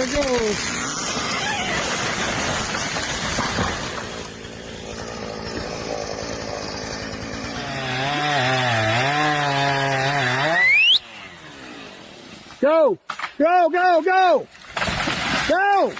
there it goes. Go, go, go, go, go.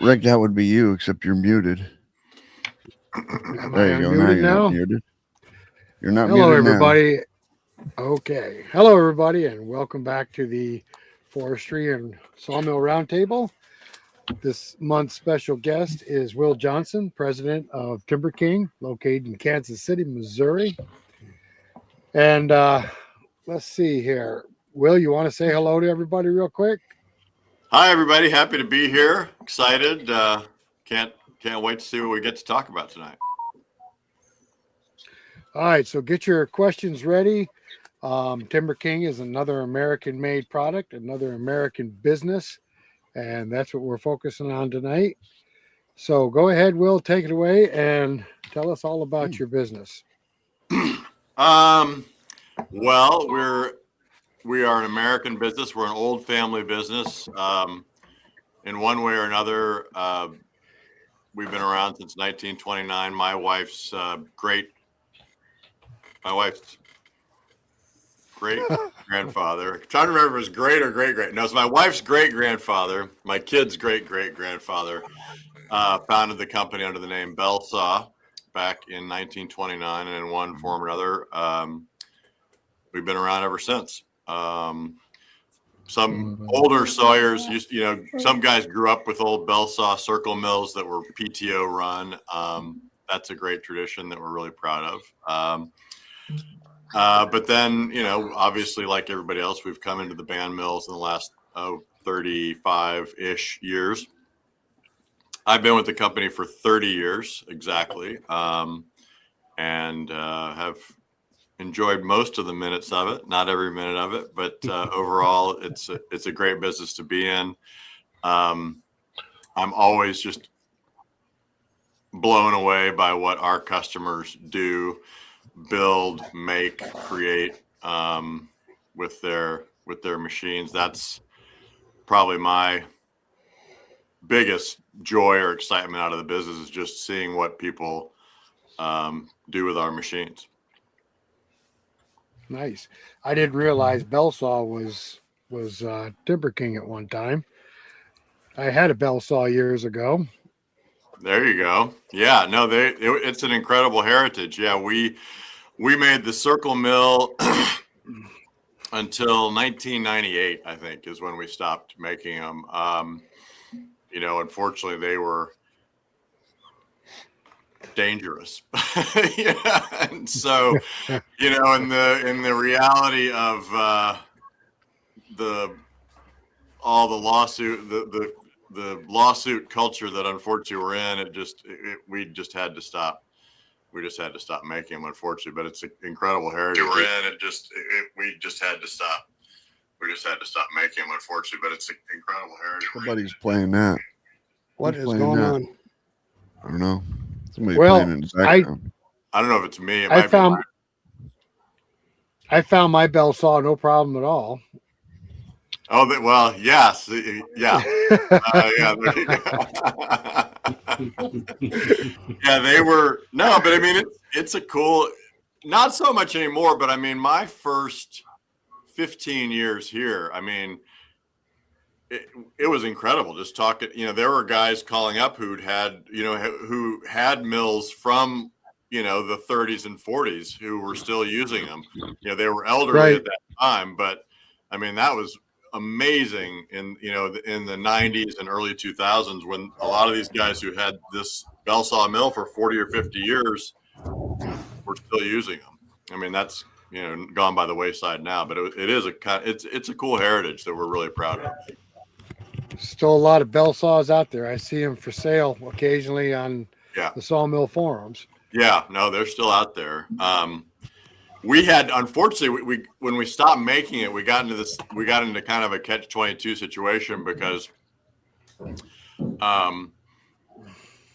Rick, that would be you, except you're muted. There you go. Now you're not muted. You're not muted. Hello, everybody. Okay. Hello, everybody, and welcome back to the Forestry and Sawmill Round Table. This month's special guest is Will Johnson, president of TimberKing, located in Kansas City, Missouri. And let's see here. Will, you want to say hello to everybody real quick? Hi, everybody. Happy to be here. Excited. Can't wait to see what we get to talk about tonight. All right, so get your questions ready. TimberKing is another American-made product, another American business, and that's what we're focusing on tonight. So go ahead, Will, take it away and tell us all about your business. Well, we are an American business. We're an old family business. In one way or another, we've been around since 1929. My wife's great grandfather. I'm trying to remember if it was great or great. No, it's my wife's great grandfather. My kid's great grandfather founded the company under the name Belsaw back in 1929, and in one form or another, we've been around ever since. Some older sawyers some guys grew up with old Belsaw circle mills that were PTO run. That's a great tradition that we're really proud of. But then, obviously, like everybody else, we've come into the band mills in the last 35-ish years. I've been with the company for 30 years exactly, and have enjoyed most of the minutes of it, not every minute of it, but overall, it's a great business to be in. I'm always just blown away by what our customers do, build, make, create with their machines. That's probably my biggest joy or excitement out of the business, is just seeing what people do with our machines. Nice. I didn't realize Belsaw was TimberKing at one time. I had a Belsaw years ago. There you go. Yeah, no, it's an incredible heritage. Yeah, we made the circle mill until 1998, I think, is when we stopped making them. Unfortunately, they were dangerous. Yeah, and so in the reality of all the lawsuit, the lawsuit culture that unfortunately we're in, we just had to stop. We just had to stop making them, unfortunately. But it's an incredible heritage we're in. We just had to stop. We just had to stop making them, unfortunately. But it's an incredible heritage. Somebody's playing that. What Who's is playing going that? on? I don't know. Somebody's Well, playing in the background. I don't know if it's me. It I might found be I found my Belsaw no problem at all. well, yes. Yeah. Yeah. There you go. Yeah, they were. No, but I mean, it's a cool, not so much anymore, but I mean, my first 15 years here, I mean, it was incredible just talking. There were guys calling up who had mills from, the 30s and 40s who were still using them. They were elderly Right. at that time, but I mean, that was amazing in the 90s and early 2000s when a lot of these guys who had this Belsaw mill for 40 or 50 years were still using them. I mean, that's gone by the wayside now, but it's a cool heritage that we're really proud of. Still a lot of Belsaws out there. I see them for sale occasionally on the sawmill forums. Yeah, no, they're still out there. We had, unfortunately, we when we stopped making it, we got into kind of a catch-22 situation because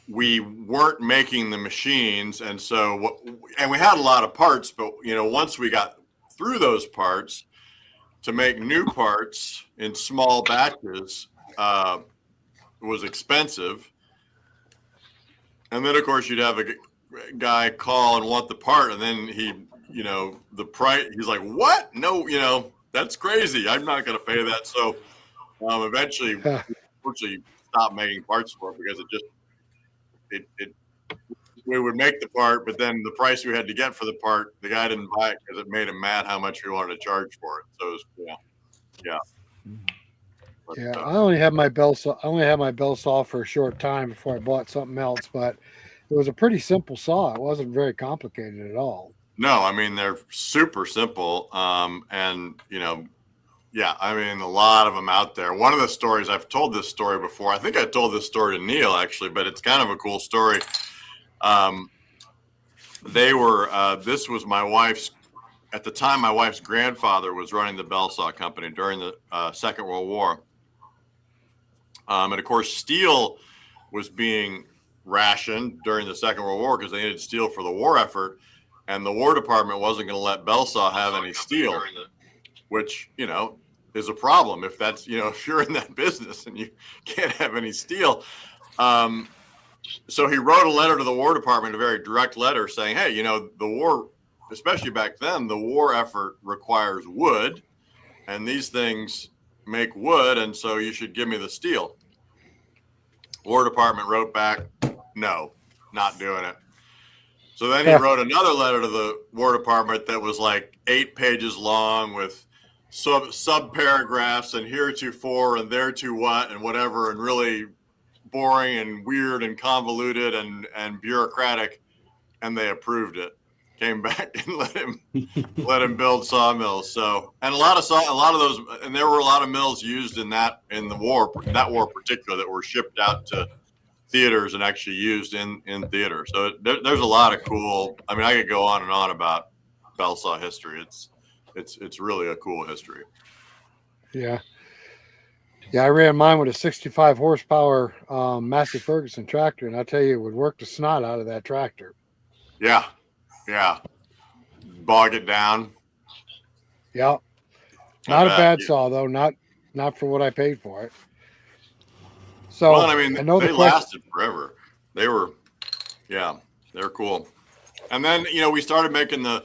we weren't making the machines, and we had a lot of parts, but once we got through those parts, to make new parts in small batches was expensive. And then of course you'd have a guy call and want the part, and then the price, he's like, what? No, that's crazy. I'm not going to pay that. So eventually we stopped making parts for it because we would make the part, but then the price we had to get for the part, the guy didn't buy it because it made him mad how much we wanted to charge for it. So it was, yeah. Yeah, I only had my Belsaw for a short time before I bought something else, but it was a pretty simple saw. It wasn't very complicated at all. No, I mean, they're super simple. And yeah, I mean, a lot of them out there. One of the stories, I've told this story before. I think I told this story to Neil actually, but it's kind of a cool story. This was my wife's, at the time, my wife's grandfather was running the Belsaw company during the Second World War. And of course, steel was being rationed during the Second World War because they needed steel for the war effort. And the War Department wasn't going to let Belsaw have any steel, which, is a problem if that's, if you're in that business and you can't have any steel. So he wrote a letter to the War Department, a very direct letter saying, hey, the war, especially back then, the war effort requires wood, and these things make wood, and so you should give me the steel. War Department wrote back, no, not doing it. So then he wrote another letter to the War Department that was like 8 pages long with sub paragraphs and heretofore and thereto what and whatever, and really boring and weird and convoluted and bureaucratic, and they approved it. Came back and let him build sawmills. So, and a lot of those, and there were a lot of mills used in that war in particular that were shipped out to theaters and actually used in theater. So there's a lot of cool. I mean, I could go on and on about Belsaw history. It's really a cool history. Yeah. Yeah, I ran mine with a 65 horsepower Massey Ferguson tractor, and I tell you, it would work the snot out of that tractor. Yeah. Bog it down. Yeah. Not a bad saw though. Not for what I paid for it. So well, I mean, they lasted forever. They were cool. And then we started making the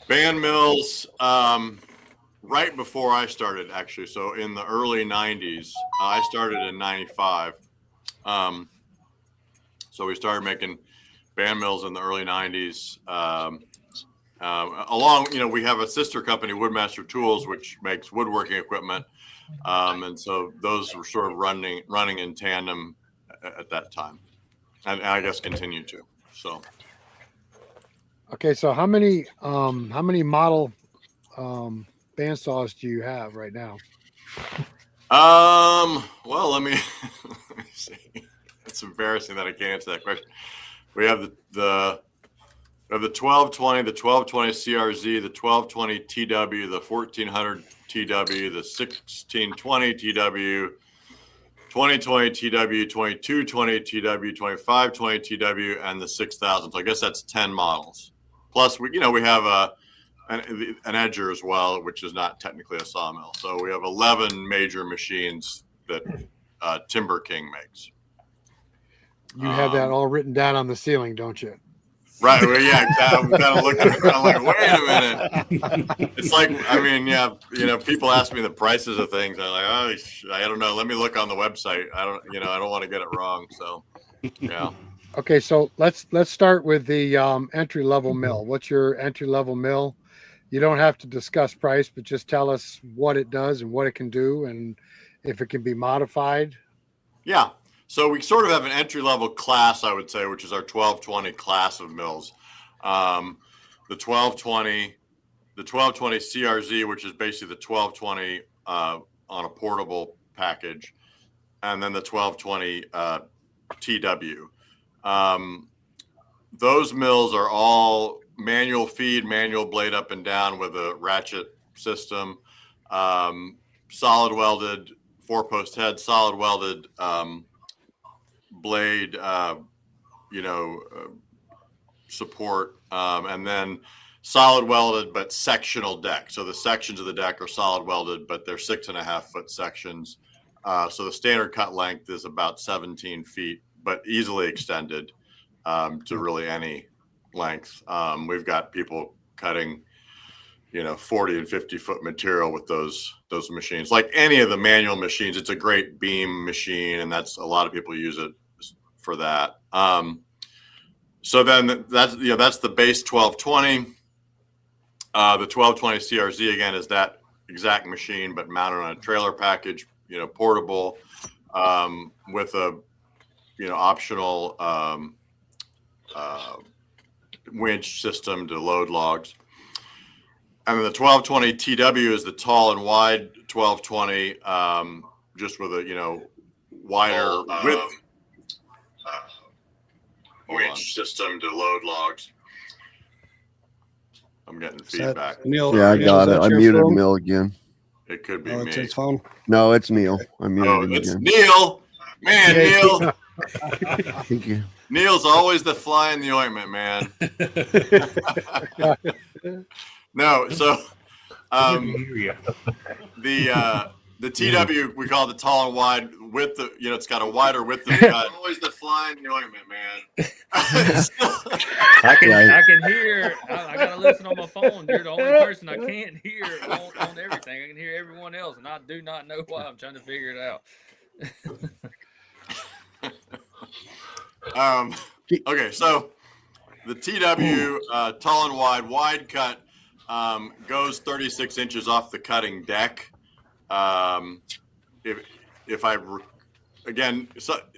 band mills right before I started, actually. So in the early 90s, I started in 95. So we started making band mills in the early 90s. We have a sister company, Woodmaster Tools, which makes woodworking equipment. And so those were sort of running in tandem at that time, and I guess continue to. So. Okay, so how many model bandsaws do you have right now? Well, let me see. It's embarrassing that I can't answer that question. We have the 1220, the 1220 CRZ, the 1220 TW, the 1400 TW, the 1620 TW, 2020 TW, 2220 TW, 2520 TW, and the 6000. So I guess that's 10 models. Plus, we have an edger as well, which is not technically a sawmill. So we have 11 major machines that TimberKing makes. You have that all written down on the ceiling, don't you? Right. Well, yeah, exactly. I'm kind of looking around like, wait a minute. It's like, I mean, yeah, people ask me the prices of things. I'm like, oh, I don't know. Let me look on the website. I don't want to get it wrong. So, yeah. Okay, so let's start with the entry level mill. What's your entry level mill? You don't have to discuss price, but just tell us what it does and what it can do, and if it can be modified. Yeah. So we sort of have an entry-level class, I would say, which is our 1220 class of mills. The 1220 CRZ, which is basically the 1220 on a portable package, and then the 1220 TW. Those mills are all manual feed, manual blade up and down with a ratchet system, solid welded, 4-post head, solid welded blade, support, and then solid welded but sectional deck. So the sections of the deck are solid welded, but they're 6.5-foot sections. So the standard cut length is about 17 feet, but easily extended to really any length. We've got people cutting 40 and 50-foot material with those machines. Like any of the manual machines, it's a great beam machine, and that's a lot of people use it for that. So then that's the base 1220. The 1220 CRZ again is that exact machine, but mounted on a trailer package, portable, with a optional winch system to load logs. And then the 1220 TW is the tall and wide 1220, just with a wider width winch system to load logs. I'm getting feedback. Neil, Yeah, I got it. I muted phone? Neil again. It could be Oh, me. it's his phone. No, it's Neil. I muted him It's again. Neil. Man, Neil. Thank you. Neil's always the fly in the ointment, man. No, so the TW we call it the tall and wide width. It's got a wider width of cut. Always the fly in the ointment, man. I can hear. I gotta listen on my phone. You're the only person I can't hear on everything. I can hear everyone else, and I do not know why. I'm trying to figure it out. Okay, so the TW tall and wide cut goes 36 inches off the cutting deck. If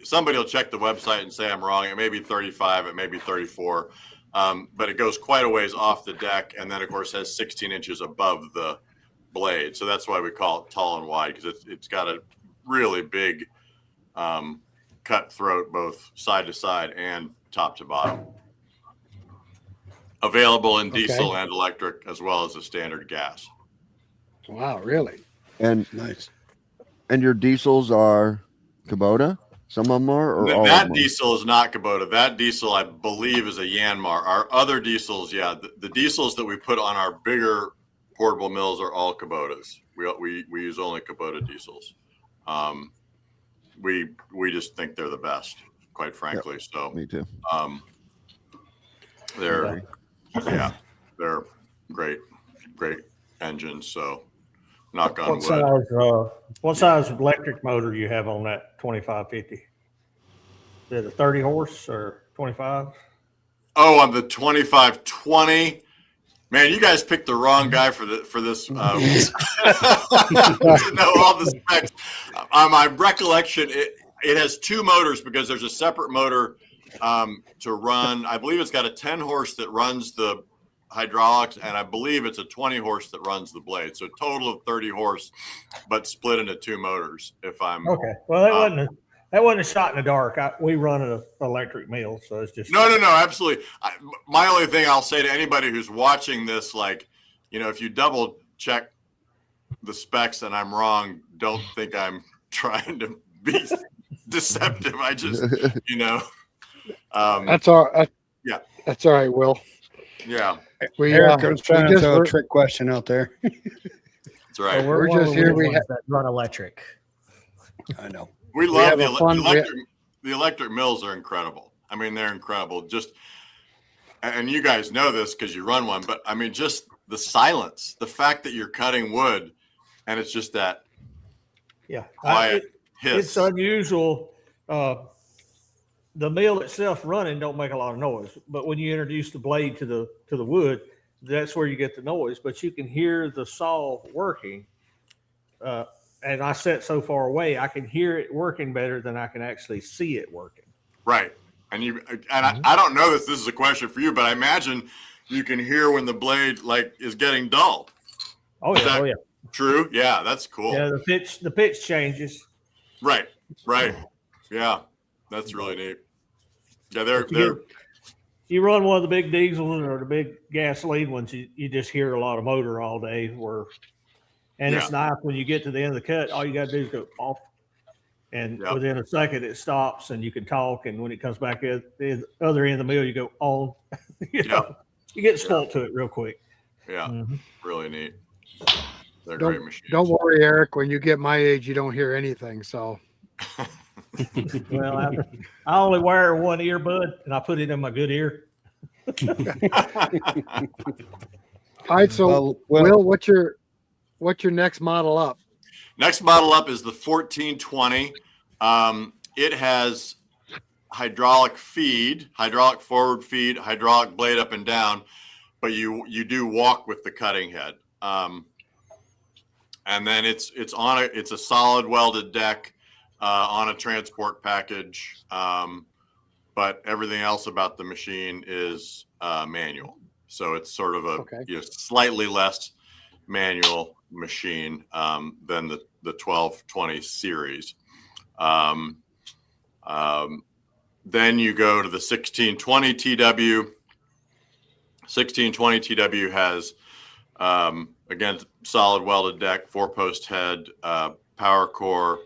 somebody will check the website and say I'm wrong. It may be 35, it may be 34, but it goes quite a ways off the deck, and then of course has 16 inches above the blade. So that's why we call it tall and wide, because it's got a really big cut throat, both side to side and top to bottom. Available in diesel and electric, as well as the standard gas. Wow, really? And Nice. and your diesels are Kubota? Some of them are, or all of That them? diesel is not Kubota. That diesel, I believe, is a Yanmar. Our other diesels, the diesels that we put on our bigger portable mills are all Kubotas. We use only Kubota diesels. We just think they're the best, quite frankly. Yep, So me too. They're great engines. So knock on wood. What size electric motor you have on that 2550? Is it a 30 horse or 25? Oh, on the 2520. Man, you guys picked the wrong guy for this. To know all the specs. My recollection, it has two motors, because there's a separate motor to run. I believe it's got a 10 horse that runs the hydraulics, and I believe it's a 20 horse that runs the blade. So a total of 30 horse, but split into two motors. If I'm Okay. Well, that wasn't a shot in the dark. We run an electric mill, so it's just No, absolutely. My only thing I'll say to anybody who's watching this, if you double check the specs and I'm wrong, don't think I'm trying to be deceptive. I just, you know, That's all. Yeah. That's all right, Will. yeah, Eric, I was trying to throw a we're- trick question out there. that's right. So we're We're one of just the here, weird we ones that run electric. I know. We We love have the, a fun- the electric mills are incredible. I mean, they're incredible. Just, and you guys know this because you run one, but I mean, just the silence, the fact that you're cutting wood and it's just that Yeah. quiet hiss. It's unusual. The mill itself running don't make a lot of noise, but when you introduce the blade to the wood, that's where you get the noise. But you can hear the saw working. And I sit so far away, I can hear it working better than I can actually see it working. Right. And I don't know if this is a question for you, but I imagine you can hear when the blade like is getting dull. Oh Is yeah, that oh yeah. True. Yeah, that's cool. Yeah, the pitch changes. Right. Yeah, that's really neat. Yeah, You run one of the big diesels or the big gasoline ones, you just hear a lot of motor all day. It's nice when you get to the end of the cut, all you got to do is go off. And within a second, it stops and you can talk. And when it comes back at the other end of the mill, you go on. You get spoiled to it real quick. Yeah, really neat. They're Don't- great machines. Don't worry, Eric. When you get my age, you don't hear anything. So Well, I only wear one earbud and I put it in my good ear. all right. So Well, Will, what's your next model up? Next model up is the 1420. It has hydraulic feed, hydraulic forward feed, hydraulic blade up and down, but you do walk with the cutting head. And then it's a solid welded deck on a transport package. But everything else about the machine is manual. So it's sort of a slightly less manual machine than the 1220 series. Then you go to the 1620 TW. 1620 TW has, again, solid welded deck, 4-post head, power core,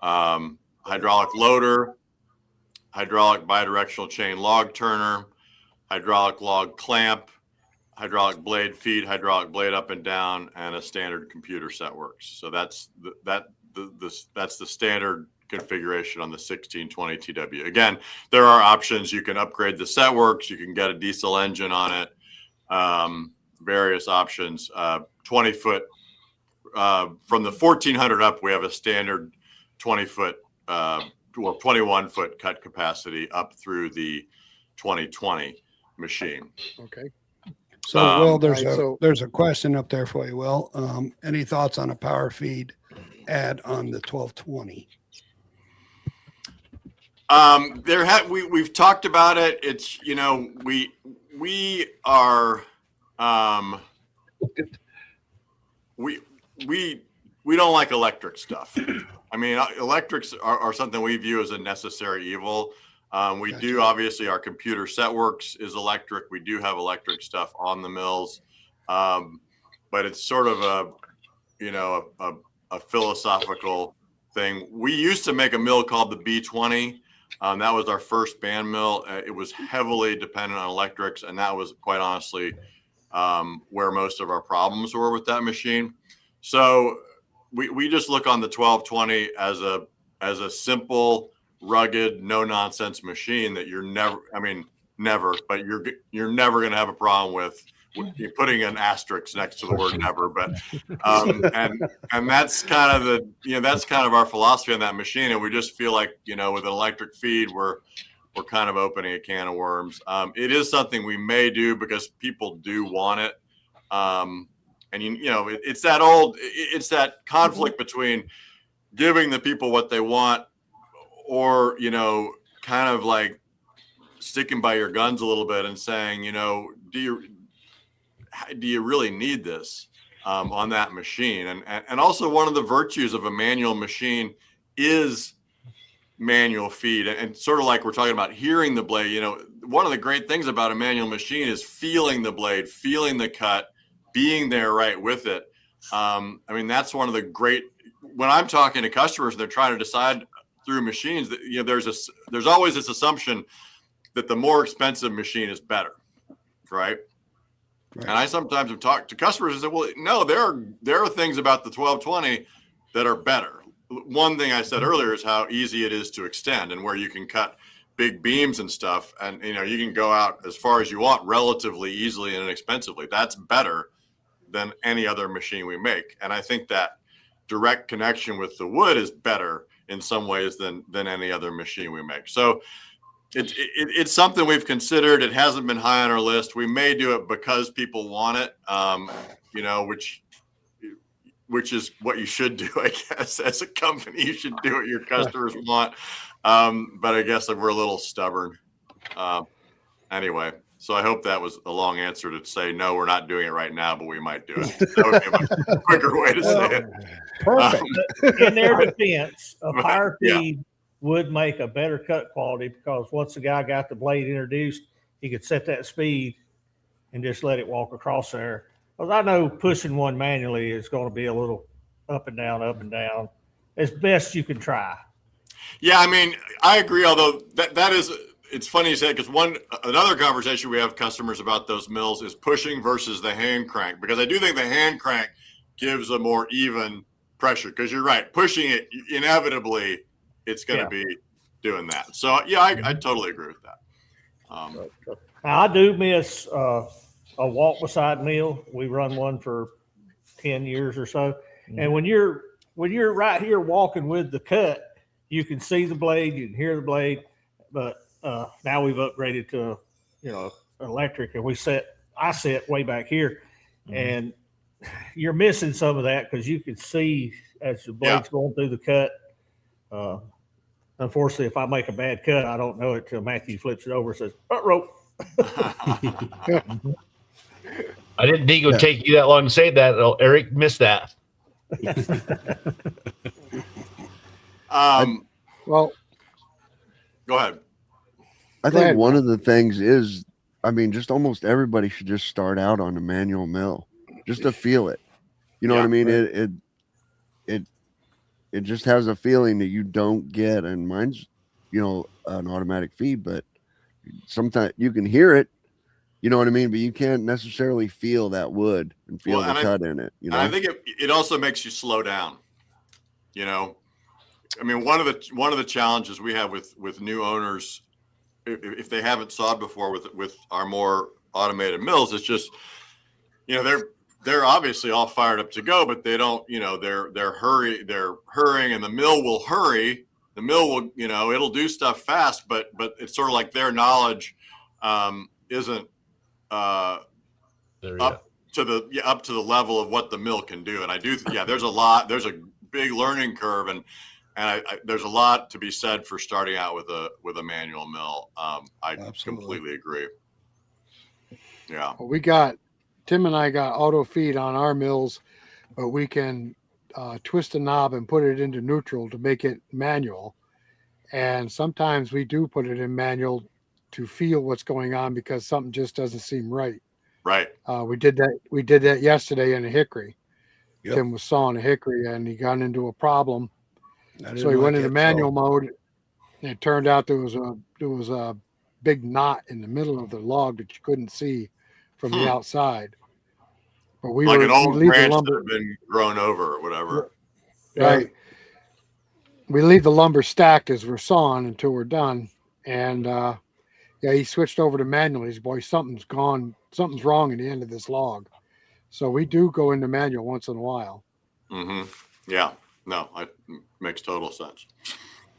hydraulic loader, hydraulic bidirectional chain log turner, hydraulic log clamp, hydraulic blade feed, hydraulic blade up and down, and a standard computer set works. So that's the standard configuration on the 1620 TW. Again, there are options. You can upgrade the set works. You can get a diesel engine on it. Various options. 20-foot from the 1400 up, we have a standard 20-foot, 21-foot cut capacity up through the 2020 machine. Okay. So, Will, right, there's a question up there for you, Will. Any thoughts on a power feed add on the 1220? We've talked about it. It's, we are, we don't like electric stuff. I mean, electrics are something we view as a necessary evil. We do, obviously, our computer set works is electric. We do have electric stuff on the mills. But it's sort of a philosophical thing. We used to make a mill called the B20. That was our first band mill. It was heavily dependent on electrics, and that was quite honestly where most of our problems were with that machine. So we just look on the 1220 as a simple, rugged, no nonsense machine that you're never going to have a problem with. You're putting an asterisk next to the word never, but and that's kind of our philosophy on that machine. And we just feel like, with an electric feed, we're kind of opening a can of worms. It is something we may do because people do want it. And it's that conflict between giving the people what they want or, kind of like sticking by your guns a little bit and saying, do you really need this on that machine? And also one of the virtues of a manual machine is manual feed. And sort of like we're talking about hearing the blade, one of the great things about a manual machine is feeling the blade, feeling the cut, being there right with it. That's one of the great, when I'm talking to customers, they're trying to decide through machines that, there's always this assumption that the more expensive machine is better, right? And I sometimes have talked to customers and said, well, no, there are things about the 1220 that are better. One thing I said earlier is how easy it is to extend and where you can cut big beams and stuff. And, you can go out as far as you want relatively easily and inexpensively. That's better than any other machine we make. And I think that direct connection with the wood is better in some ways than any other machine we make. So it's something we've considered. It hasn't been high on our list. We may do it because people want it, which is what you should do, I guess. As a company, you should do what your customers want. But I guess we're a little stubborn. Anyway, so I hope that was a long answer to say, no, we're not doing it right now, but we might do it. That would be a quicker way to say it. Perfect. In their defense, a power feed would make a better cut quality, because once the guy got the blade introduced, he could set that speed and just let it walk across there. Because I know pushing one manually is going to be a little up and down, as best you can try. Yeah, I mean, I agree. Although that is, it's funny you say it, because another conversation we have with customers about those mills is pushing versus the hand crank, because I do think the hand crank gives a more even pressure. Because you're right, pushing it inevitably, it's going to be doing that. So yeah, I totally agree with that. Now, I do miss a walk beside mill. We run one for 10 years or so. And when you're right here walking with the cut, you can see the blade, you can hear the blade. But now we've upgraded to electric, and I sit way back here, and you're missing some of that because you can see as the blade's going through the cut. Unfortunately, if I make a bad cut, I don't know it till Matthew flips it over and says, rope. I didn't think it would take you that long to say that. Eric missed that. Well, go ahead. I think one of the things is, just almost everybody should just start out on a manual mill just to feel it. You know what I mean? Right. It just has a feeling that you don't get, and mine's, an automatic feed, but sometimes you can hear it, you know what I mean? But you can't necessarily feel that wood and feel the cut in it. And I think it also makes you slow down. One of the challenges we have with new owners, if they haven't sawed before with our more automated mills, it's just, they're obviously all fired up to go, but they don't, they're hurrying, and the mill will hurry. The mill will, it'll do stuff fast, but it's sort of like their knowledge isn't up to the level of what the mill can do. And I do, there's a big learning curve, and there's a lot to be said for starting out with a manual mill. I completely agree. Yeah. Well, Tim and I got auto feed on our mills, but we can twist a knob and put it into neutral to make it manual. And sometimes we do put it in manual to feel what's going on because something just doesn't seem right. Right. We did that yesterday in a hickory. Yep. Tim was sawing a hickory and he got into a problem. So he went into manual mode. And it turned out there was a big knot in the middle of the log that you couldn't see from the outside. But we like were, an old we branch the lumber, that had been grown over or whatever. Right. We leave the lumber stacked as we're sawing until we're done. And he switched over to manual. He's, boy, something's wrong in the end of this log. So we do go into manual once in a while. Mm-hmm. Yeah. No, it makes total sense.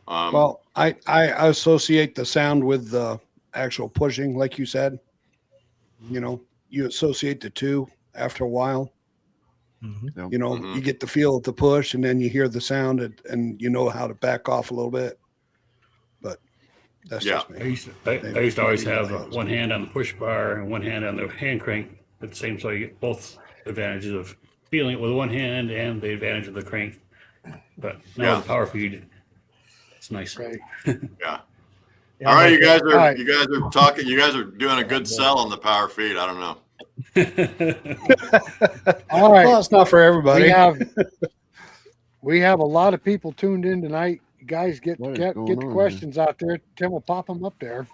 Well, I associate the sound with the actual pushing, like you said. You associate the two after a while. Mm-hmm. You get the feel of the push, and then you hear the sound, and you know how to back off a little bit. But that's just me. I used to always have one hand on the push bar and one hand on the hand crank at the same, so you get both advantages of feeling it with one hand and the advantage of the crank. But now with power feed, it's nice. Right. Yeah. All right, you guys are talking. You guys are doing a good sell on the power feed. I don't know. All right. Well, it's not for everybody. We have a lot of people tuned in tonight. You guys get What is get going the on here? questions out there. Tim will pop them up there.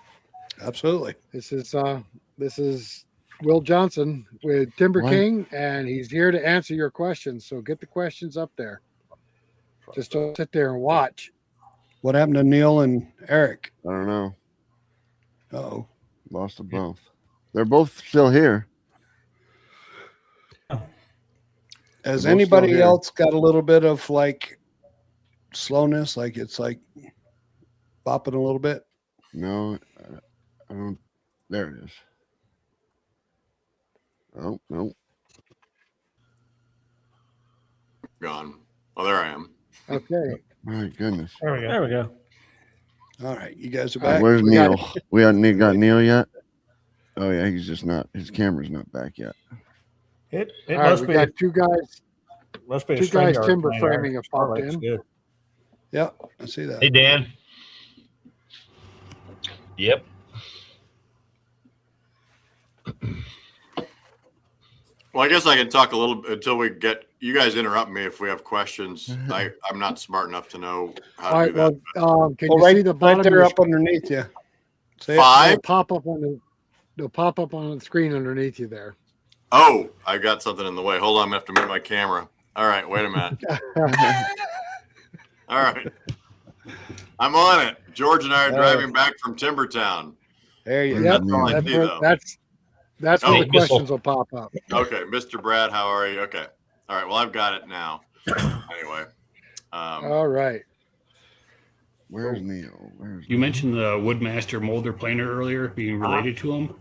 Absolutely. This is Will Johnson with Timber What? King, and he's here to answer your questions. So get the questions up there. Just don't sit there and watch. What happened to Neil and Eric? I don't know. Oh, Lost them both. They're both still here. has They're both anybody still here. else got a little bit of like slowness? Like it's like bopping a little bit? No, I don't. There it is. Oh, no. Gone. Oh, there I am. Okay. My goodness. There we go. There we go. All right, you guys are All right, back. Where's we got- Neil? We haven't got Neil yet? Oh, yeah, he's just not. His camera's not back yet. It All right, must we be got two guys. must be a two guys StreamYard timber thing there. framing have popped Starlight's in. good. Yeah, I see that. Hey, Dan. Yep. Well, I guess I can talk a little bit until we get you guys interrupt me if we have questions. I'm not smart enough to know how All to right. do that. Well, can you right, see the bottom? right there of up underneath you. See it? Five? They'll pop up on the. They'll pop up on the screen underneath you there. Oh, I got something in the way. Hold on, I'm gonna have to move my camera. All right, wait a minute. All right. I'm on it. George and I are driving back from Timbertown. There you Yep, go. all I see, though. that's Oh, where the missile. questions will pop up. Okay, Mr. Brad, how are you? Okay. All right, well, I've got it now. Anyway. All right. Where's Neil? Where's You Neil? mentioned the Woodmaster molder planer earlier being related to them.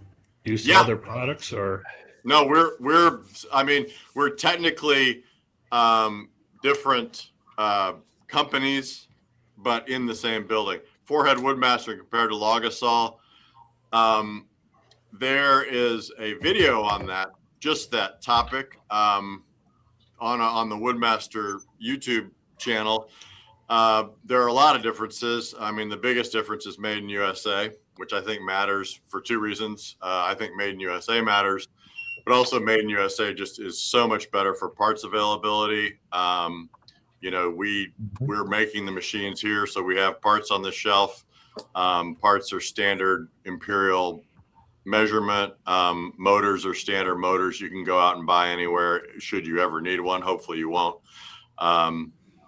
Do you sell Yeah. their products or? No, we're technically different companies, but in the same building. Forehead Woodmaster compared to Logasaw. There is a video on that, just that topic, on the Woodmaster YouTube channel. There are a lot of differences. I mean, the biggest difference is made in USA, which I think matters for two reasons. I think made in USA matters, but also made in USA just is so much better for parts availability. We're making the machines here, so we have parts on the shelf. Parts are standard Imperial measurement. Motors are standard motors you can go out and buy anywhere should you ever need one. Hopefully you won't.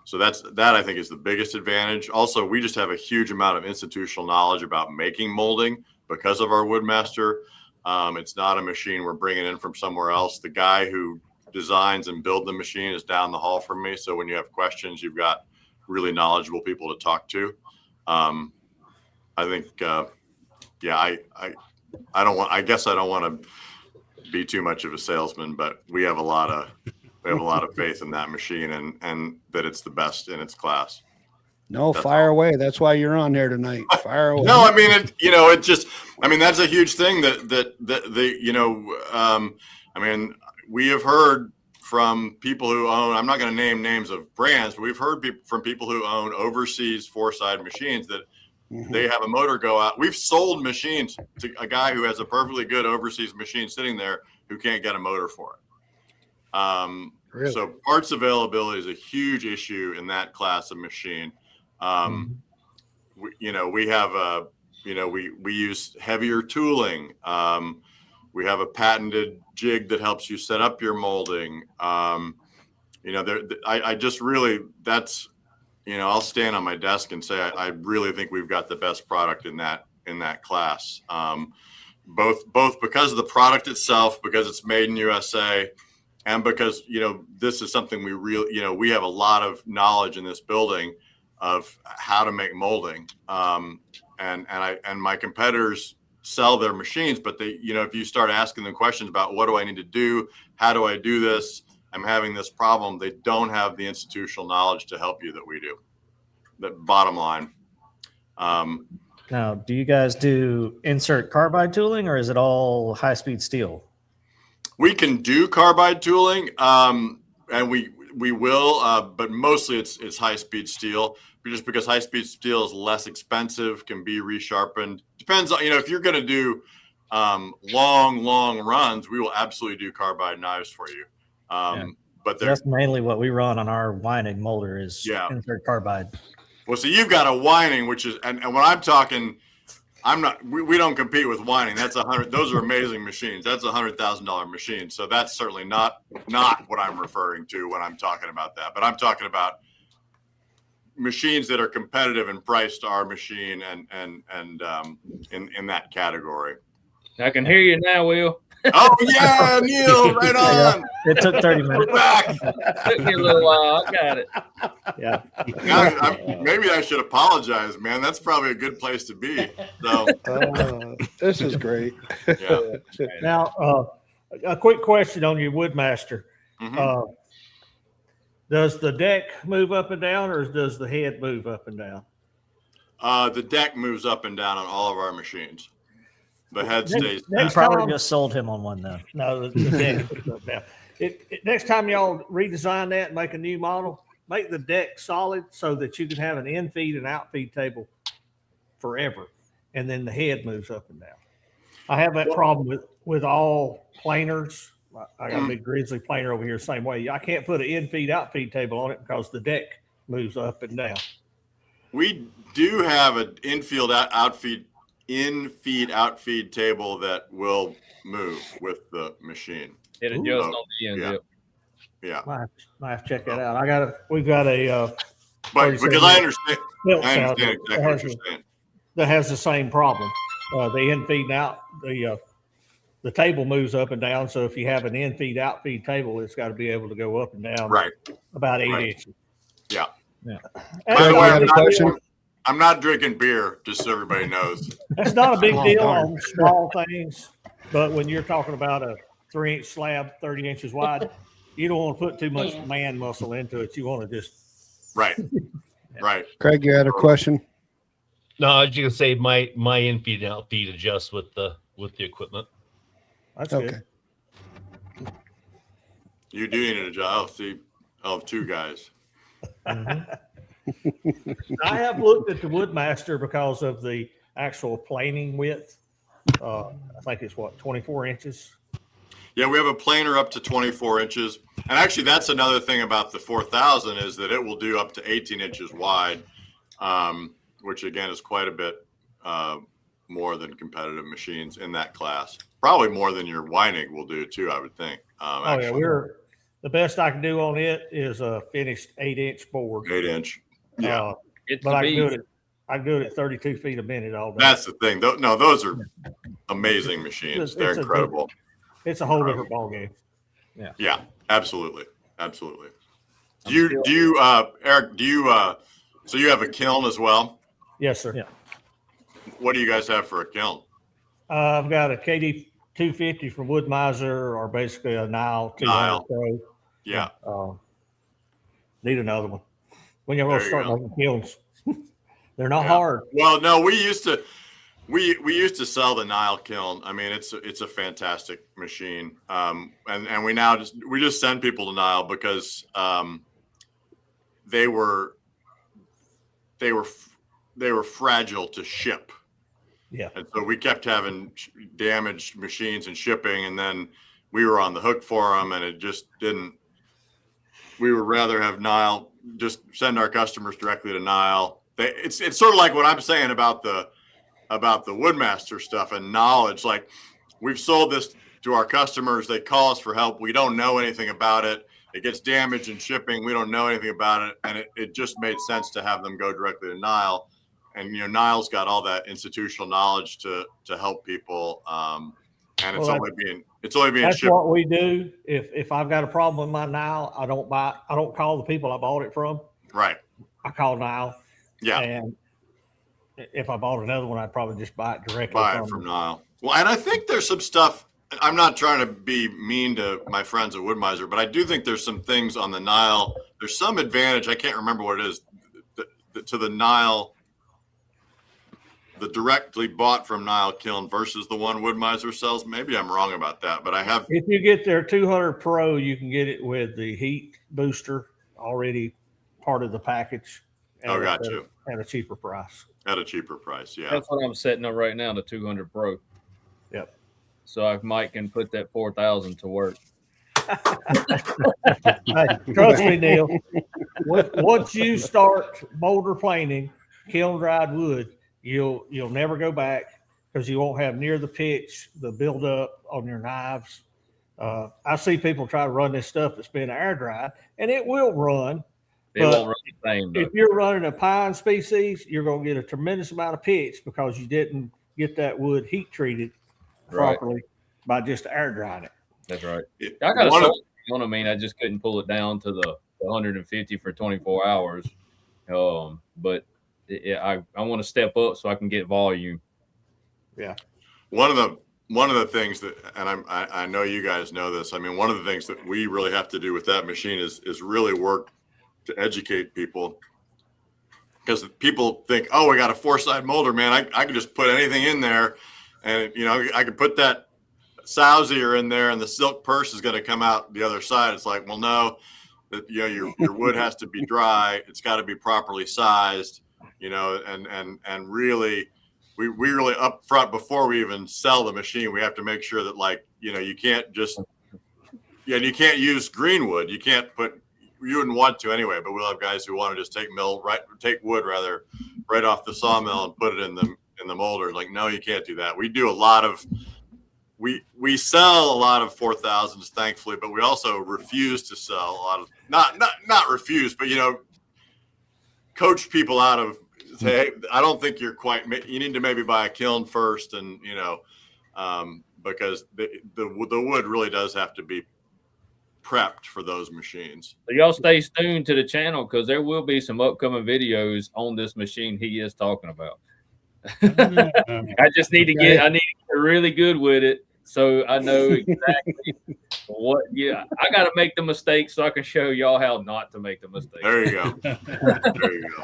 So that I think is the biggest advantage. Also, we just have a huge amount of institutional knowledge about making molding because of our Woodmaster. It's not a machine we're bringing in from somewhere else. The guy who designs and builds the machine is down the hall from me. So when you have questions, you've got really knowledgeable people to talk to. I think, I guess I don't want to be too much of a salesman, but we have a lot of faith in that machine and that it's the best in its class. No, fire away. That's why you're on here tonight. Fire away. No, I mean, that's a huge thing we have heard from people who own, I'm not going to name names of brands, but we've heard from people who own overseas four-side machines that they have a motor go out. We've sold machines to a guy who has a perfectly good overseas machine sitting there who can't get a motor for it. Really? So parts availability is a huge issue in that class of machine. We use heavier tooling. We have a patented jig that helps you set up your molding. I'll stand on my desk and say, I really think we've got the best product in that class. Both because of the product itself, because it's made in USA, and because, this is something we have a lot of knowledge in this building of how to make molding. And my competitors sell their machines, but if you start asking them questions about what do I need to do? How do I do this? I'm having this problem. They don't have the institutional knowledge to help you that we do. The bottom line. Now, do you guys do insert carbide tooling or is it all high-speed steel? We can do carbide tooling, and we will, but mostly it's high-speed steel, just because high-speed steel is less expensive, can be resharpened. Depends on, if you're going to do long runs, we will absolutely do carbide knives for you. Yeah. But So that's mainly what we run on our winding molder is insert carbide. Well, so you've got a whining, which is, and when I'm talking, we don't compete with whining. That's those are amazing machines. That's $100,000 machine. So that's certainly not what I'm referring to when I'm talking about that. But I'm talking about machines that are competitive in price to our machine and in that category. I can hear you now, Will. Oh yeah, Neil, right on. It took 30 minutes. We're back. Took me a little while. I got it. Yeah. Maybe I should apologize, man. That's probably a good place to be. So This is great. yeah. Now, a quick question on your Woodmaster. Mhm. Does the deck move up and down, or does the head move up and down? The deck moves up and down on all of our machines. The head stays. You probably just sold him on one, though. No, the deck moves up and down. Next time y'all redesign that and make a new model, make the deck solid so that you can have an in-feed and out-feed table forever, and then the head moves up and down. I have that problem with all planers. I got a big grizzly planer over here, same way. I can't put an in-feed, out-feed table on it because the deck moves up and down. We do have an in-feed, outfeed table that will move with the machine. It adjusts on the end. Yeah. Yep. Yeah. I have to check that out. We've got a But because I understand built exactly out what you're saying. that has the same problem. The in-feed and out, the table moves up and down. So if you have an in-feed, out-feed table, it's got to be able to go up and down Right. about 8 Right. inches. Yeah. Yeah. By the Craig, way, I'm not drinking beer, just so everybody knows. That's not a big Oh, deal darn. on small things, but when you're talking about a 3-inch slab, 30 inches wide, you don't want to put too much man muscle into it. You want to just Right. Right. Craig, you had a question? No, I was just gonna say my in-feed and out-feed adjusts with the equipment. that's Okay. good. You do need a job. See, I'll have two guys. I have looked at the Woodmaster because of the actual planing width. I think it's 24 inches. Yeah, we have a planer up to 24 inches. And actually, that's another thing about the 4000 is that it will do up to 18 inches wide, which again is quite a bit more than competitive machines in that class. Probably more than your Weinig will do too, I would think. Actually. The best I can do on it is a finished 8-inch board. 8-inch. Yeah. It's But the I can do beast. it. I can do it at 32 feet a minute all day. That's the thing. No, those are amazing machines. They're It's a incredible. It's a whole different ballgame. Yeah, absolutely. Absolutely. Do you, Eric, so you have a kiln as well? Yes, sir. Yeah. What do you guys have for a kiln? I've got a KD 250 from Woodmaster, or basically a Nile 200 Nile. Pro. Yeah. Need another one. When you're going to There you start go. making kilns, they're not Yeah. hard. Well, no, we used to sell the Nile kiln. I mean, it's a fantastic machine. And we now just send people to Nile because they were fragile to ship. Yeah. And so we kept having damaged machines and shipping, and then we were on the hook for them, and it just didn't. We would rather have Nile, just send our customers directly to Nile. It's sort of like what I'm saying about the Woodmaster stuff and knowledge. Like, we've sold this to our customers. They call us for help. We don't know anything about it. It gets damaged in shipping. We don't know anything about it. And it just made sense to have them go directly to Nile. And, Nile's got all that institutional knowledge to help people. And it's only being That's shipped. what we do. If I've got a problem with my Nile, I don't call the people I bought it from. Right. I call Nile. Yeah. And if I bought another one, I'd probably just buy it directly Buy it from Nile. Well, and I think there's some stuff. I'm not trying to be mean to my friends at Woodmiser, but I do think there's some things on the Nile. There's some advantage. I can't remember what it is to the Nile, the directly bought from Nile kiln versus the one Woodmiser sells. Maybe I'm wrong about that, but I have. If you get their 200 Pro, you can get it with the heat booster already part of the package. Got you. At a cheaper price. At a cheaper price, yeah. That's what I'm setting up right now, the 200 Pro. Yep. So Mike can put that 4000 to work. Hey, trust me, Neil. Once you start boulder planing, kiln dried wood, you'll never go back because you won't have near the pitch, the buildup on your knives. I see people try to run this stuff that's been air dried, and it will run. It won't run the same, though. If you're running a pine species, you're going to get a tremendous amount of pitch because you didn't get that wood heat treated properly by just air drying it. That's right. I got a solar kiln. I mean, I just couldn't pull it down to the 150 for 24 hours. But I want to step up so I can get volume. Yeah. One of the things that, and I know you guys know this. I mean, one of the things that we really have to do with that machine is really work to educate people, because people think, oh, we got a 4-side molder, man. I can just put anything in there, and I can put that Sawyers in there, and the silk purse is going to come out the other side. It's like, well, no, your wood has to be dry. It's got to be properly sized, and really. We really up front, before we even sell the machine, we have to make sure that, you can't just, and you can't use green wood. You wouldn't want to anyway, but we'll have guys who want to just take wood right off the sawmill and put it in the molder. Like, no, you can't do that. We do a lot of, we sell a lot of 4000s, thankfully, but we also refuse to sell a lot of, not refuse, but, coach people out of, say, hey, I don't think you're quite. You need to maybe buy a kiln first, and because the wood really does have to be prepped for those machines. So y'all stay tuned to the channel, because there will be some upcoming videos on this machine he is talking about. I just need to get really good with it, so I know exactly what. Yeah, I got to make the mistakes so I can show y'all how not to make the mistakes. There you go. There you go.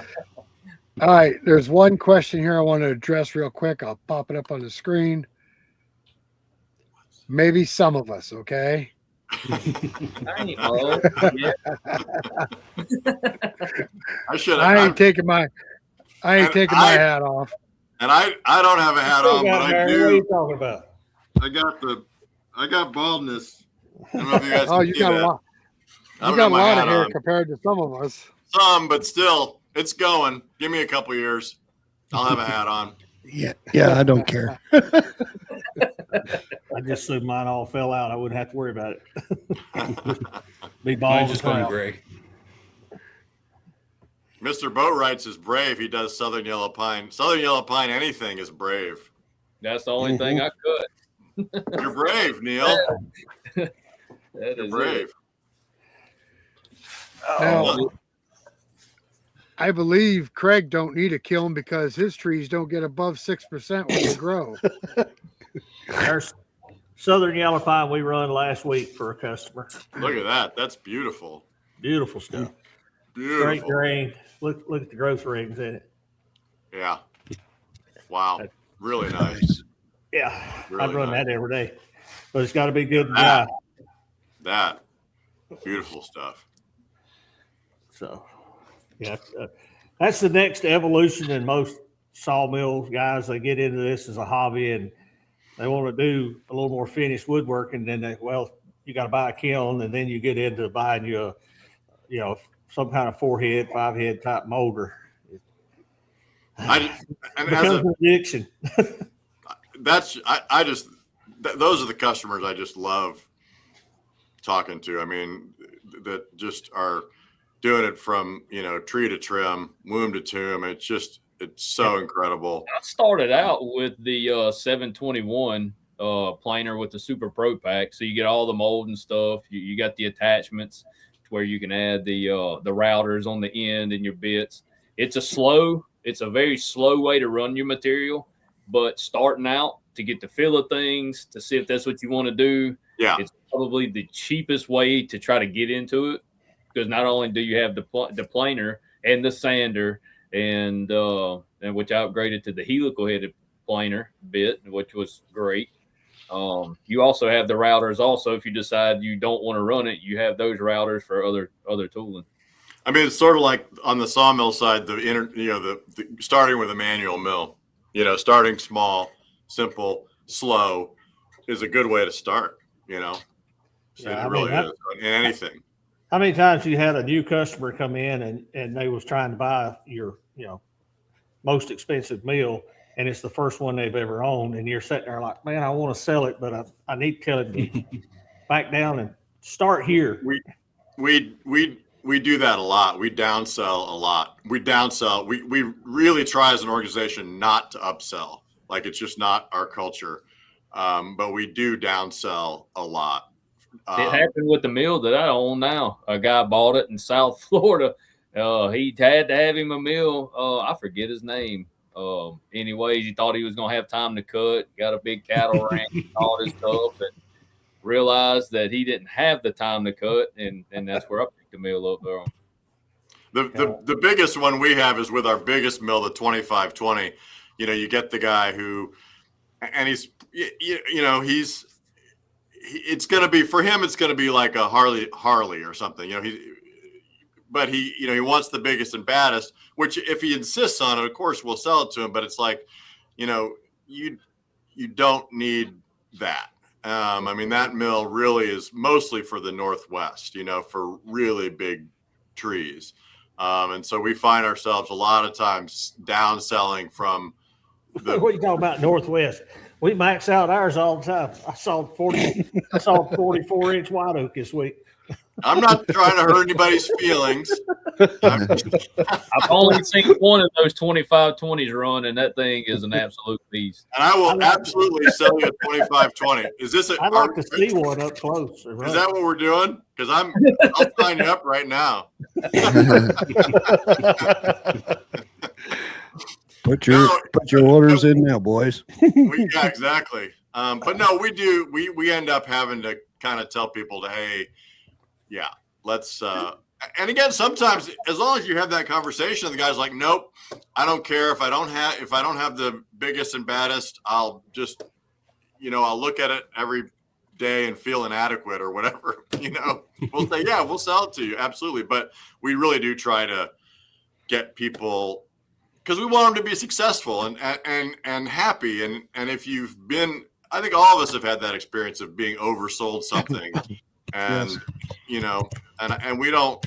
All right, there's one question here I want to address real quick. I'll pop it up on the screen. Maybe some of us, okay? I ain't taking my hat off. And I don't have a hat on, but I do. What are you talking about? I got baldness. I don't know if you guys you got a lot. You got a lot of hair compared to some of us. Some, but still. It's going. Give me a couple years. I'll have a hat on. Yeah, I don't care. I just assumed mine all fell out. I wouldn't have to worry about it. Be bald. Just going gray. Mr. Boatwrights is brave. He does Southern Yellow Pine. Southern Yellow Pine, anything is brave. That's the only thing I could. You're brave, Neil. You're brave. Now, I believe Craig don't need a kiln because his trees don't get above 6% when they grow. Our Southern Yellow Pine we run last week for a customer. Look at that. That's beautiful. Beautiful stuff. Beautiful. Great grain. Look at the growth rings in it. Yeah. Wow. Really nice. Yeah. Really I'd run nice. that every day. But it's got to be good and dry. That. Beautiful stuff. So, yeah, that's the next evolution in most sawmills. Guys, they get into this as a hobby and they want to do a little more finished woodworking. And then you got to buy a kiln, and then you get into buying you some kind of 4-head, 5-head type molder. And becomes an addiction. Those are the customers I just love talking to. I mean, that just are doing it from, tree to trim, womb to tomb. It's so incredible. I started out with the 721 planer with the Super Pro Pack. So you get all the mold and stuff. You got the attachments to where you can add the routers on the end and your bits. It's a very slow way to run your material, but starting out to get the feel of things, to see if that's what you want to do. Yeah. It's probably the cheapest way to try to get into it. Because not only do you have the planer and the sander, and which I upgraded to the helical headed planer bit, which was great. You also have the routers. Also, if you decide you don't want to run it, you have those routers for other tooling. I mean, it's sort of like on the sawmill side, the starting with a manual mill. Starting small, simple, slow is a good way to start. Yeah, It really is in anything. How many times you had a new customer come in and they was trying to buy your, most expensive mill, and it's the first one they've ever owned, and you're sitting there like, man, I want to sell it, but I need to tell him to back down and start here. We do that a lot. We downsell a lot. We really try as an organization not to upsell. Like, it's just not our culture. But we do downsell a lot. It happened with the mill that I own now. A guy bought it in South Florida. He had to have him a mill. I forget his name. Anyways, he thought he was going to have time to cut. Got a big cattle ranch, all this stuff, and realized that he didn't have the time to cut, and that's where I picked the mill up there. The biggest one we have is with our biggest mill, the 2520. You get the guy who, and it's going to be, for him, it's going to be like a Harley or something. But he wants the biggest and baddest, which if he insists on it, of course, we'll sell it to him. But it's like, you don't need that. That mill really is mostly for the Northwest, for really big trees. And so we find ourselves a lot of times downselling from What are you talking about, Northwest? We max out ours all the time. I saw 44-inch white oak this week. I'm not trying to hurt anybody's feelings. I've only seen one of those 2520s run, and that thing is an absolute beast. And I will absolutely sell you a 2520. Is this I'd like to see one up close. Is that what we're doing? Because I'll sign you up right now. Put your orders in now, boys. Yeah, exactly. But no, we do. We end up having to kind of tell people to, hey, yeah, let's. And again, sometimes as long as you have that conversation, the guy's like, nope, I don't care if I don't have the biggest and baddest. I'll just, I'll look at it every day and feel inadequate or whatever. We'll say, yeah, we'll sell it to you, absolutely. But we really do try to get people, because we want them to be successful and happy. And if you've been, I think all of us have had that experience of being oversold something, and yes. And we don't.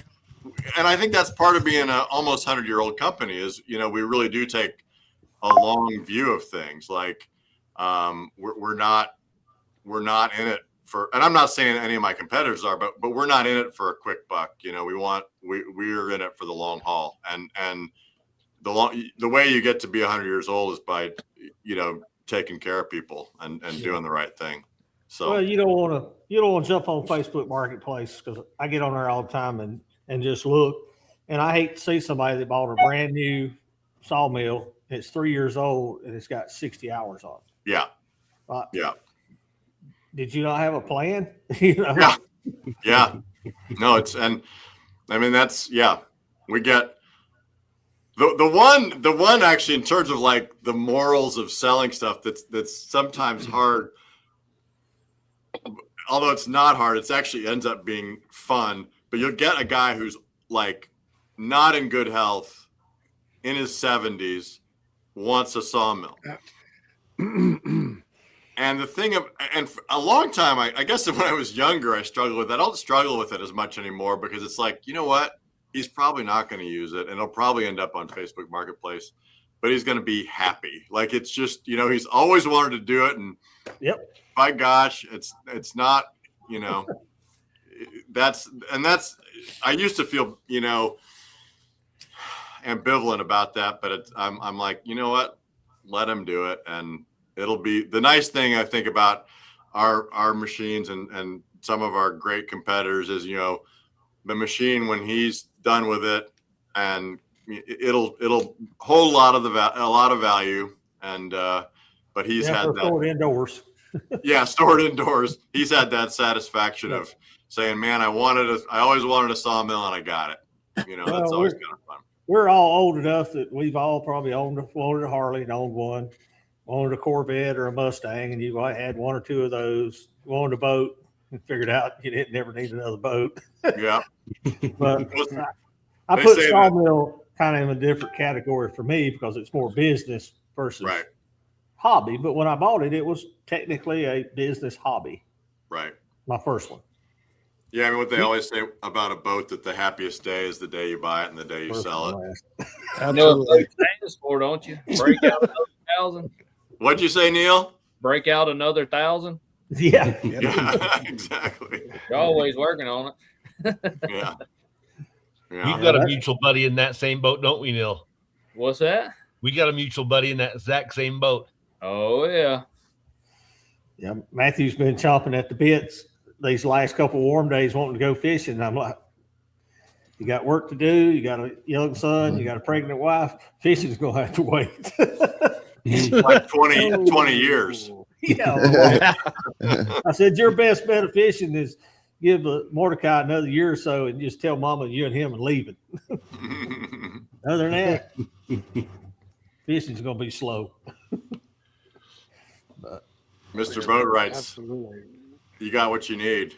And I think that's part of being an almost 100-year-old company is, we really do take a long view of things. Like, we're not in it for, and I'm not saying any of my competitors are, but we're not in it for a quick buck. We're in it for the long haul, and the way you get to be 100 years old is by, taking care of people and doing the right thing. So, well, you don't want to jump on Facebook Marketplace, because I get on there all the time and just look, and I hate to see somebody that bought a brand new sawmill. It's 3 years old and it's got 60 hours on it. Yeah. Yeah. Did you not have a plan? Yeah. Yeah. No, that's, yeah, we get the one actually, in terms of like the morals of selling stuff, that's sometimes hard. Although it's not hard, it's actually ends up being fun. But you'll get a guy who's like not in good health, in his 70s, wants a sawmill. And the thing and for a long time, I guess when I was younger, I struggled with that. I don't struggle with it as much anymore, because it's like, you know what? He's probably not going to use it, and it'll probably end up on Facebook Marketplace, but he's going to be happy. Like, it's just, he's always wanted to do it. And yep, by gosh, it's not, that's, I used to feel, ambivalent about that, but I'm like, you know what? Let him do it. And it'll be the nice thing I think about our machines and some of our great competitors is, the machine, when he's done with it, and it'll hold a lot of value. And, but he's had that stored indoors. Yeah, stored indoors. He's had that satisfaction of saying, man, I always wanted a sawmill and I got it. That's always kind of fun. We're all old enough that we've all probably owned a Harley and owned one, owned a Corvette or a Mustang, and you've had one or two of those. You owned a boat and figured out you didn't never need another boat. Yeah. But I put sawmill kind of in a different category for me, because it's more business versus hobby. But when I bought it, it was technically a business hobby. Right. My first one. Yeah, I mean, what they always say about a boat, that the happiest day is the day you buy it and the day you sell it. You know what boat stands for, don't you? Break out another 1,000. What'd you say, Neil? Break out another 1,000. Yeah. Yeah, exactly. You're always working on it. Yeah. We've got a mutual buddy in that same boat, don't we, Neil? What's that? We got a mutual buddy in that exact same boat. Oh, yeah. Yeah. Matthew's been chomping at the bits these last couple warm days wanting to go fishing. And I'm like, you got work to do. You got a young son. You got a pregnant wife. Fishing's going to have to wait. Like 20 years. Yeah. I said, your best bet of fishing is give Mordecai another year or so and just tell mama you and him are leaving. Other than that, fishing's going to be slow. But Mr. Boatwrights, Absolutely. you got what you need.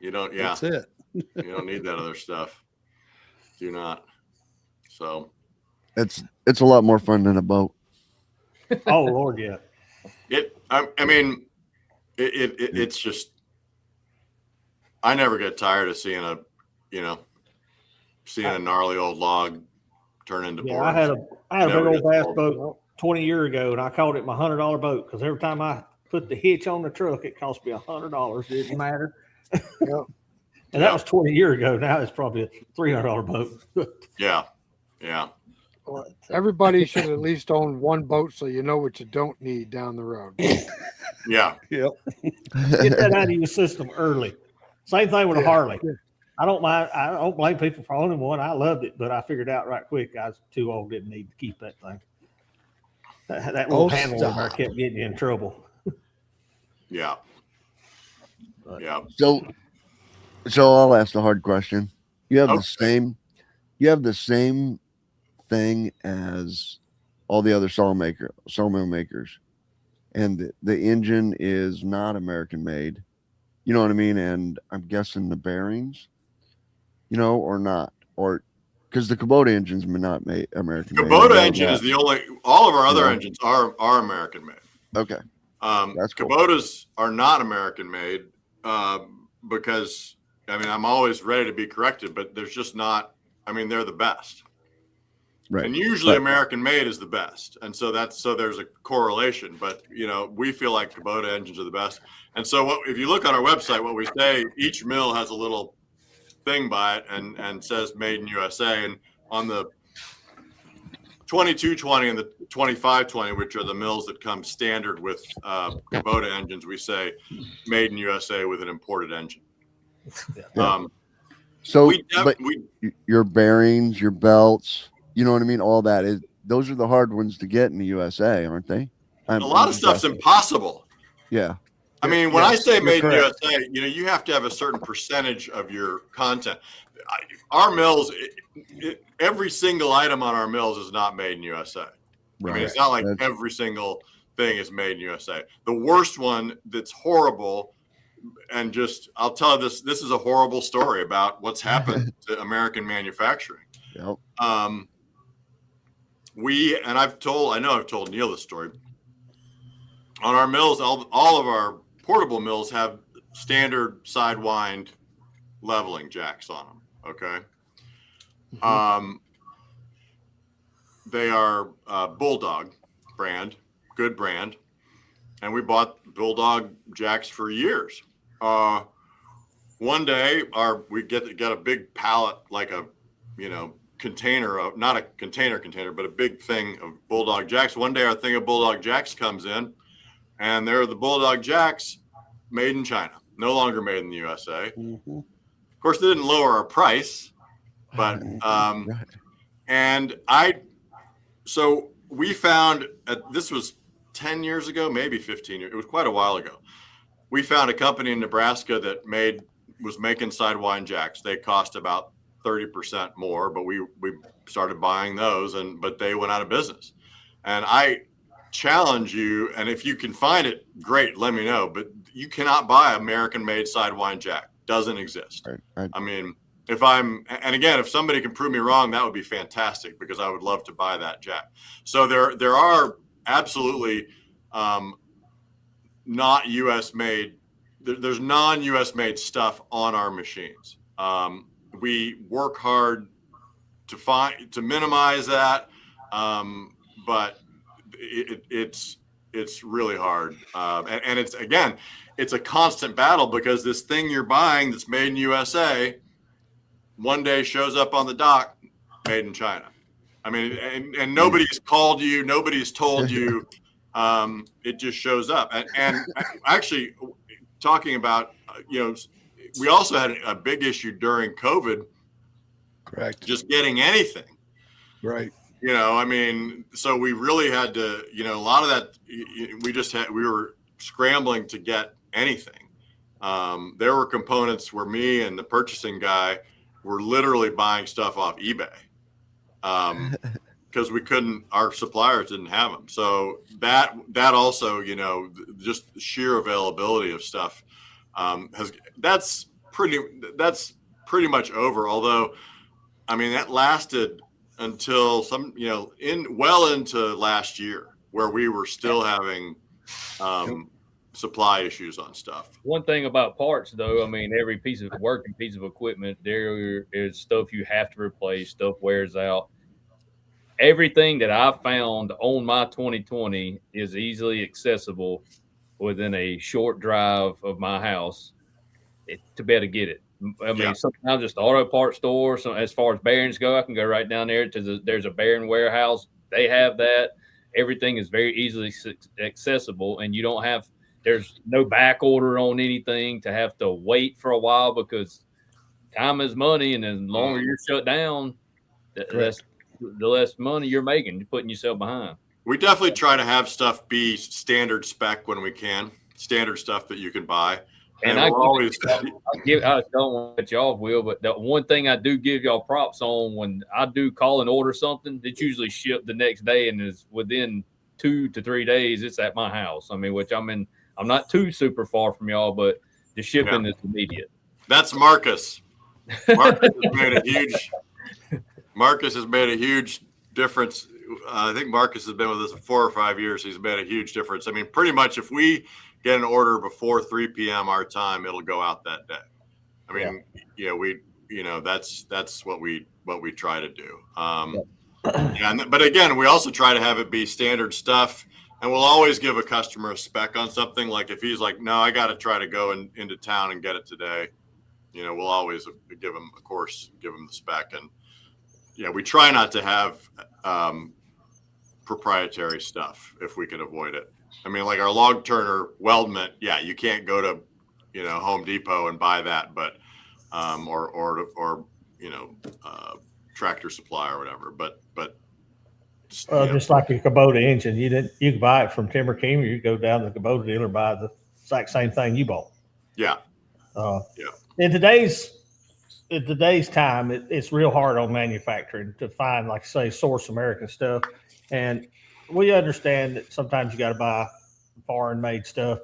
You don't, That's it. you don't need that other stuff. Do not. So It's a lot more fun than a boat. Oh, Lord, yeah. I mean, it's just, I never get tired of seeing a gnarly old log turn into board. I had a big old bass boat 20 years ago, and I called it my $100 boat because every time I put the hitch on the truck, it cost me $100. It didn't matter. And that was 20 years ago. Now it's probably a $300 boat. Yeah. Everybody should at least own one boat so you know what you don't need down the road. Yeah. Yep. Get that out of your system early. Same thing with a Harley. I don't mind. I don't blame people for owning one. I loved it, but I figured out right quick I was too old, didn't need to keep that thing. That little handle there kept getting you in trouble. Yeah. Yeah. So I'll ask the hard question. You have the same thing as all the other sawmill makers, and the engine is not American made. You know what I mean? And I'm guessing the bearings, or not, or because the Kubota engine's not made American made. Kubota engine is the only. All of our other engines are American made. Okay. That's cool. Kubotas are not American made because I'm always ready to be corrected, but there's just not. They're the best. Right. And usually American made is the best. And so there's a correlation, but we feel like Kubota engines are the best. And so if you look on our website, what we say, each mill has a little thing by it and says made in USA. And on the 2220 and the 2520, which are the mills that come standard with Kubota engines, we say made in USA with an imported engine. But your bearings, your belts, you know what I mean? All that those are the hard ones to get in the USA, aren't they? A lot of stuff's impossible. Yeah. When I say made in USA, you have to have a certain percentage of your content. Our mills, every single item on our mills is not made in USA. Right. It's not like every single thing is made in USA. The worst one that's horrible, and I'll tell you this is a horrible story about what's happened to American manufacturing. Yep. I know I've told Neil this story. On our mills, all of our portable mills have standard sidewind leveling jacks on them. Okay. They are Bulldog brand, good brand, and we bought Bulldog jacks for years. One day, we get a big pallet, like a container of, not a container, but a big thing of Bulldog jacks. One day, our thing of Bulldog jacks comes in, and they're the Bulldog jacks made in China, no longer made in the USA. Mm-hmm. Of course, they didn't lower our price, but so we found this was 10 years ago, maybe 15 years. It was quite a while ago. We found a company in Nebraska that was making sidewind jacks. They cost about 30% more, but we started buying those, but they went out of business. And I challenge you, and if you can find it, great, let me know. But you cannot buy American-made sidewind jack. Doesn't exist. Right. If somebody can prove me wrong, that would be fantastic because I would love to buy that jack. So there are absolutely not U.S. made there's non-US made stuff on our machines. We work hard to minimize that, but it's really hard, and it's, again, it's a constant battle, because this thing you're buying that's made in USA one day shows up on the dock made in China. I mean, and nobody's called you, nobody's told you. It just shows up. And actually, talking about, we also had a big issue during COVID. Correct. Just getting anything. Right. I mean, so we really had to, a lot of that, we were scrambling to get anything. There were components where me and the purchasing guy were literally buying stuff off eBay. Because our suppliers didn't have them. So that also, just the sheer availability of stuff that's pretty much over. Although, I mean, that lasted until into last year, where we were still having supply issues on stuff. One thing about parts, though, I mean, every piece of equipment, there is stuff you have to replace, stuff wears out. Everything that I found on my 2020 is easily accessible within a short drive of my house to be able to get it. I mean, sometimes it's the auto parts store. So as far as bearings go, I can go right down there to there's a bearing warehouse. They have that. Everything is very easily accessible, and there's no back order on anything to have to wait for a while, because time is money, and the longer you're shut down, the less money you're making. You're putting yourself behind. We definitely try to have stuff be standard spec when we can, standard stuff that you can buy. And I don't want to cut you off, Will, but the one thing I do give y'all props on, when I do call and order something, it's usually shipped the next day, and is within 2 to 3 days, it's at my house. I mean, which I'm not too super far from y'all, but the shipping is immediate. That's Marcus. Marcus has made a huge difference. I think Marcus has been with us for 4 or 5 years. He's made a huge difference. I mean, pretty much if we get an order before 3 p.m. our time, it'll go out that day. I mean, that's what we try to do. But again, we also try to have it be standard stuff, and we'll always give a customer a spec on something. Like if he's like, no, I got to try to go into town and get it today, we'll always give him the spec. And we try not to have proprietary stuff if we can avoid it. I mean, like our log turner weldment, you can't go to, Home Depot and buy that, but or Tractor Supply or whatever. But just like a Kubota engine, you can buy it from TimberKing, or you go down to the Kubota dealer and buy the exact same thing you bought. Yeah. In today's time, it's real hard on manufacturing to find, like, say, source American stuff. And we understand that sometimes you got to buy foreign made stuff.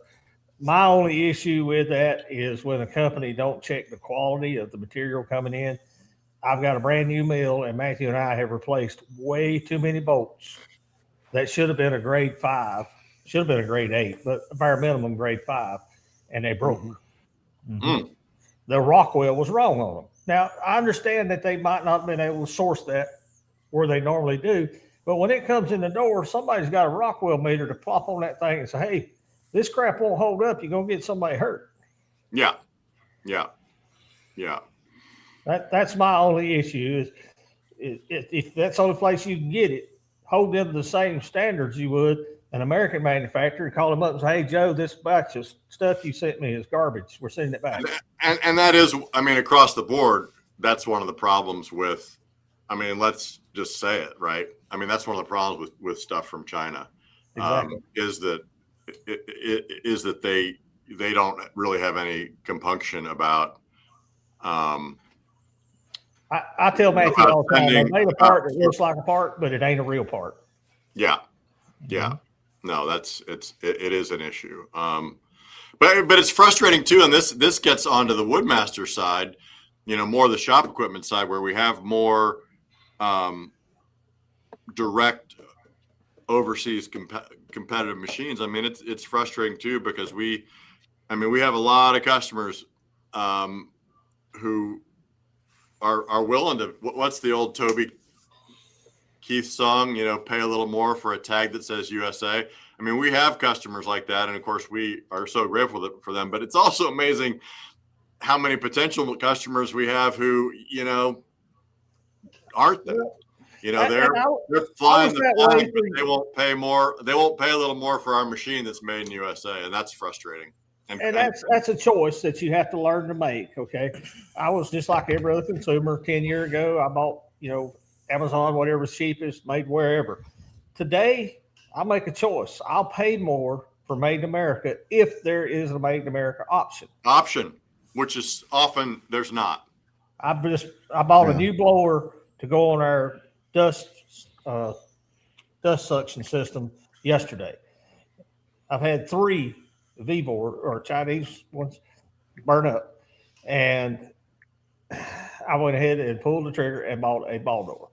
My only issue with that is when a company don't check the quality of the material coming in. I've got a brand new mill, and Matthew and I have replaced way too many bolts that should have been a grade 5, should have been a grade 8, but bare minimum grade 5, and they broke. The Rockwell was wrong on them. Now, I understand that they might not have been able to source that where they normally do, but when it comes in the door, somebody's got a Rockwell meter to plop on that thing and say, hey, this crap won't hold up. You're going to get somebody hurt. Yeah. That's my only issue is if that's the only place you can get it, hold them to the same standards you would an American manufacturer. Call them up and say, hey, Joe, this batch of stuff you sent me is garbage. We're sending it back. And that is, I mean, across the board, that's one of the problems with, I mean, let's just say it, right? I mean, that's one of the problems with stuff from China. Exactly. Is that they don't really have any compunction about. I tell Matthew all the time, I made a part that looks like a part, but it ain't a real part. Yeah. No, it is an issue. But it's frustrating too, and this gets onto the Woodmaster side, more the shop equipment side, where we have more direct overseas competitive machines. I mean, it's frustrating too, because I mean, we have a lot of customers who are willing to. What's the old Toby Keith song? You know, pay a little more for a tag that says USA. I mean, we have customers like that, and of course, we are so grateful for them. But it's also amazing how many potential customers we have who, you know, aren't that. You know, they're flying the flag, but they won't pay more. They won't pay a little more for our machine that's made in USA, and that's frustrating. And that's a choice that you have to learn to make. Okay, I was just like every other consumer 10 years ago. I bought, you know, Amazon, whatever's cheapest, made wherever. Today, I make a choice. I'll pay more for made in America if there is a made in America option. Which is often there's not. I bought a new blower to go on our dust suction system yesterday. I've had 3 V-board or Chinese ones burn up, and I went ahead and pulled the trigger and bought a ball door.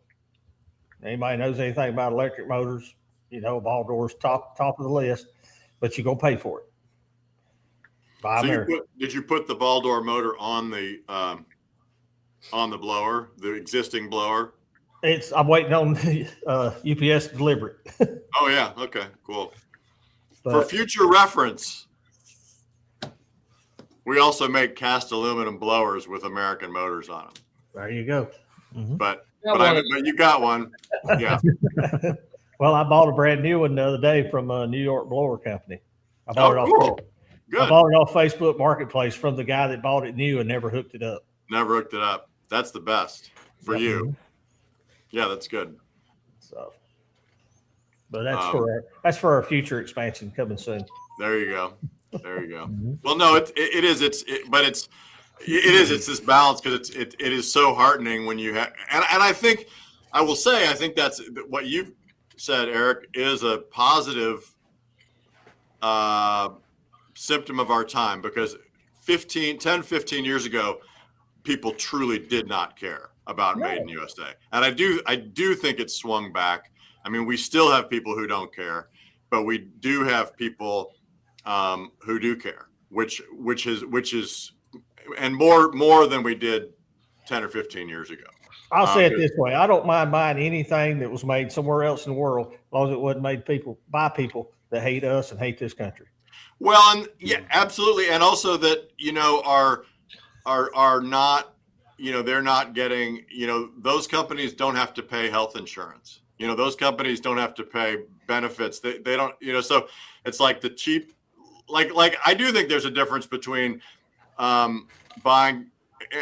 Anybody knows anything about electric motors, you know, ball doors top of the list, but you're gonna pay for it. Did you put the ball door motor on the blower, the existing blower? I'm waiting on UPS to deliver it. Oh yeah, okay, cool. For future reference, we also make cast aluminum blowers with American motors on them. There you go. Mm-hmm. But you got one, yeah. Well, I bought a brand new one the other day from a New York blower company. I bought it off. Cool. Good. I bought it off Facebook Marketplace from the guy that bought it new and never hooked it up. Never hooked it up. That's the best for you. Yeah, that's good. So, but that's for our future expansion coming soon. There you go. There you go. Well, no, it is this balance, because it is so heartening when you have, and I think that's what you've said, Eric, is a positive symptom of our time, because 15 years ago, people truly did not care about made in USA. And I do think it's swung back. I mean, we still have people who don't care, but we do have people who do care, which is and more than we did 10 or 15 years ago. I'll say it this way. I don't mind buying anything that was made somewhere else in the world, as long as it wasn't made by people that hate us and hate this country. Well, and yeah, absolutely. And also that, you know, are not, you know, they're not getting, you know, those companies don't have to pay health insurance. You know, those companies don't have to pay benefits. They don't, you know, so it's like the cheap, like I do think there's a difference between buying,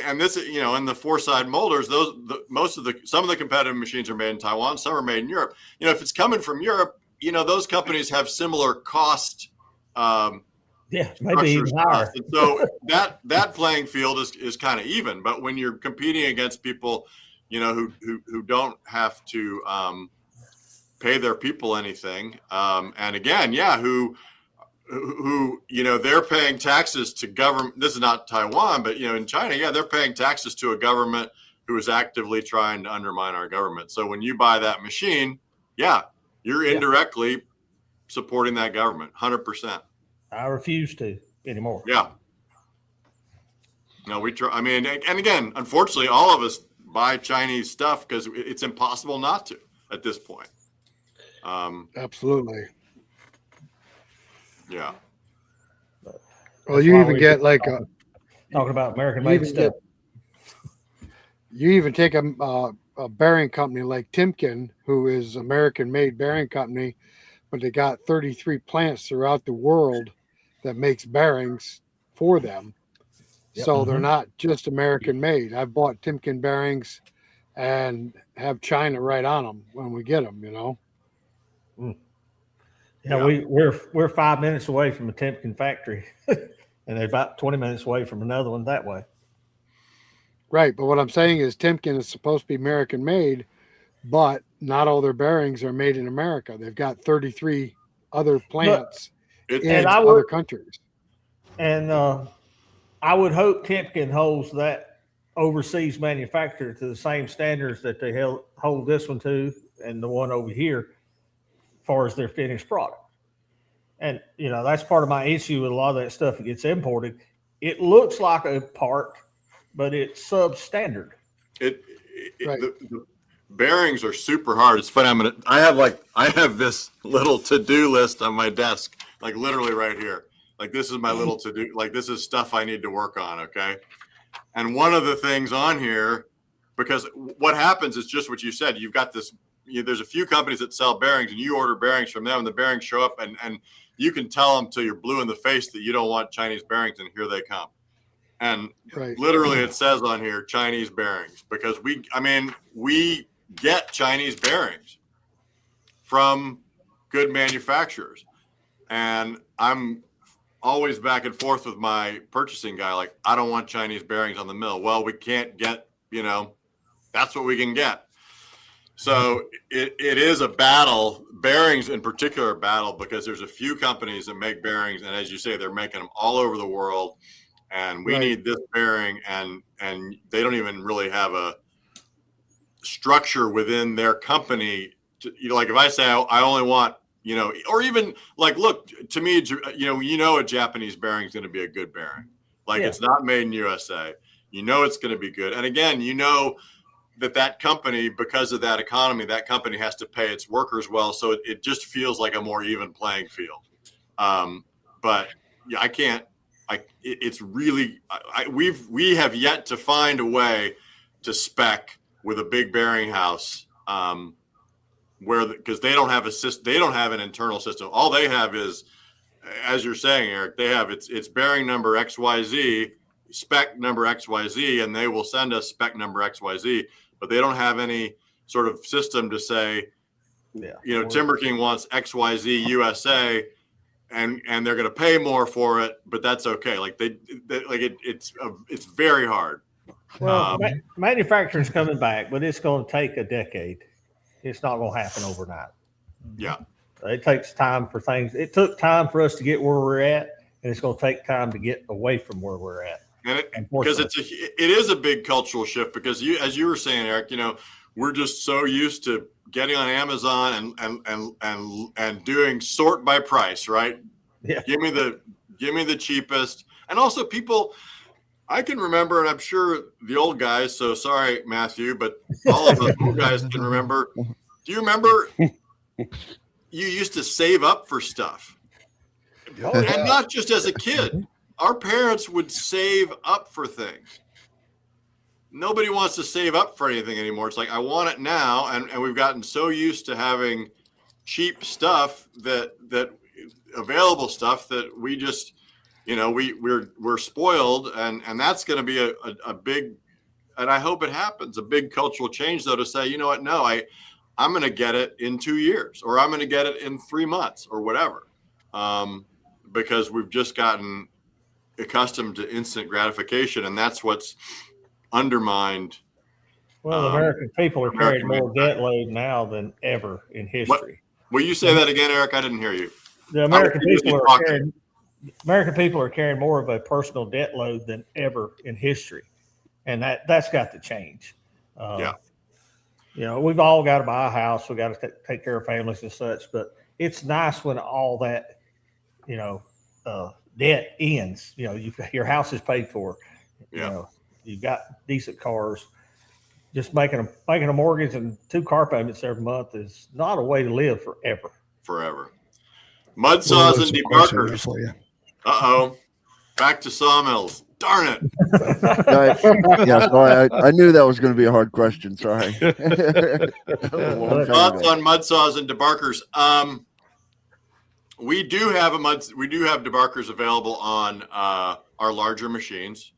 and this, you know, in the 4-side molders, some of the competitive machines are made in Taiwan, some are made in Europe. You know, if it's coming from Europe, you know, those companies have similar cost. Maybe even higher. And so that playing field is kind of even. But when you're competing against people, you know, who don't have to pay their people anything, and again, who you know, they're paying taxes to government. This is not Taiwan, but you know, in China, they're paying taxes to a government who is actively trying to undermine our government. So when you buy that machine, you're indirectly supporting that government, 100%. I refuse to anymore. Yeah. No, we try. I mean, and again, unfortunately, all of us buy Chinese stuff because it's impossible not to at this point. Absolutely. Yeah. Well, you even get like talking about American made stuff. You even take a bearing company like TimberKing, who is American made bearing company, but they got 33 plants throughout the world that makes bearings for them. So they're not just American made. I've bought TimberKing bearings and have China right on them when we get them, you know. We're 5 minutes away from a TimberKing factory and they're about 20 minutes away from another one that way. Right, but what I'm saying is TimberKing is supposed to be American made, but not all their bearings are made in America. They've got 33 other plants in other countries. And I would hope TimberKing holds that overseas manufacturer to the same standards that they hold this one to and the one over here as far as their finished product. And that's part of my issue with a lot of that stuff that gets imported. It looks like a part, but it's substandard. Right. The bearings are super hard. It's funny. I have this little to-do list on my desk, like literally right here. Like this is my little to-do, like this is stuff I need to work on. Okay. And one of the things on here, because what happens is just what you said. You've got this, there's a few companies that sell bearings and you order bearings from them and the bearings show up and you can tell them till you're blue in the face that you don't want Chinese bearings, and here they come. And literally it says on here, Chinese bearings, because we get Chinese bearings from good manufacturers. And I'm always back and forth with my purchasing guy. Like, I don't want Chinese bearings on the mill. Well, we can't get, that's what we can get. So it is a battle. Bearings in particular, a battle, because there's a few companies that make bearings. And as you say, they're making them all over the world. And we need this bearing, and they don't even really have a structure within their company. Like if I say I only want, or even like, look, to me, a Japanese bearing is going to be a good bearing. Like it's not made in USA. It's going to be good. And again, that company, because of that economy, that company has to pay its workers well. So it just feels like a more even playing field. But yeah, I can't. It's really we have yet to find a way to spec with a big bearing house because they don't have they don't have an internal system. All they have is, as you're saying, Eric, they have it's bearing number XYZ, spec number XYZ, and they will send us spec number XYZ, but they don't have any sort of system to say, TimberKing wants XYZ USA. And they're going to pay more for it, but that's okay. Like it's very hard. Well, manufacturing's coming back, but it's going to take a decade. It's not going to happen overnight. Yeah, it takes time for things. It took time for us to get where we're at, and it's going to take time to get away from where we're at. And because it is a big cultural shift. Because as you were saying, Eric, we're just so used to getting on Amazon and doing sort by price, right? Yeah. Give me the cheapest. And also people, I can remember, and I'm sure the old guys, so sorry, Matthew, but all of us old guys can remember. Do you remember you used to save up for stuff? Oh, yeah. And not just as a kid. Our parents would save up for things. Nobody wants to save up for anything anymore. It's like, I want it now. And we've gotten so used to having cheap stuff that available stuff that we just, we're spoiled. And that's going to be a big, and I hope it happens, a big cultural change though, to say, you know what? No, I'm going to get it in 2 years, or I'm going to get it in 3 months or whatever. Because we've just gotten accustomed to instant gratification. And that's what's undermined. Well, the American people are carrying more debt load now than ever in history. Will you say that again, Eric? I didn't hear you. The American people are carrying more of a personal debt load than ever in history, and that's got to change. We've all got to buy a house. We got to take care of families and such. But it's nice when all that, debt ends. Your house is paid for. You've got decent cars. Just making a mortgage and 2 car payments every month is not a way to live forever. Forever. Mud saws and debarkers. Uh-oh. Back to sawmills. Darn it. Sorry. I knew that was going to be a hard question. Sorry. Thoughts on mud saws and debarkers. We do have debarkers available on our larger machines.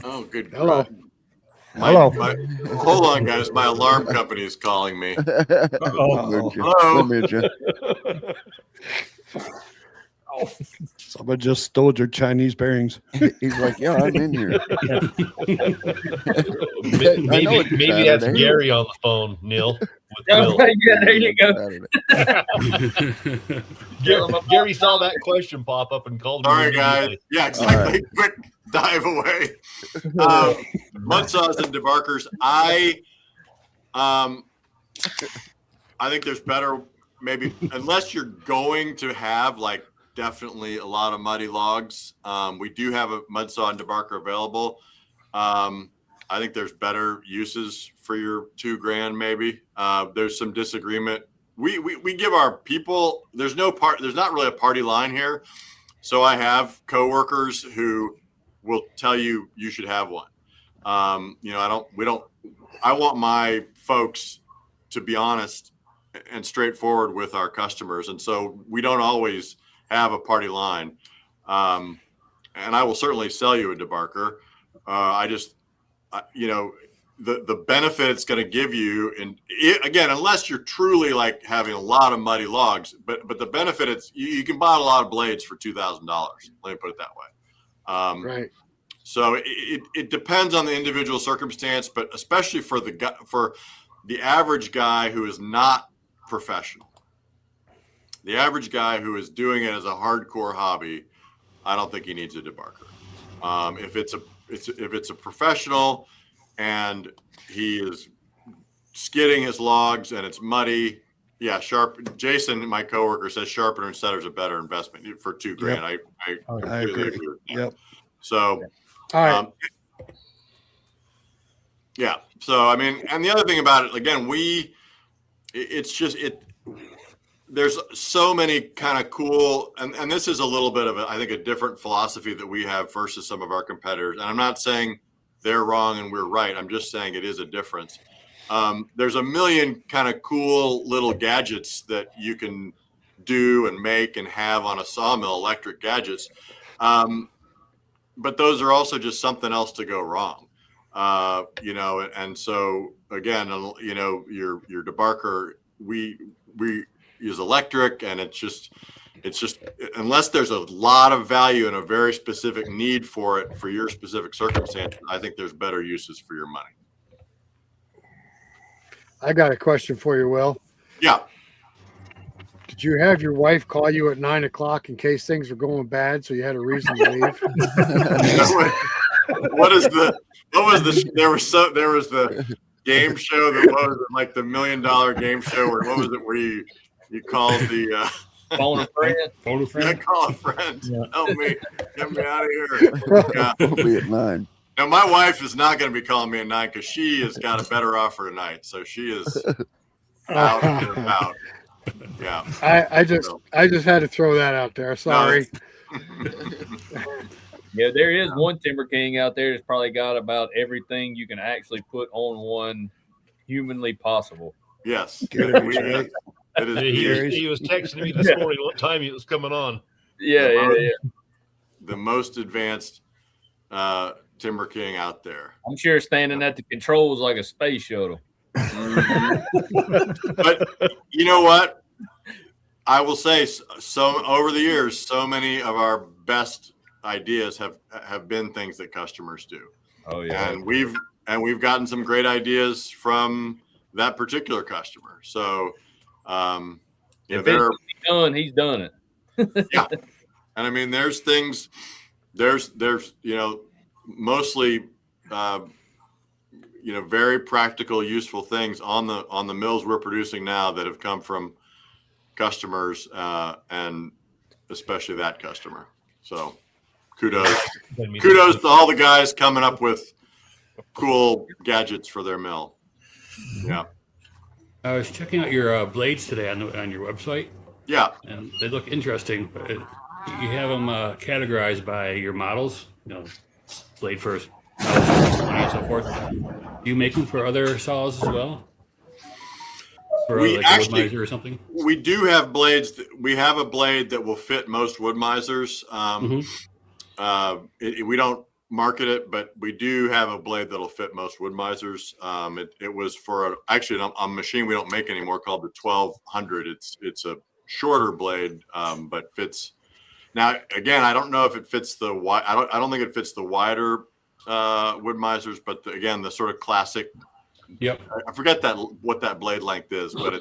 Oh, good. Hello. Hello. Hold on, guys. My alarm company is calling me. Hello. Someone just stole your Chinese bearings. He's like, yeah, I'm in here. Maybe that's Gary on the phone, Neil. Yeah, there you go. Gary saw that question pop up and called me. Sorry, guys. Yeah, exactly. Right. Quick dive away. Mud saws and debarkers. I think there's better, maybe, unless you're going to have like definitely a lot of muddy logs. We do have a mud saw and debarker available. I think there's better uses for your $2,000 maybe. There's some disagreement. We give our people, there's not really a party line here. So I have coworkers who will tell you should have one. I want my folks to be honest and straightforward with our customers. And so we don't always have a party line. And I will certainly sell you a debarker. The benefit it's going to give you, and again, unless you're truly like having a lot of muddy logs, but the benefit you can buy a lot of blades for $2,000. Let me put it that way. Right. So it depends on the individual circumstance, but especially for the average guy who is not professional, the average guy who is doing it as a hardcore hobby, I don't think he needs a debarker. If it's a professional and he is skidding his logs and it's muddy, yeah, Jason, my coworker, says sharpener and setter's a better investment for $2,000. Yep. I completely agree with that. Yep. So, All right. yeah. So, I mean, and the other thing about it, again, there's so many kind of cool, and this is a little bit of I think a different philosophy that we have versus some of our competitors. And I'm not saying they're wrong and we're right. I'm just saying it is a difference. There's a million kind of cool little gadgets that you can do and make and have on a sawmill, electric gadgets. But those are also just something else to go wrong. And so again, your debarker, we use electric, and it's just unless there's a lot of value and a very specific need for it for your specific circumstance, I think there's better uses for your money. I got a question for you, Will. Yeah. Did you have your wife call you at 9 o'clock in case things were going bad, so you had a reason to leave? There was the game show that was like the $1 million game show, or what was it where you called the Phone a friend. Phone a friend. Yeah, call a friend. Help me, get me out of here. Yeah. We'll be at 9. Now my wife is not going to be calling me at 9 because she has got a better offer tonight, so she is out and about. Yeah. I just had to throw that out there. Sorry. Yeah, there is one TimberKing out there that's probably got about everything you can actually put on one humanly possible. Yes. He was texting me this morning what time he was coming on. Yeah. The most advanced TimberKing out there. I'm sure standing at the controls like a space shuttle. But you know what? I will say, so over the years, so many of our best ideas have been things that customers do. Oh yeah. And we've gotten some great ideas from that particular customer. So if it's done, he's done it. Yeah. And I mean, there's things, there's mostly very practical, useful things on the mills we're producing now that have come from customers, and especially that customer. So kudos to all the guys coming up with cool gadgets for their mill. Yeah. I was checking out your blades today on your website. Yeah. And they look interesting. But you have them categorized by your models, blade first, and so forth. Do you make them for other saws as well? For we like actually, a Woodmaster or something? We do have blades. We have a blade that will fit most Woodmisers. We don't market it, but we do have a blade that'll fit most Woodmisers. It was for a machine we don't make anymore called the 1200. It's a shorter blade, but fits. Now again, I don't know if it fits the wide. I don't think it fits the wider Woodmisers, but the sort of classic. Yep. I forget what that blade length is, but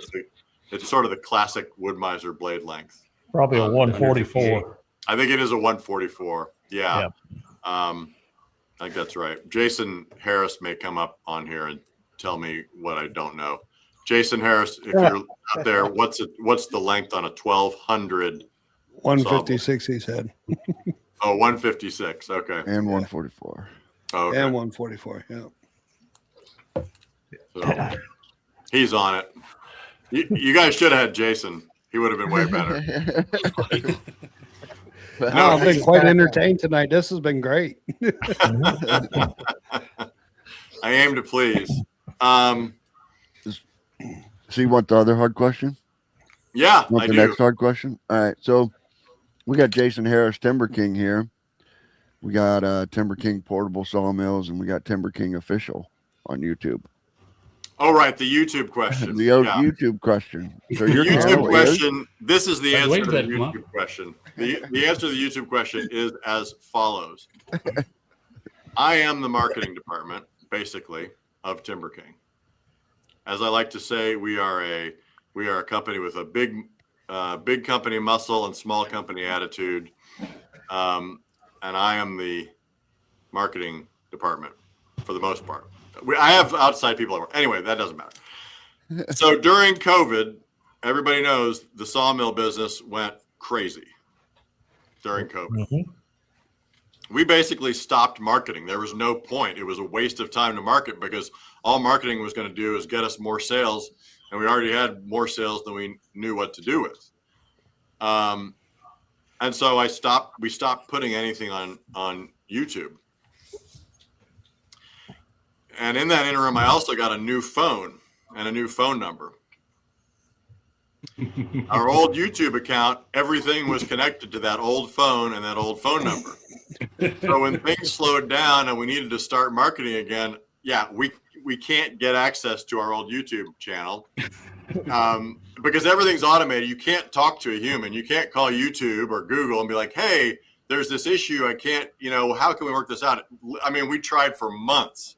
it's sort of the classic Woodmiser blade length. Probably a 144. I think it is a 144. Yeah. I think that's right. Jason Harris may come up on here and tell me what I don't know. Jason Harris, if you're out there, what's the length on a 1200? 156, he said. Oh, 156. Okay. And 144. Okay. And 144. Yeah. So he's on it. You guys should have had Jason. He would have been way better. No, I've been quite entertained tonight. This has been great. I aim to please. So you want the other hard question? Yeah, Want the next hard question? All right. So we got Jason Harris, TimberKing here. We got TimberKing Portable Sawmills, and we got TimberKing Official on YouTube. Oh, right. The YouTube question. The YouTube question. So your YouTube question. This is the answer to the that, YouTube question. The answer to the YouTube question is as follows. I am the marketing department, basically, of TimberKing. As I like to say, we are a company with a big company muscle and small company attitude. And I am the marketing department for the most part. I have outside people. Anyway, that doesn't matter. So during COVID, everybody knows the sawmill business went crazy during COVID. Mm-hmm. We basically stopped marketing. There was no point. It was a waste of time to market because all marketing was going to do is get us more sales. And we already had more sales than we knew what to do with. And so we stopped putting anything on YouTube. And in that interim, I also got a new phone and a new phone number. Our old YouTube account, everything was connected to that old phone and that old phone number. So when things slowed down and we needed to start marketing again, we can't get access to our old YouTube channel because everything's automated. You can't talk to a human. You can't call YouTube or Google and be like, hey, there's this issue. I can't, how can we work this out? I mean, we tried for months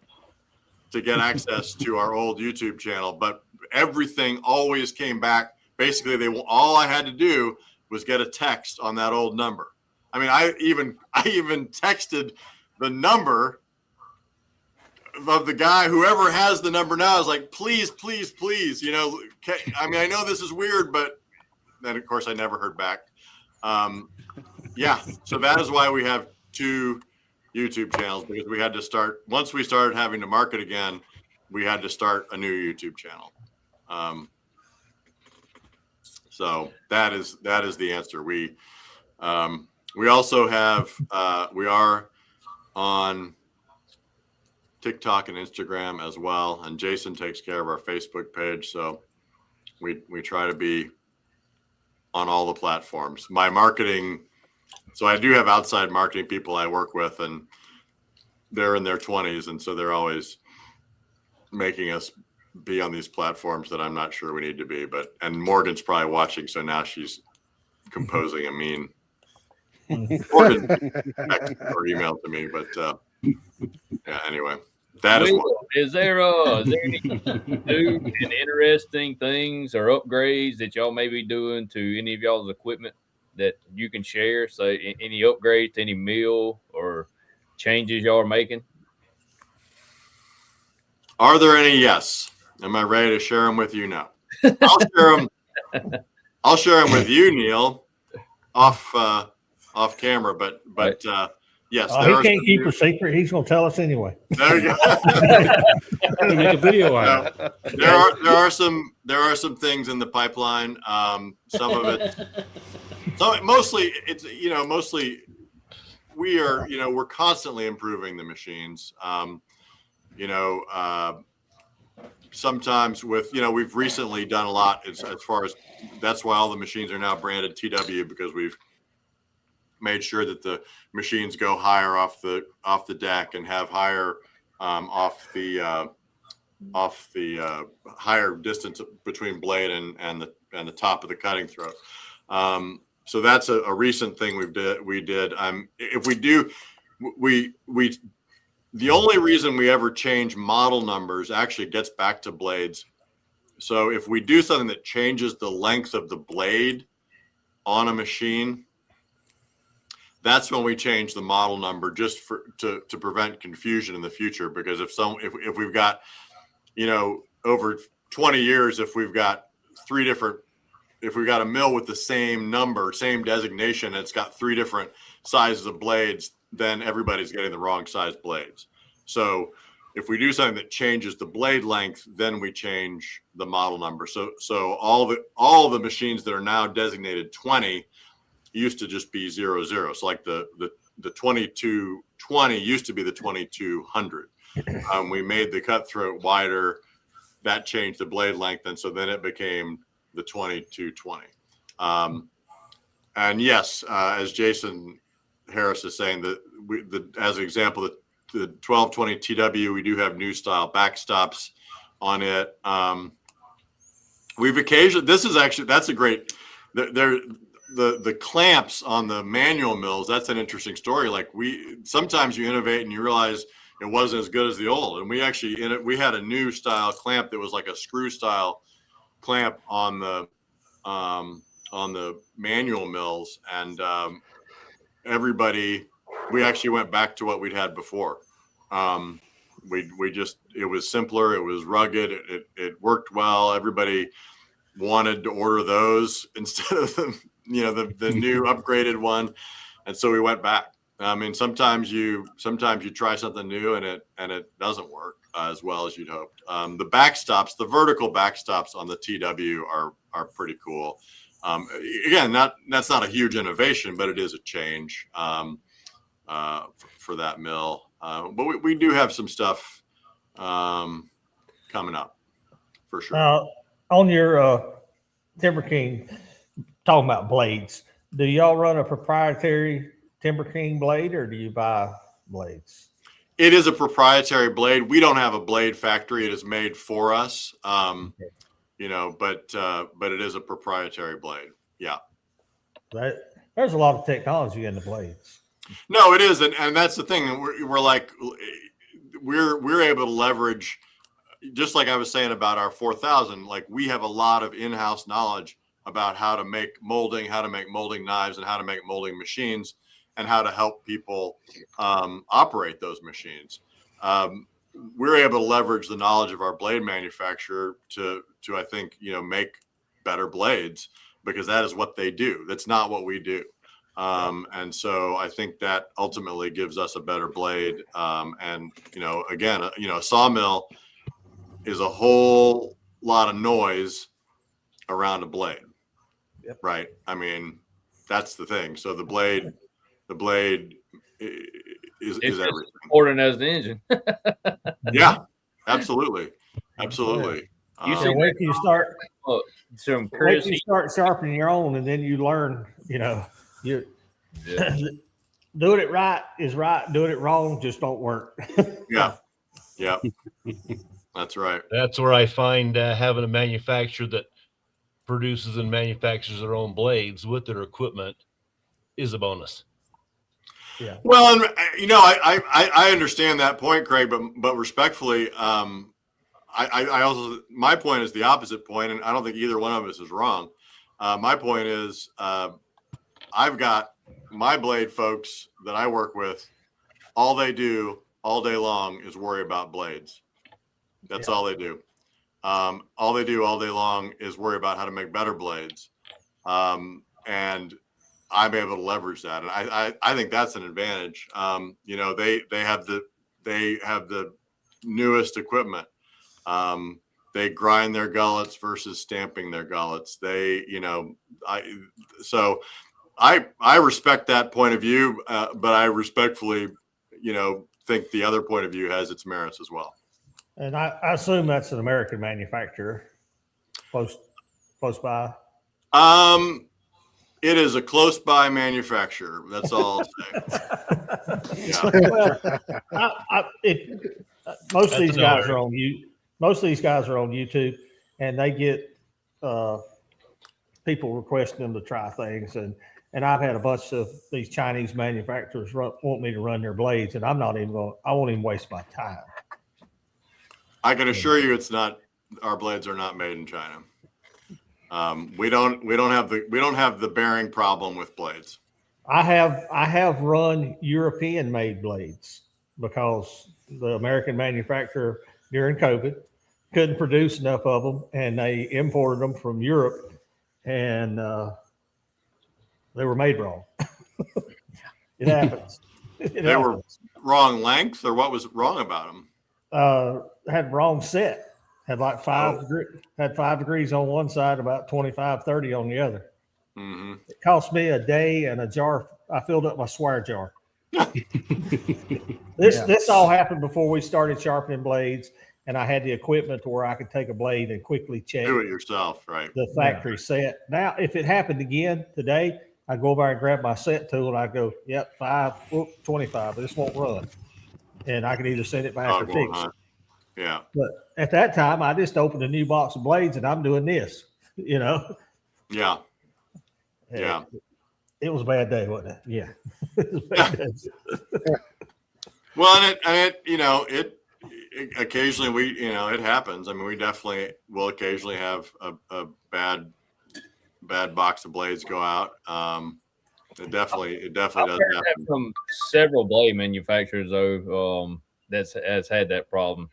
to get access to our old YouTube channel, but everything always came back. Basically, all I had to do was get a text on that old number. I mean, I even texted the number of the guy, whoever has the number now, is like, please, please, please, I mean, I know this is weird, but then of course I never heard back. So that is why we have two YouTube channels, because we had to start, once we started having to market again, we had to start a new YouTube channel. So that is the answer. We also have, we are on TikTok and Instagram as well. And Jason takes care of our Facebook page. So we try to be on all the platforms. My marketing, so I do have outside marketing people I work with, and they're in their 20s. And so they're always making us be on these platforms that I'm not sure we need to be. And Morgan's probably watching. So now she's composing a mean Morgan or email to me. But anyway. Is there any new and interesting things or upgrades that y'all may be doing to any of y'all's equipment that you can share? So any upgrades to any mill or changes y'all are making? Are there any? Yes. Am I ready to share them with you? No. I'll share them with you, Neil, off camera. But yes, he can't keep a secret. He's going to tell us anyway. There you go. Make a video out of it. There are some things in the pipeline. Some of it. Mostly it's mostly we are we're constantly improving the machines. Sometimes with we've recently done a lot as far as, that's why all the machines are now branded TW, because we've made sure that the machines go higher off the deck and have higher off the higher distance between blade and the top of the cutting throat. So that's a recent thing we did. If we do, the only reason we ever change model numbers actually gets back to blades. So if we do something that changes the length of the blade on a machine, that's when we change the model number, just to prevent confusion in the future. Because if we've got over 20 years, if we've got if we've got a mill with the same number, same designation, it's got 3 different sizes of blades, then everybody's getting the wrong size blades. So if we do something that changes the blade length, then we change the model number. So all of the machines that are now designated 20 used to just be 00. So like the 2220 used to be the 2200. We made the cut throat wider. That changed the blade length, and so then it became the 2220. And yes, as Jason Harris is saying, as an example, the 1220 TW, we do have new style backstops on it. We've occasionally, that's a great, the clamps on the manual mills, that's an interesting story. Like sometimes you innovate and you realize it wasn't as good as the old. And we had a new style clamp that was like a screw style clamp on the manual mills, and we actually went back to what we'd had before. It was simpler, it was rugged, it worked well. Everybody wanted to order those instead of the new upgraded one, and so we went back. I mean, sometimes you try something new and it doesn't work as well as you'd hoped. The backstops, the vertical backstops on the TW are pretty cool. Again, that's not a huge innovation, but it is a change for that mill. But we do have some stuff coming up for sure. On your TimberKing, talking about blades, do y'all run a proprietary TimberKing blade, or do you buy blades? It is a proprietary blade. We don't have a blade factory. It is made for us. But it is a proprietary blade. Yeah. There's a lot of technology in the blades. No, it is, and that's the thing. We're able to leverage, just like I was saying about our 4000. Like, we have a lot of in-house knowledge about how to make molding knives, and how to make molding machines, and how to help people operate those machines. We're able to leverage the knowledge of our blade manufacturer to I think, make better blades, because that is what they do. That's not what we do. And so I think that ultimately gives us a better blade. And, again, a sawmill is a whole lot of noise around a blade. Yep. Right. I mean, that's the thing. So the blade is everything. Important as the engine. Yeah, absolutely. Absolutely. Wait till you start. Some Wait till you start sharpening your own, and then you learn. Doing it right is right. Doing it wrong just don't work. Yeah. That's right. That's where I find having a manufacturer that produces and manufactures their own blades with their equipment is a bonus. Yeah. Well, and I understand that point, Craig, but respectfully, I also, my point is the opposite point, and I don't think either one of us is wrong. My point is, I've got my blade folks that I work with. All they do all day long is worry about blades. That's all they do. All they do all day long is worry about how to make better blades. And I'm able to leverage that. And I think that's an advantage. They have the newest equipment. They grind their gullets versus stamping their gullets. I respect that point of view, but I respectfully, think the other point of view has its merits as well. And I assume that's an American manufacturer, close by. It is a close by manufacturer. That's all I'll say. Well, most of these guys are on YouTube, and they get people requesting them to try things, and I've had a bunch of these Chinese manufacturers want me to run their blades, and I won't even waste my time. I can assure you, our blades are not made in China. We don't have the bearing problem with blades. I have run European made blades because the American manufacturer during COVID couldn't produce enough of them, and they imported them from Europe, and they were made wrong. It happens. They were wrong length, or what was wrong about them? Had wrong set. Had like 5 degrees on one side, about 25, 30 on the other. Mm-hmm. It cost me a day and a jar. I filled up my swire jar. This all happened before we started sharpening blades, and I had the equipment to where I could take a blade and quickly check. Do it yourself, right? The factory set. Now, if it happened again today, I'd go over and grab my set tool and I'd go, yep, 25, but this won't run. And I could either send it back or fix it. Yeah. But at that time, I just opened a new box of blades and I'm doing this, you know? Yeah. Yeah. It was a bad day, wasn't it? Yeah. It was a bad day. Well, and it occasionally it happens. I mean, we definitely will occasionally have a bad box of blades go out. It definitely does happen. From several blade manufacturers though, has had that problem.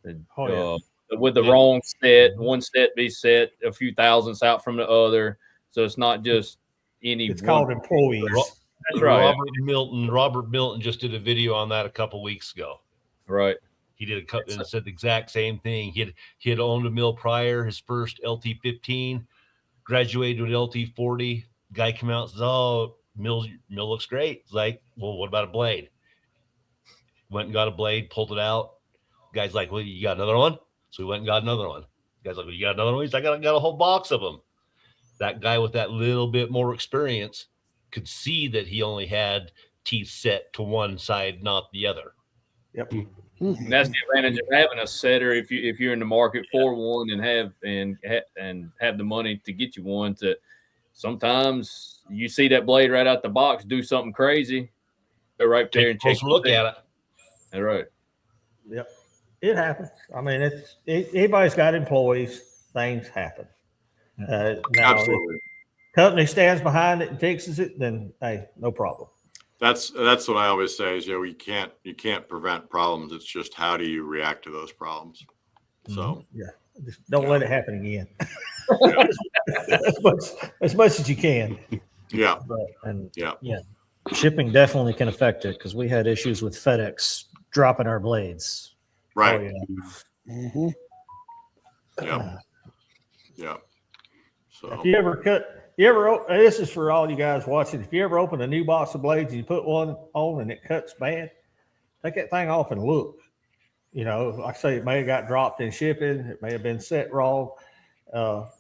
With the wrong set, one set be set a few thousandths out from the other, so it's not just any. It's called employees. That's right. Robert Milton just did a video on that a couple weeks ago. Right. He did a couple and said the exact same thing. He had owned a mill prior, his first LT15, graduated with LT40. Guy came out and says, "Oh, mill looks great." It's like, well, what about a blade? Went and got a blade, pulled it out. Guy's like, "Well, you got another one?" So we went and got another one. Guy's like, "Well, you got another one?" He's like, "I got a whole box of them." That guy with that little bit more experience could see that he only had teeth set to one side, not the other. Yep. And that's the advantage of having a setter if you're in the market for one and have the money to get you one. To sometimes you see that blade right out the box do something crazy, go right there and take a look at it. All right. Yep. It happens. I mean, everybody's got employees. Things happen. Now, Absolutely. if the company stands behind it and fixes it, then hey, no problem. That's what I always say is, you can't prevent problems. It's just how do you react to those problems? So Just don't let it happen again. as much as you can. Yeah. Shipping definitely can affect it because we had issues with FedEx dropping our blades. Right. Oh, yeah. Yeah. So If you ever this is for all you guys watching. If you ever open a new box of blades and you put one on and it cuts bad, take that thing off and look. You know, like I say, it may have got dropped in shipping. It may have been set wrong.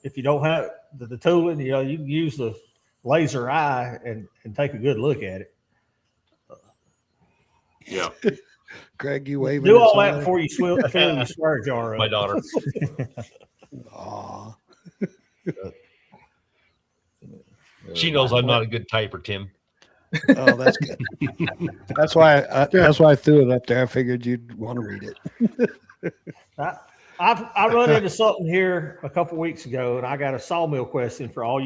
If you don't have the tooling, you can use the laser eye and take a good look at it. Yeah. Greg, you waving? Do all that before you fill your swear jar up. My daughter. Aw. She knows I'm not a good typer, Tim. Oh, that's good. That's why I threw it up there. I figured you'd want to read it. I run into something here a couple weeks ago, and I got a sawmill question for all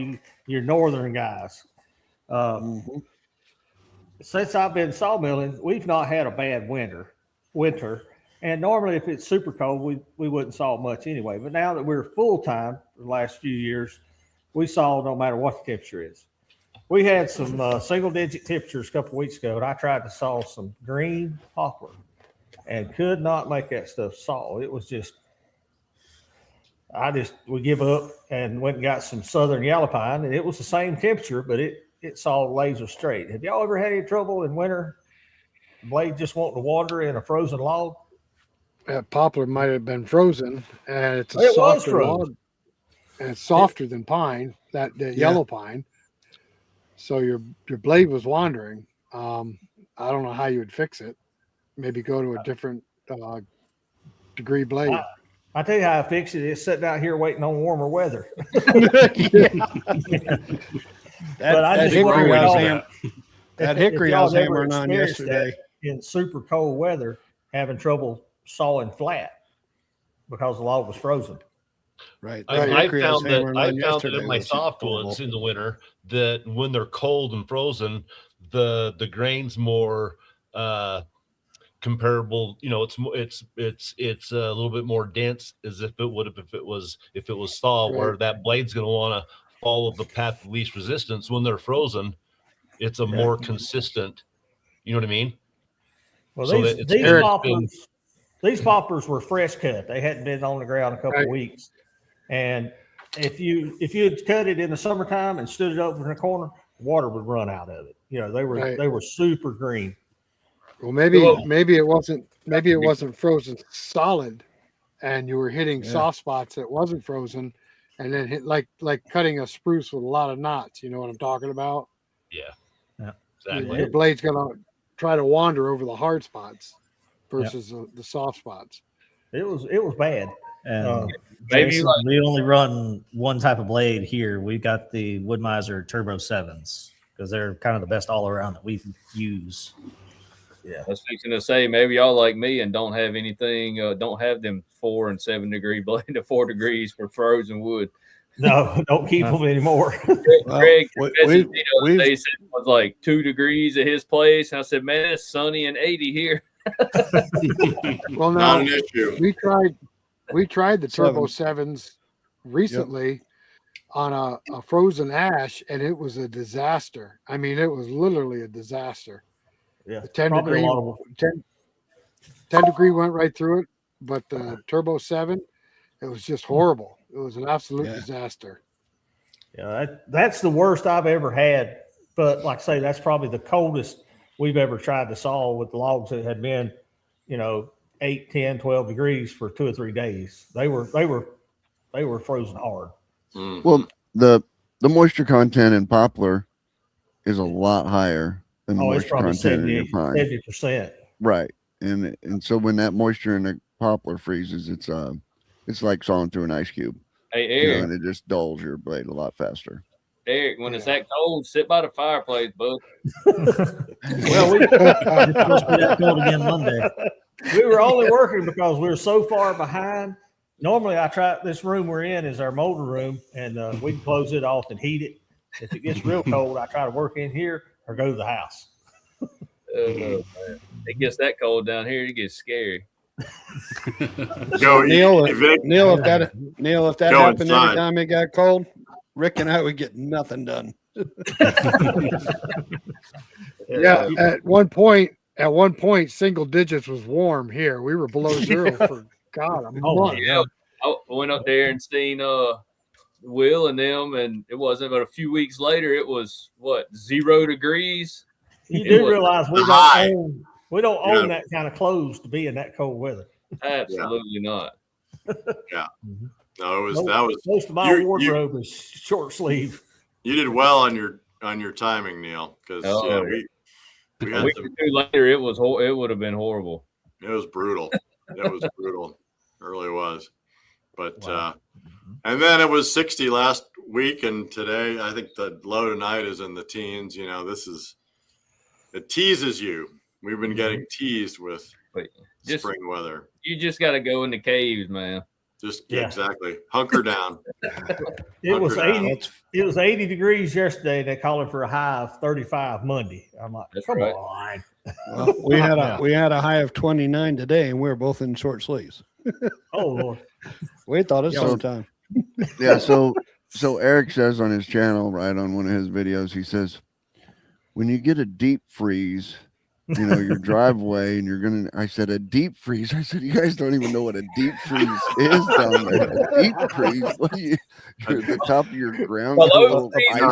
your northern guys. Since I've been sawmilling, we've not had a bad winter. And normally if it's super cold, we wouldn't saw much anyway. But now that we're full time the last few years, we saw no matter what the temperature is. We had some single digit temperatures a couple weeks ago, and I tried to saw some green poplar and could not make that stuff saw. It was just, we give up and went and got some southern yellow pine, and it was the same temperature, but it saw laser straight. Have y'all ever had any trouble in winter? The blade just wanting to wander in a frozen log? Poplar might have been frozen, and it's It was softer frozen. log, and it's softer than pine, that yellow pine. So your blade was wandering. I don't know how you would fix it. Maybe go to a different degree blade. I tell you how I fix it. It's sitting out here waiting on warmer weather. That hickory I was hammering on yesterday. In super cold weather, having trouble sawing flat because the log was frozen. Right. I found that in my softwoods in the winter that when they're cold and frozen, the grain's more comparable. You know, it's a little bit more dense as if it would have if it was thaw, Right. where that blade's going to want to follow the path of least resistance. When they're frozen, it's a more consistent. You know what I mean? Well, So these poppers were fresh cut. They hadn't been on the ground a couple of weeks. And if you had cut it in the summertime and stood it over in the corner, water would run out of it. You know, they were super green. Well, maybe it wasn't frozen solid, and you were hitting soft spots that wasn't frozen, and then hit like cutting a spruce with a lot of knots. You know what I'm talking about? Yeah, exactly. Your blade's gonna try to wander over the hard spots versus the soft spots. It was bad. And maybe Jason, we only run one type of blade here. We got the Woodmaster Turbo 7s because they're kind of the best all around that we use. Yeah, I was fixing to say maybe y'all like me and don't have anything, don't have them 4 and 7 degree blade to 4 degrees for frozen wood. No, don't keep them anymore. Greg they said it was like 2 degrees at his place. And I said, man, it's sunny and 80 here. Well, Not now an issue. we tried the Turbo 7s recently on a frozen ash, and it was a disaster. I mean, it was literally a disaster. Yeah, The 10 degree went right through it, but the Turbo 7, it was just horrible. It was an absolute disaster. Yeah, that's the worst I've ever had. But like I say, that's probably the coldest we've ever tried to saw with logs that had been, 8, 10, 12 degrees for 2 or 3 days. They were frozen hard. Well, the moisture content in poplar is a lot higher than the It's moisture probably content in your pine. 70%. Right. And so when that moisture in the poplar freezes, it's like sawing through an ice cube. Hey, Eric, and it just dulls your blade a lot faster. Eric, when it's that cold, sit by the fireplace, bud. Well, It's supposed to be that cold again Monday. we were only working because we were so far behind. Normally, this room we're in is our molder room, and we can close it off and heat it. If it gets real cold, I try to work in here or go to the house. Man. It gets that cold down here, it gets scary. Neil, if that Go happened inside. every time it got cold, Rick and I would get nothing done. Yeah, at one point, single digits was warm here. We were below 0 for a month. Yeah, I went up there and seen Will and them, and it wasn't but a few weeks later. It was 0 degrees. You do realize we don't own that kind of clothes to be in that cold weather. Absolutely not. Yeah. No, that was most of my wardrobe is short sleeve. You did well on your timing, Neil, because we a week or 2 later, it would have been horrible. It was brutal. It was brutal. It really was. But and then it was 60 last week, and today I think the low tonight is in the teens. It teases you. We've been getting teased with spring weather. You just got to go in the caves, man. Exactly. Hunker down. It was 80 degrees yesterday. They calling for a high of 35 Monday. I'm like, come on. Well, we had a high of 29 today, and we were both in short sleeves. Oh Lord. We thought it's summertime. Yeah. So Eric says on his channel, right on one of his videos, he says, when you get a deep freeze, your driveway, and I said, a deep freeze. I said, you guys don't even know what a deep freeze is down there. A deep freeze. You're at the top of your ground. Ice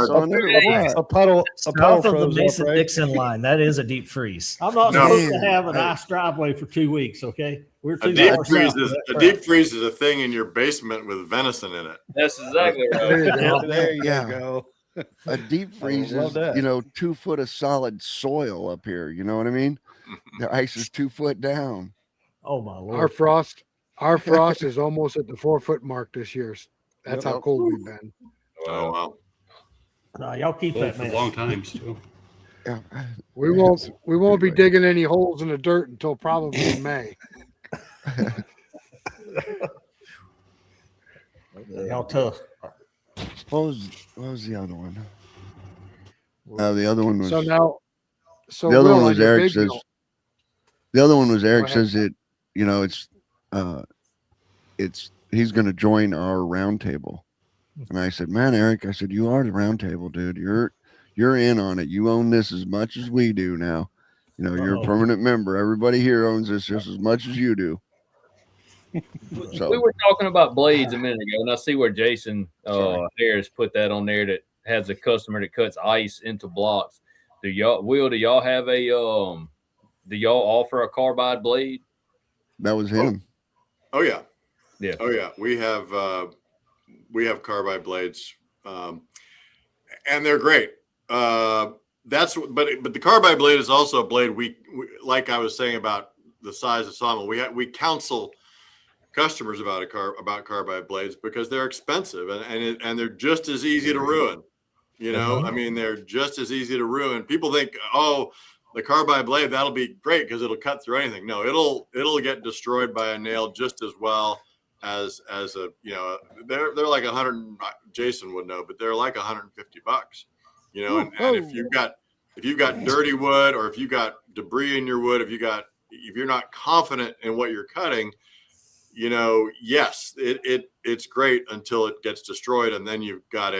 on it. A puddle South of the froze up, Mason right? Dixon line. That is a deep freeze. I'm not supposed to have a nice driveway for 2 weeks, okay? We're A deep freeze is a thing in your basement with venison in it. That's exactly right. There you go. A deep freeze is, 2 foot of solid soil up here. You know what I mean? The ice is 2 foot down. Oh my Lord. Our frost is almost at the 4 foot mark this year. That's how cold we've been. Oh wow. No, y'all keep that, for man. long times too. Yeah. We won't be digging any holes in the dirt until probably in May. Y'all tough. What was the other one? The other one was So the other Will, one on was your Eric big says mill, The other one was Eric ahead. says it, you know, he's going to join our round table. And I said, man, Eric, I said, you are the round table, dude. You're in on it. You own this as much as we do now. You know, you're a permanent member. Everybody here owns this just as much as you do. So we were talking about blades a minute ago, and I see where Jason Harris put that on there that has a customer that cuts ice into blocks. Do y'all have a do y'all offer a carbide blade? that was him. Oh yeah. Yeah. Oh yeah. We have carbide blades, and they're great. But the carbide blade is also a blade. We like I was saying about the size of sawmill. We counsel customers about carbide blades because they're expensive and they're just as easy to ruin. You know, I mean, they're just as easy to ruin. People think, oh, the carbide blade, that'll be great because it'll cut through anything. No, it'll get destroyed by a nail just as well as a, you know, they're like 100, Jason would know, but they're like $150, you know, and if you've got dirty wood, or if you got debris in your wood, if you're not confident in what you're cutting, you know, yes, it's great until it gets destroyed. And then you've got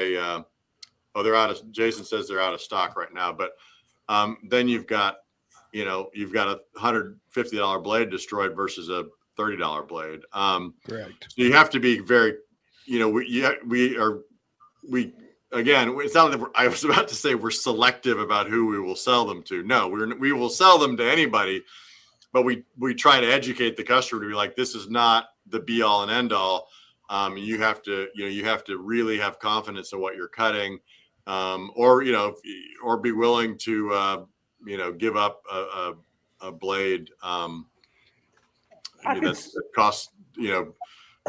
Jason says they're out of stock right now, but then you've got a $150 blade destroyed versus a $30 blade. Correct. So you have to be very, you know, again, it's not that I was about to say we're selective about who we will sell them to. No, we will sell them to anybody, but we try to educate the customer to be like, this is not the be all and end all. You have to really have confidence in what you're cutting, or be willing to, give up a blade that costs,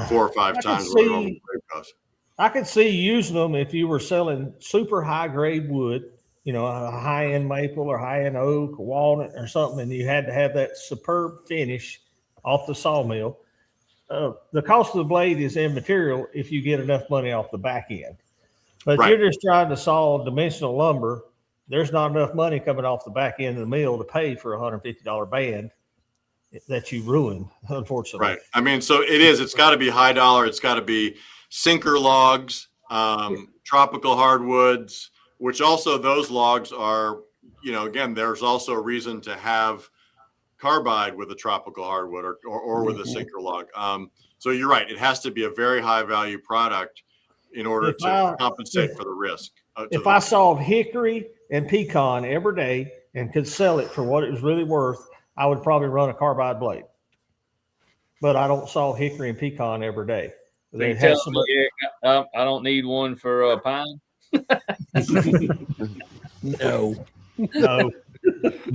4 or 5 times what a normal blade costs. I could see you using them if you were selling super high grade wood, a high end maple or high end oak or walnut or something, and you had to have that superb finish off the sawmill. The cost of the blade is immaterial if you get enough money off the back end. But if you're just trying to saw dimensional lumber, there's not enough money coming off the back end of the mill to pay for a $150 band that you ruined, unfortunately. Right. I mean, so it's got to be high dollar. It's got to be sinker logs, tropical hardwoods, which also those logs are, again, there's also a reason to have carbide with a tropical hardwood or with a sinker log. So you're right. It has to be a very high value product in order to compensate for the risk. If I sawed hickory and pecan every day and could sell it for what it was really worth, I would probably run a carbide blade. But I don't saw hickory and pecan every day. They tell me, Eric, I don't need one for pine. No.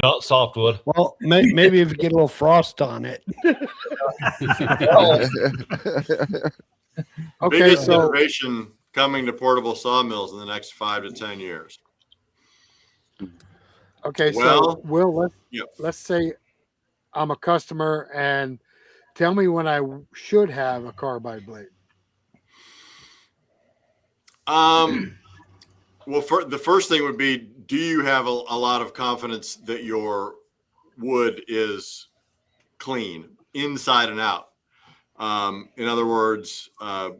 Not softwood. Well, maybe if you get a little frost on it. Okay, Biggest so innovation coming to portable sawmills in the next 5 to 10 years. okay, Well, so Will, let's say I'm a customer and tell me when I should have a carbide blade. Well, the first thing would be, do you have a lot of confidence that your wood is clean inside and out? In other words, do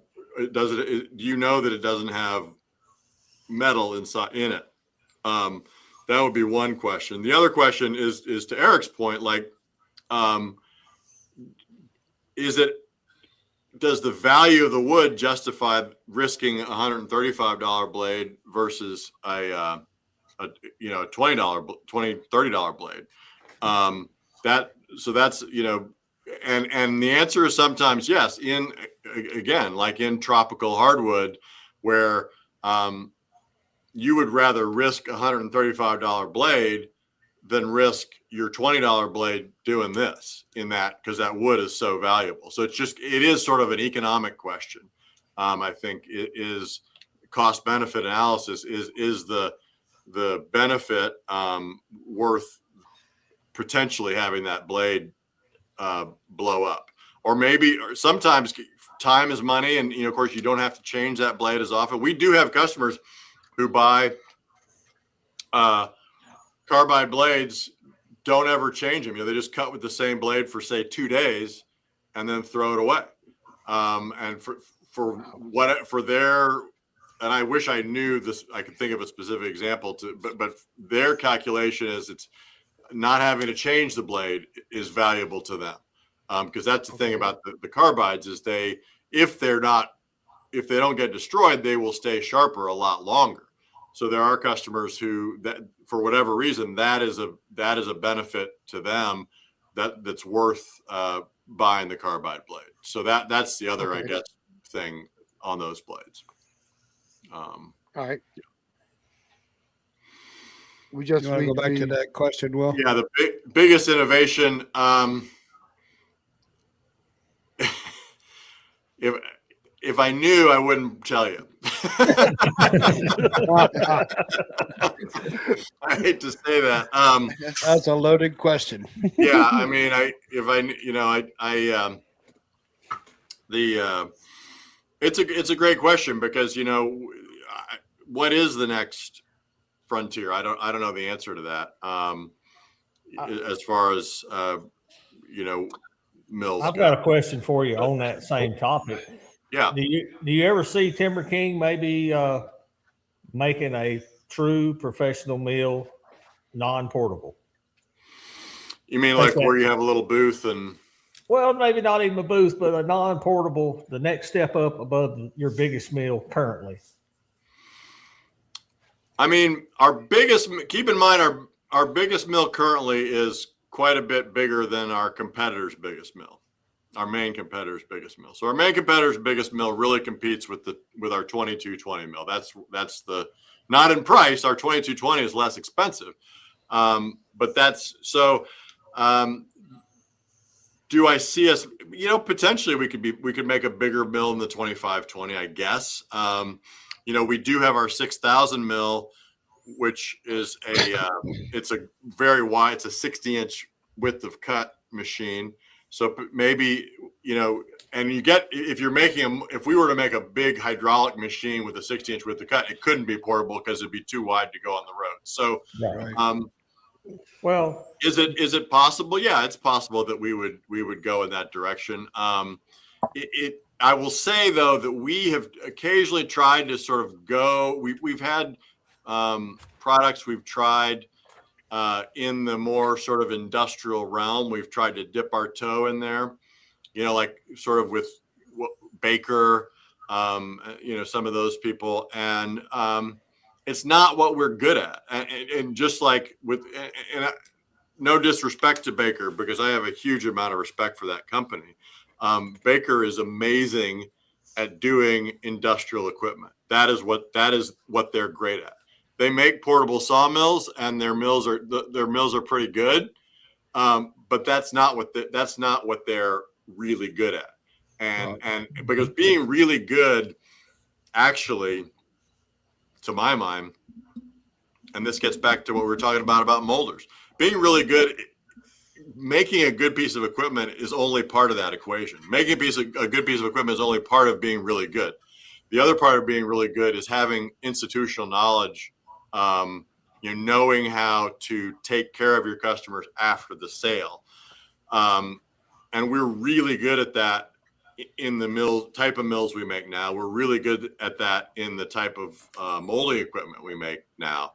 you know that it doesn't have metal inside in it? That would be one question. The other question is to Eric's point, like, does the value of the wood justify risking a $135 blade versus a $30 blade? That's, and the answer is sometimes yes. Like in tropical hardwood, where you would rather risk a $135 blade than risk your $20 blade doing this because that wood is so valuable. So it is sort of an economic question. I think it is cost benefit analysis. Is the benefit worth potentially having that blade blow up? Or maybe sometimes time is money, and of course you don't have to change that blade as often. We do have customers who buy carbide blades, don't ever change them. They just cut with the same blade for say 2 days and then throw it away. And for their, and I wish I knew this, I could think of a specific example but their calculation is it's not having to change the blade is valuable to them. Because that's the thing about the carbides is if they don't get destroyed, they will stay sharper a lot longer. So there are customers who, that for whatever reason, that is a benefit to them that's worth buying the carbide blade. So that's the other, I guess, thing on those blades. All right. Yeah. You want to go back to that question, Will? Yeah, the biggest innovation. If I knew, I wouldn't tell you. I hate to say that. That's a loaded question. Yeah, I mean, it's a great question because what is the next frontier? I don't know the answer to that. As far as mills. I've got a question for you on that same topic. Yeah. Do you ever see TimberKing maybe making a true professional mill non-portable? You mean like where you have a little booth and? Well, maybe not even a booth, but a non-portable, the next step up above your biggest mill currently. I mean, keep in mind our biggest mill currently is quite a bit bigger than our competitor's biggest mill, our main competitor's biggest mill. So our main competitor's biggest mill really competes with our 2220 mill. That's the, not in price. Our 2220 is less expensive. But that's, so, do I see us, potentially we could make a bigger mill in the 2520, I guess. We do have our 6,000 mill, which is it's a very wide, it's a 60-inch width of cut machine. So maybe, and if we were to make a big hydraulic machine with a 60-inch width of cut, it couldn't be portable because it'd be too wide to go on the road. So, well, is it possible? Yeah, it's possible that we would go in that direction. I will say though that we have occasionally tried to sort of go. We've had products we've tried in the more sort of industrial realm. We've tried to dip our toe in there, like sort of with Baker, some of those people, and it's not what we're good at. And just like no disrespect to Baker, because I have a huge amount of respect for that company. Baker is amazing at doing industrial equipment. That is what they're great at. They make portable sawmills, and their mills are pretty good. But that's not what they're really good at. And because being really good, actually, to my mind, and this gets back to what we were talking about molders, being really good. Making a good piece of equipment is only part of that equation. Making a good piece of equipment is only part of being really good. The other part of being really good is having institutional knowledge, knowing how to take care of your customers after the sale. And we're really good at that in the type of mills we make now. We're really good at that in the type of molding equipment we make now.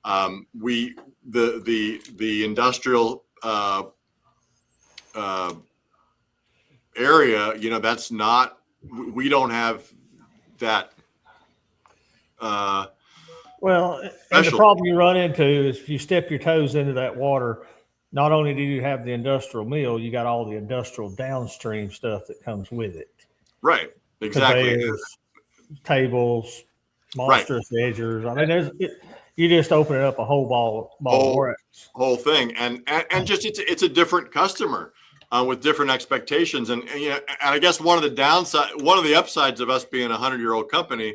The industrial area, that's not, we don't have that. Well, and the problem you run into is if you step your toes into that water, not only do you have the industrial mill, you got all the industrial downstream stuff that comes with it. Right. Exactly. Conveyors, tables, monstrous edgers. I mean, you just open it up a whole ball of wax. Whole thing, and just it's a different customer with different expectations, and I guess one of the upsides of us being a 100-year-old company,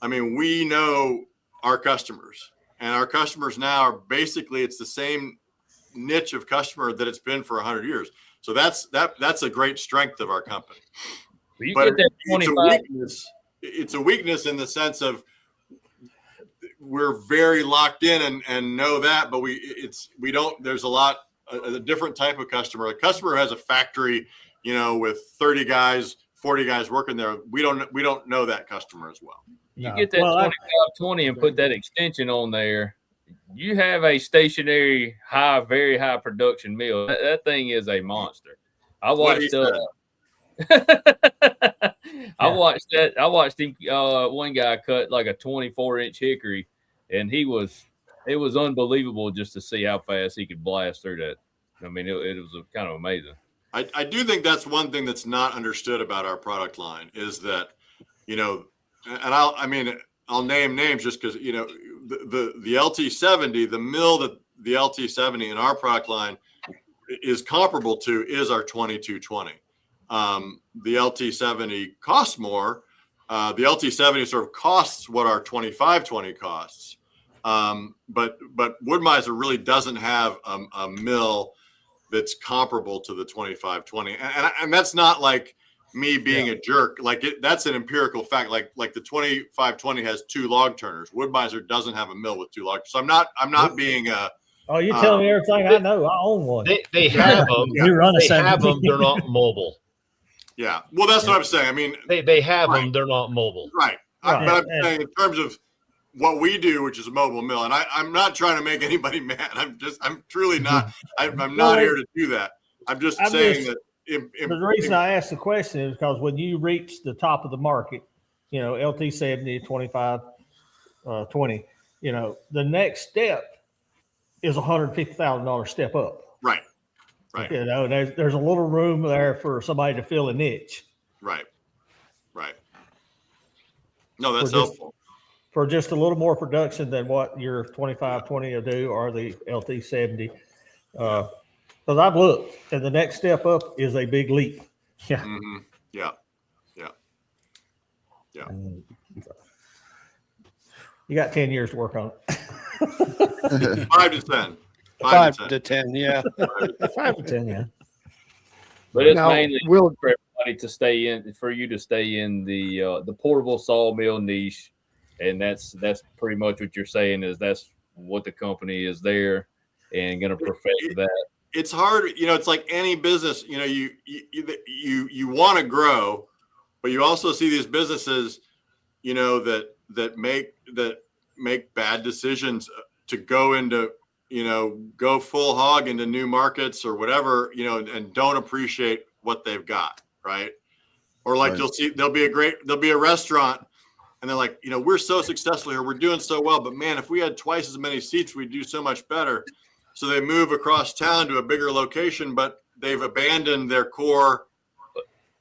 I mean, we know our customers, and our customers now are basically, it's the same niche of customer that it's been for 100 years. So that's a great strength of our company. But it's a weakness in the sense of we're very locked in and know that, but there's a different type of customer. A customer who has a factory, with 30 guys, 40 guys working there. We don't know that customer as well. You get that 25-20 and put that extension on there. You have a stationary, very high production mill. That thing is a monster. I watched I watched him. One guy cut like a 24-inch hickory, and it was unbelievable just to see how fast he could blast through that. I mean, it was kind of amazing. I do think that's one thing that's not understood about our product line is that, and I'll name names just because, the LT70, the mill that the LT70 in our product line is comparable to is our 2220. The LT70 costs more. The LT70 sort of costs what our 2520 costs. But Woodmaster really doesn't have a mill that's comparable to the 2520. And that's not like me being a jerk. Like that's an empirical fact. Like the 2520 has 2 log turners. Woodmaster doesn't have a mill with 2 log. So I'm not being oh, you're telling me everything I know. I own one. They have them. You run a they have them. They're not mobile. Yeah. Well, that's what I'm saying. I mean, they have them. They're not mobile. Right. But I'm saying in terms of what we do, which is a mobile mill, and I'm not trying to make anybody mad. I'm truly not. I'm not here to do that. I'm just saying that. The reason I asked the question is because when you reach the top of the market, LT70, 25, 20, the next step is $150,000 step up. Right. There's a little room there for somebody to fill a niche. Right. No, that's helpful. For just a little more production than what your 2520 will do, or the LT70. Because I've looked, and the next step up is a big leap. Yeah. Mm-hmm. Yeah. You got 10 years to work on it. 5 to 10. 5 to 10, yeah. 5 to 10, yeah. But it's Now, mainly for everybody to stay in, for you to stay in the portable sawmill niche, and that's pretty much what you're saying is that's what the company is there and going to perfect that. It's hard, it's like any business. You want to grow, but you also see these businesses, that make bad decisions to go into, go full hog into new markets or whatever, and don't appreciate what they've got, right? Or like Right. you'll see there'll be a restaurant and they're like, we're so successful here, we're doing so well, but man, if we had twice as many seats, we'd do so much better. So they move across town to a bigger location, but they've abandoned their core.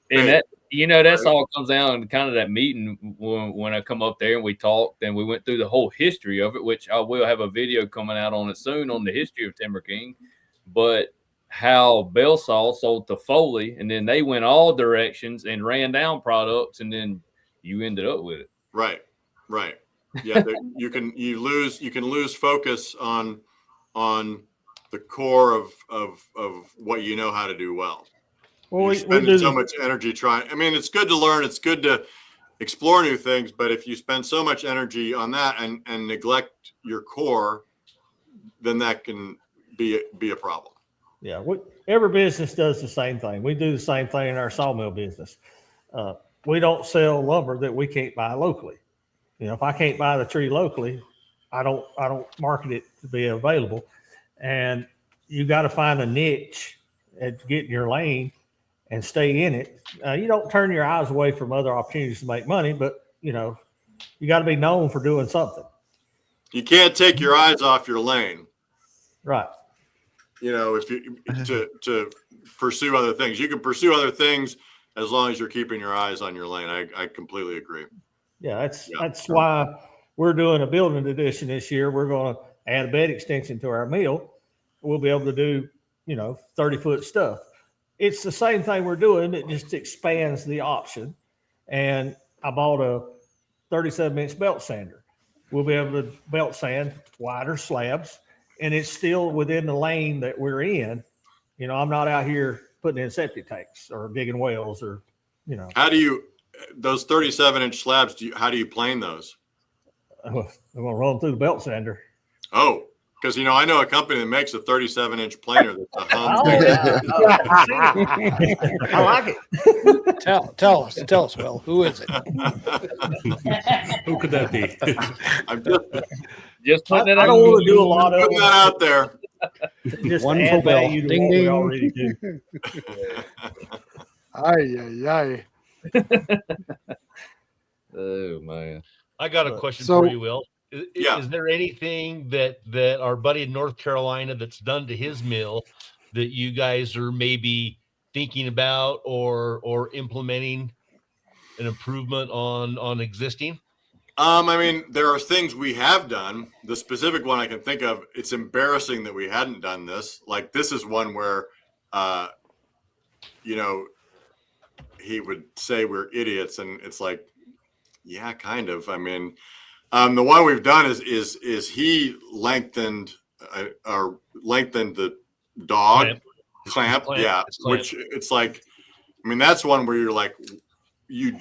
And that's all comes down to kind of that meeting when I come up there and we talked and we went through the whole history of it, which I will have a video coming out on it soon on the history of TimberKing, but how Belsaw sold to Foley, and then they went all directions and ran down products, and then you ended up with it. Right. Yeah, you can lose focus on the core of what you know how to do well. Well, you spend so much energy trying. I mean, it's good to learn. It's good to explore new things. But if you spend so much energy on that and neglect your core, then that can be a problem. Yeah, every business does the same thing. We do the same thing in our sawmill business. We don't sell lumber that we can't buy locally. If I can't buy the tree locally, I don't market it to be available. And you got to find a niche and get in your lane and stay in it. You don't turn your eyes away from other opportunities to make money, but you got to be known for doing something. You can't take your eyes off your lane. Right. If you to pursue other things, you can pursue other things as long as you're keeping your eyes on your lane. I completely agree. Yeah, that's why we're doing a building addition this year. We're going to add a bed extension to our mill. We'll be able to do 30-foot stuff. It's the same thing we're doing. It just expands the option. And I bought a 37-inch belt sander. We'll be able to belt sand wider slabs, and it's still within the lane that we're in. I'm not out here putting in septic tanks or digging wells or. How do you those 37-inch slabs? How do you plane those? I'm gonna run through the belt sander. Oh, because I know a company that makes a 37-inch planer that's a hum. Oh yeah, I like it. Tell us, Will, who is it? Who could that be? I'm Just putting it I out. don't want to do a lot of putting that out there. just One add for Will. value to Ding, what we ding. already do. Ay, ay, Oh man. I got a question So- for you, Will. Yeah. Is there anything that our buddy in North Carolina that's done to his mill that you guys are maybe thinking about or implementing an improvement on existing? I mean, there are things we have done. The specific one I can think of, it's embarrassing that we hadn't done this. Like, this is one where, he would say we're idiots, and it's like, yeah, kind of. I mean, the one we've done is he lengthened the dog clamp. Yeah, It's clamp. which it's like, I mean, that's one where you're like, you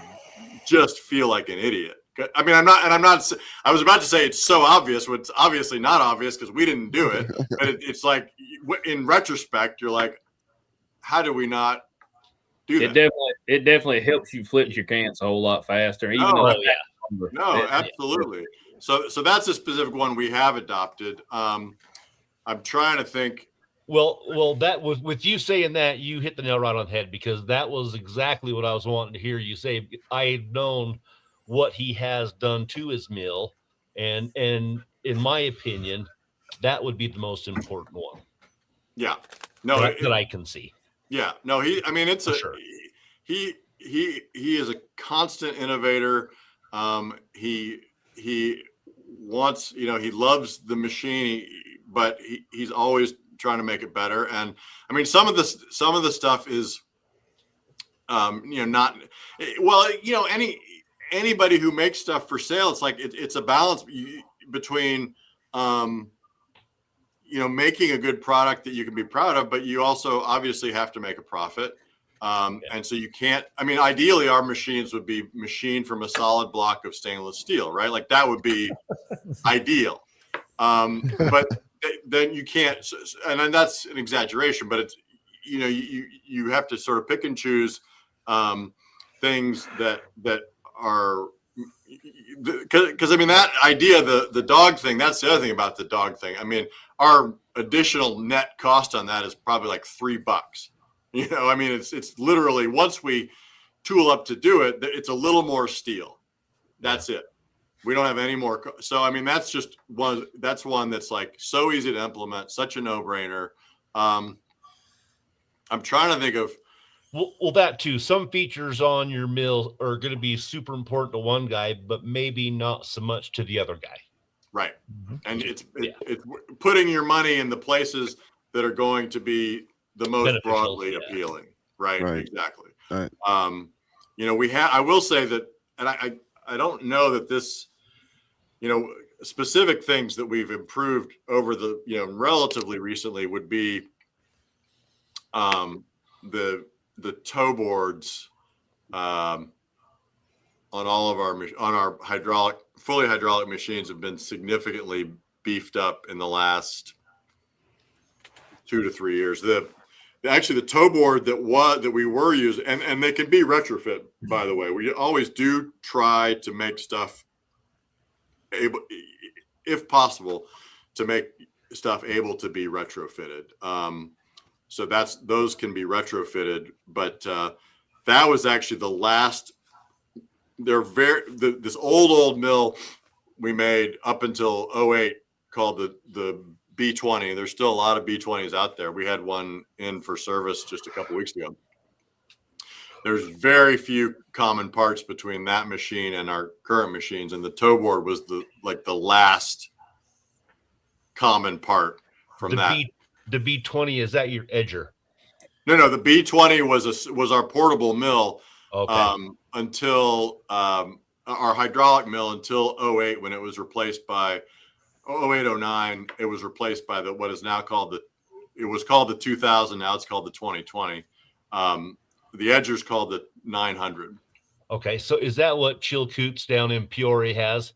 just feel like an idiot. I mean, I was about to say it's so obvious, but it's obviously not obvious because we didn't do it. But it's like, in retrospect, you're like, how do we not do that? It definitely helps you flip your cans a whole lot faster. Even Oh, though No, absolutely. So that's a specific one we have adopted. I'm trying to think. Well, that was with you saying that, you hit the nail right on the head, because that was exactly what I was wanting to hear you say. I had known what he has done to his mill, and in my opinion, that would be the most important one. Yeah. No, that I can see. Yeah. No, it's For a sure. he is a constant innovator. He wants, he loves the machine, but he's always trying to make it better. And I mean, some of the stuff is, not well, anybody who makes stuff for sale, it's like, it's a balance between, making a good product that you can be proud of, but you also obviously have to make a profit. And so you can't, ideally our machines would be machined from a solid block of stainless steel, right? Like that would be ideal. But then you can't, and then that's an exaggeration, but it's, you have to sort of pick and choose things that are, because that idea, the dog thing, that's the other thing about the dog thing. I mean, our additional net cost on that is probably like $3. It's literally, once we tool up to do it, it's a little more steel. That's it. We don't have any more. So, that's just one. That's one that's like so easy to implement, such a no-brainer. I'm trying to think of. Well, that too. Some features on your mill are going to be super important to one guy, but maybe not so much to the other guy. Right. And it's putting your money in the places that are going to be the most Beneficial, broadly appealing. Right. Exactly. Right. I will say that, and I don't know that this, specific things that we've improved over the, relatively recently would be the toe boards on all of our fully hydraulic machines have been significantly beefed up in the last 2 to 3 years. Actually, the toe board that we were using, and they can be retrofit, by the way. We always do try to make stuff able, if possible, to make stuff able to be retrofitted. So those can be retrofitted, but that was actually the last. This old mill we made up until 2008 called the B20. There's still a lot of B20s out there. We had one in for service just a couple weeks ago. There's very few common parts between that machine and our current machines, and the toe board was the last common part from that. The B20, is that your edger? No, the B20 was our portable mill. Okay. Until our hydraulic mill until 2008, when it was replaced by 2008-09, it was replaced by what is now called it was called the 2000. Now it's called the 2020. The edger's called the 900. Okay. So is that what Chilcoots down in Peoria has?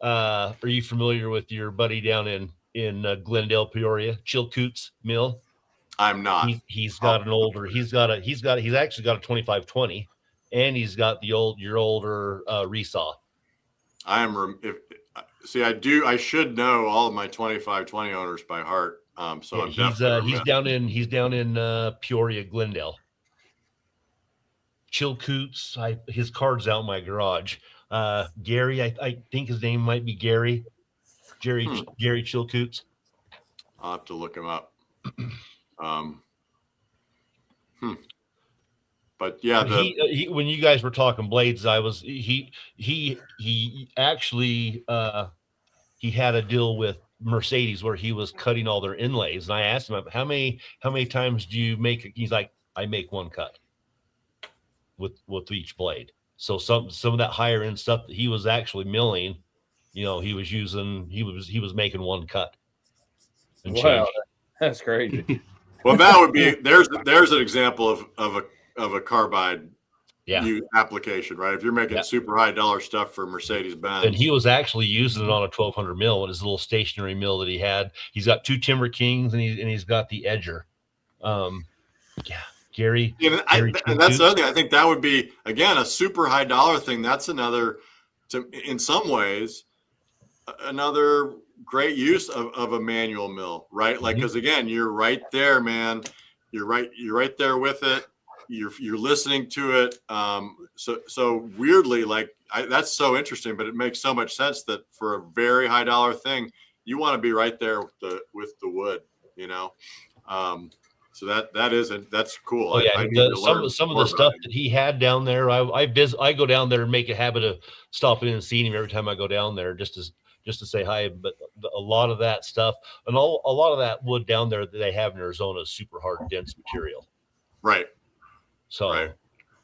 Are you familiar with your buddy down in Glendale, Peoria, Chilcoot's Mill? I'm not. He's got an older. He's actually got a 2520, and he's got your older resaw. I am. I should know all of my 2520 owners by heart. So yeah, he's down in Peoria, Glendale. Chilcoots. His card's out in my garage. Gary, I think his name might be Gary. Gary Chilcoots. I'll have to look him up. But yeah, when you guys were talking blades, he actually he had a deal with Mercedes where he was cutting all their inlays, and I asked him how many times do you make it? He's like, I make one cut with each blade. So some of that higher end stuff that he was actually milling, he was making one cut. Wow, that's crazy. Well, that would be there's an example of a carbide application, right? If you're making super high dollar stuff for Mercedes-Benz. And he was actually using it on a 1200 mill, his little stationary mill that he had. He's got 2 Timber Kings and he's got the Edger. Gary. And that's the other thing. I think that would be, again, a super high dollar thing. That's another, in some ways, another great use of a manual mill, right? Like, because again, you're right there, man. You're right there with it. You're listening to it. So weirdly, like that's so interesting, but it makes so much sense that for a very high dollar thing, you want to be right there with the wood, So that's cool. Oh yeah, some of the stuff that he had down there, I go down there and make a habit of stopping in and seeing him every time I go down there, just to say hi. But a lot of that stuff and a lot of that wood down there that they have in Arizona is super hard, dense material. Right. So,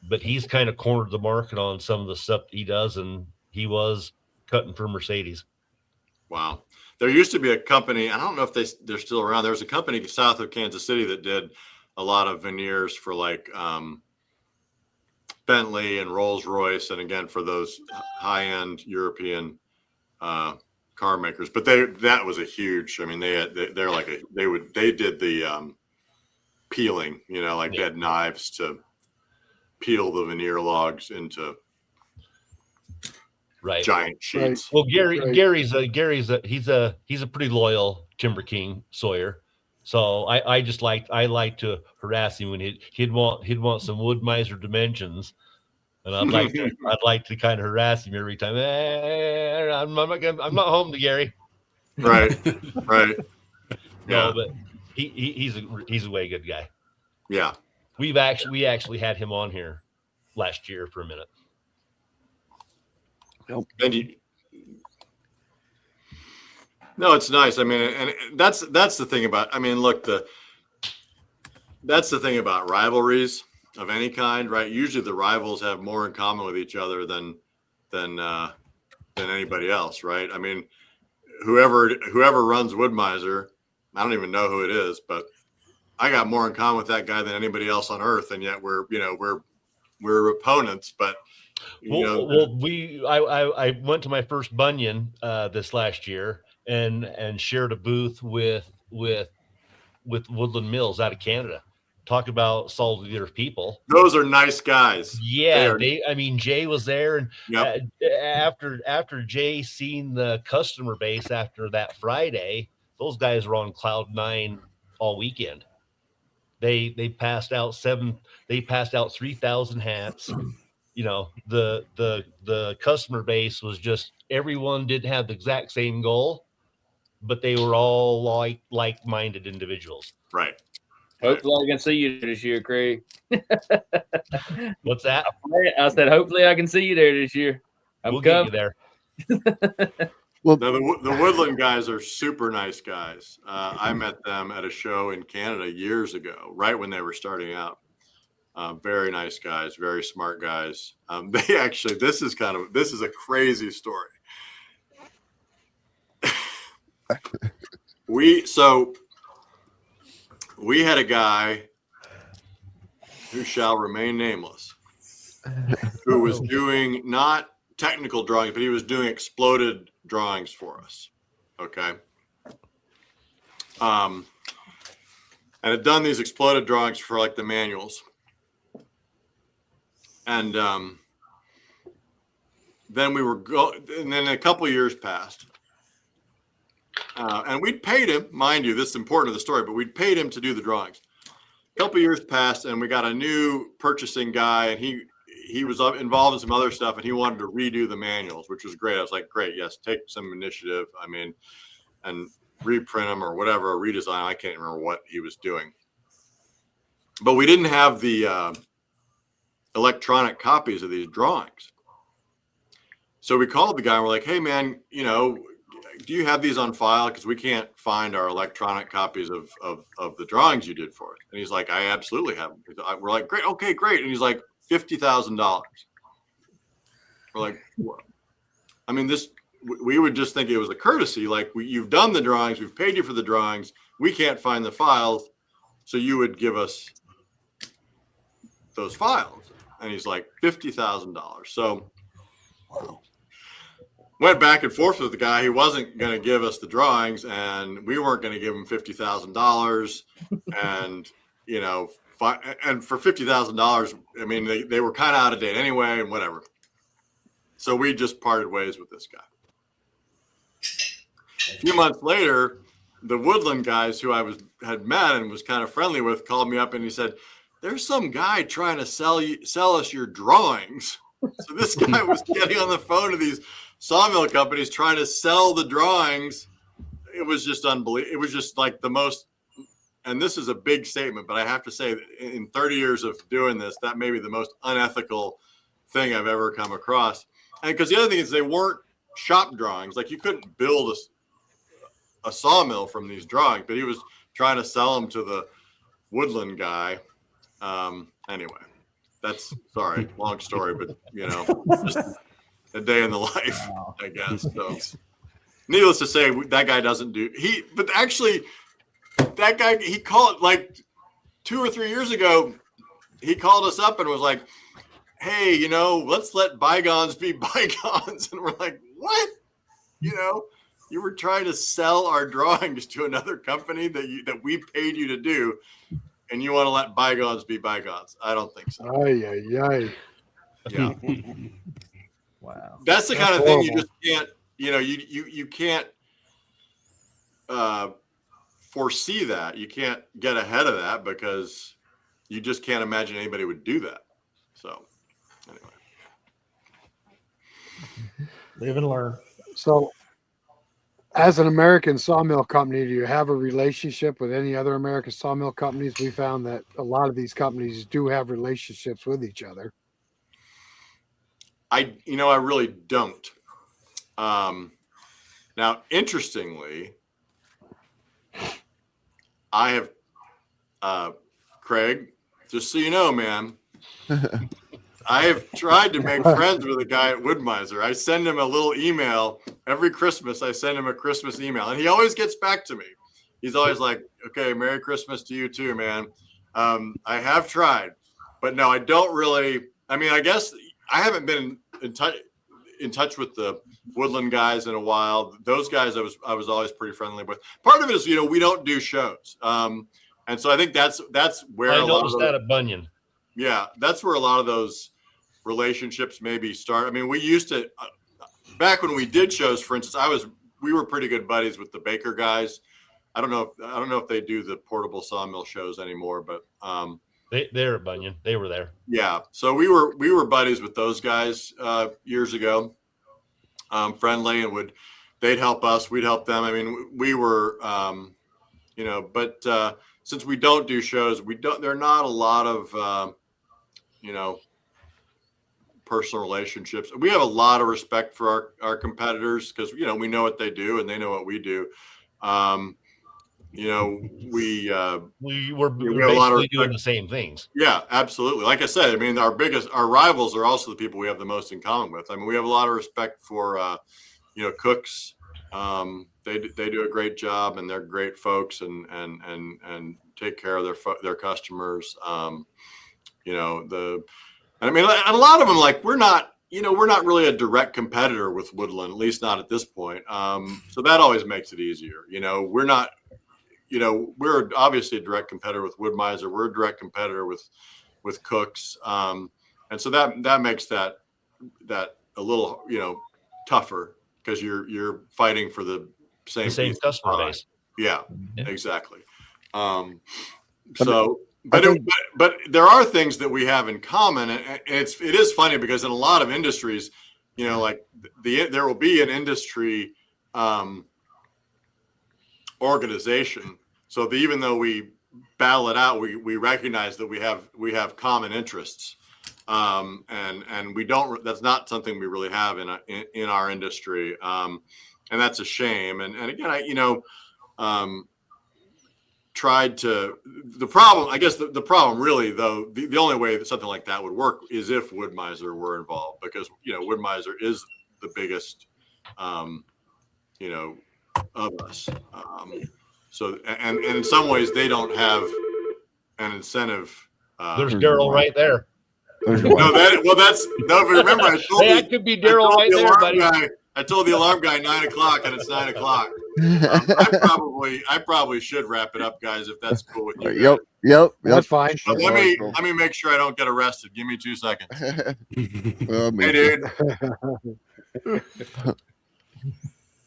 but he's kind of cornered the market on some of the stuff that he does, and he was cutting for Mercedes. Wow. There used to be a company, I don't know if they're still around. There was a company south of Kansas City that did a lot of veneers for like Bentley and Rolls-Royce, and again for those high-end European car makers. But that was a huge. I mean, they did the peeling, like they had knives to peel the veneer logs into giant sheets. Well, Gary's he's a pretty loyal Timber King Sawyer. So I like to harass him when he'd want some wood miser dimensions, and I'd like to kind of harass him every time. I'm not home to Gary. Right. No, but he's a way good guy. Yeah. We actually had him on here last year for a minute. And no, it's nice. I mean, and that's the thing about. I mean, look, that's the thing about rivalries of any kind, right? Usually, the rivals have more in common with each other than anybody else, right? I mean, whoever runs Woodmaster, I don't even know who it is, but I got more in common with that guy than anybody else on earth, and yet we're opponents. But I went to my first Bunyan this last year and shared a booth with Woodland Mills out of Canada. Talk about solid leader people. Those are nice guys. Yeah, Jay was there, and after Jay seen the customer base after that Friday, those guys were on cloud 9 all weekend. They passed out 3,000 hats. The customer base was just, everyone didn't have the exact same goal, but they were all like-minded individuals. Right. Hopefully I can see you this year, Craig. What's that? I said, hopefully I can see you there this year. We'll get you there. Well, now, the Woodland guys are super nice guys. I met them at a show in Canada years ago, right when they were starting out. Very nice guys, very smart guys. They actually, this is a crazy story. We had a guy who shall remain nameless, who was doing not technical drawings, but he was doing exploded drawings for us. Okay. And had done these exploded drawings for like the manuals. And then and then a couple of years passed. And we'd paid him, mind you, this is important to the story, but we'd paid him to do the drawings. A couple of years passed, and we got a new purchasing guy, and he was involved in some other stuff, and he wanted to redo the manuals, which was great. I was like, great, yes, take some initiative. I mean, and reprint them or whatever, or redesign. I can't remember what he was doing. But we didn't have the electronic copies of these drawings. So we called the guy and we're like, hey, man, you know, do you have these on file? Because we can't find our electronic copies of the drawings you did for us. And he's like, I absolutely have them. We're like, great, okay, great. And he's like, $50,000. We're like, what? I mean, we would just think it was a courtesy. Like, you've done the drawings, we've paid you for the drawings, we can't find the files, so you would give us those files. And he's like, $50,000. So went back and forth with the guy. He wasn't going to give us the drawings, and we weren't going to give him $50,000. And, you know, and for $50,000, I mean, they were kind of out of date anyway, and whatever. So we just parted ways with this guy. A few months later, the Woodland guys who I had met and was kind of friendly with called me up, and he said, there's some guy trying to sell us your drawings. So this guy was getting on the phone to these sawmill companies trying to sell the drawings. It was just unbelievable. It was just like the most, and this is a big statement, but I have to say that in 30 years of doing this, that may be the most unethical thing I've ever come across. And because the other thing is they weren't shop drawings. Like, you couldn't build a sawmill from these drawings, but he was trying to sell them to the Woodland guy. Anyway, that's, sorry, long story, but you know, just a day in the life, I guess. So needless to say, that guy doesn't do, but actually that guy, he called like 2 or 3 years ago, he called us up and was like, hey, you know, let's let bygones be bygones. And we're like, what? You know, you were trying to sell our drawings to another company that we paid you to do, and you want to let bygones be bygones. I don't think so. Ay. Yeah. Wow. That's the kind of thing you just can't, you know, you can't foresee that. You can't get ahead of that because you just can't imagine anybody would do that. So anyway. Live and learn. So as an American sawmill company, do you have a relationship with any other American sawmill companies? We found that a lot of these companies do have relationships with each other. I really don't. Now, interestingly, I have, Craig, just so you know, man, I have tried to make friends with a guy at Woodmaster. I send him a little email every Christmas. I send him a Christmas email, and he always gets back to me. He's always like, okay, Merry Christmas to you too, man. I have tried, but no, I don't really. I mean, I guess I haven't been in touch with the Woodland guys in a while. Those guys I was always pretty friendly with. Part of it is, you know, we don't do shows. And so I think that's where I noticed that at Bunyan. Yeah, that's where a lot of those relationships maybe start. I mean, we used to back when we did shows, for instance, we were pretty good buddies with the Baker guys. I don't know if they do the portable sawmill shows anymore, but they're at Bunyan. They were there. Yeah, so we were buddies with those guys years ago. Friendly, and they'd help us, we'd help them. I mean, we were, you know, but since we don't do shows, there are not a lot of, you know, personal relationships. We have a lot of respect for our competitors because, you know, we know what they do and they know what we do. You know, we were basically doing the same things. Yeah, absolutely. Like I said, I mean, our rivals are also the people we have the most in common with. I mean, we have a lot of respect for, you know, cooks. They do a great job, and they're great folks, and take care of their customers. You know, I mean, and a lot of them, like, we're not we're not really a direct competitor with Woodland, at least not at this point. So that always makes it easier. We're not, we're obviously a direct competitor with Woodmaster. We're a direct competitor with Cooks. And so that makes that a little, tougher because you're fighting for the same customer base. Yeah, Yeah. exactly. But But there are things that we have in common, and it is funny because in a lot of industries, like there will be an industry organization. So even though we battle it out, we recognize that we have common interests, and we don't. That's not something we really have in our industry, and that's a shame. And again, tried to the problem. I guess the problem really, though, the only way that something like that would work is if Woodmaster were involved, because Woodmaster is the biggest, of us. So and in some ways they don't have an incentive. There's Daryl right there. Remember I told that could be Daryl right there, buddy. I told the alarm guy 9 o'clock, and it's 9 o'clock. I probably should wrap it up, guys, if that's cool with you. Yep. That's fine. But let me make sure I don't get arrested. Give me 2 seconds. Hey, dude.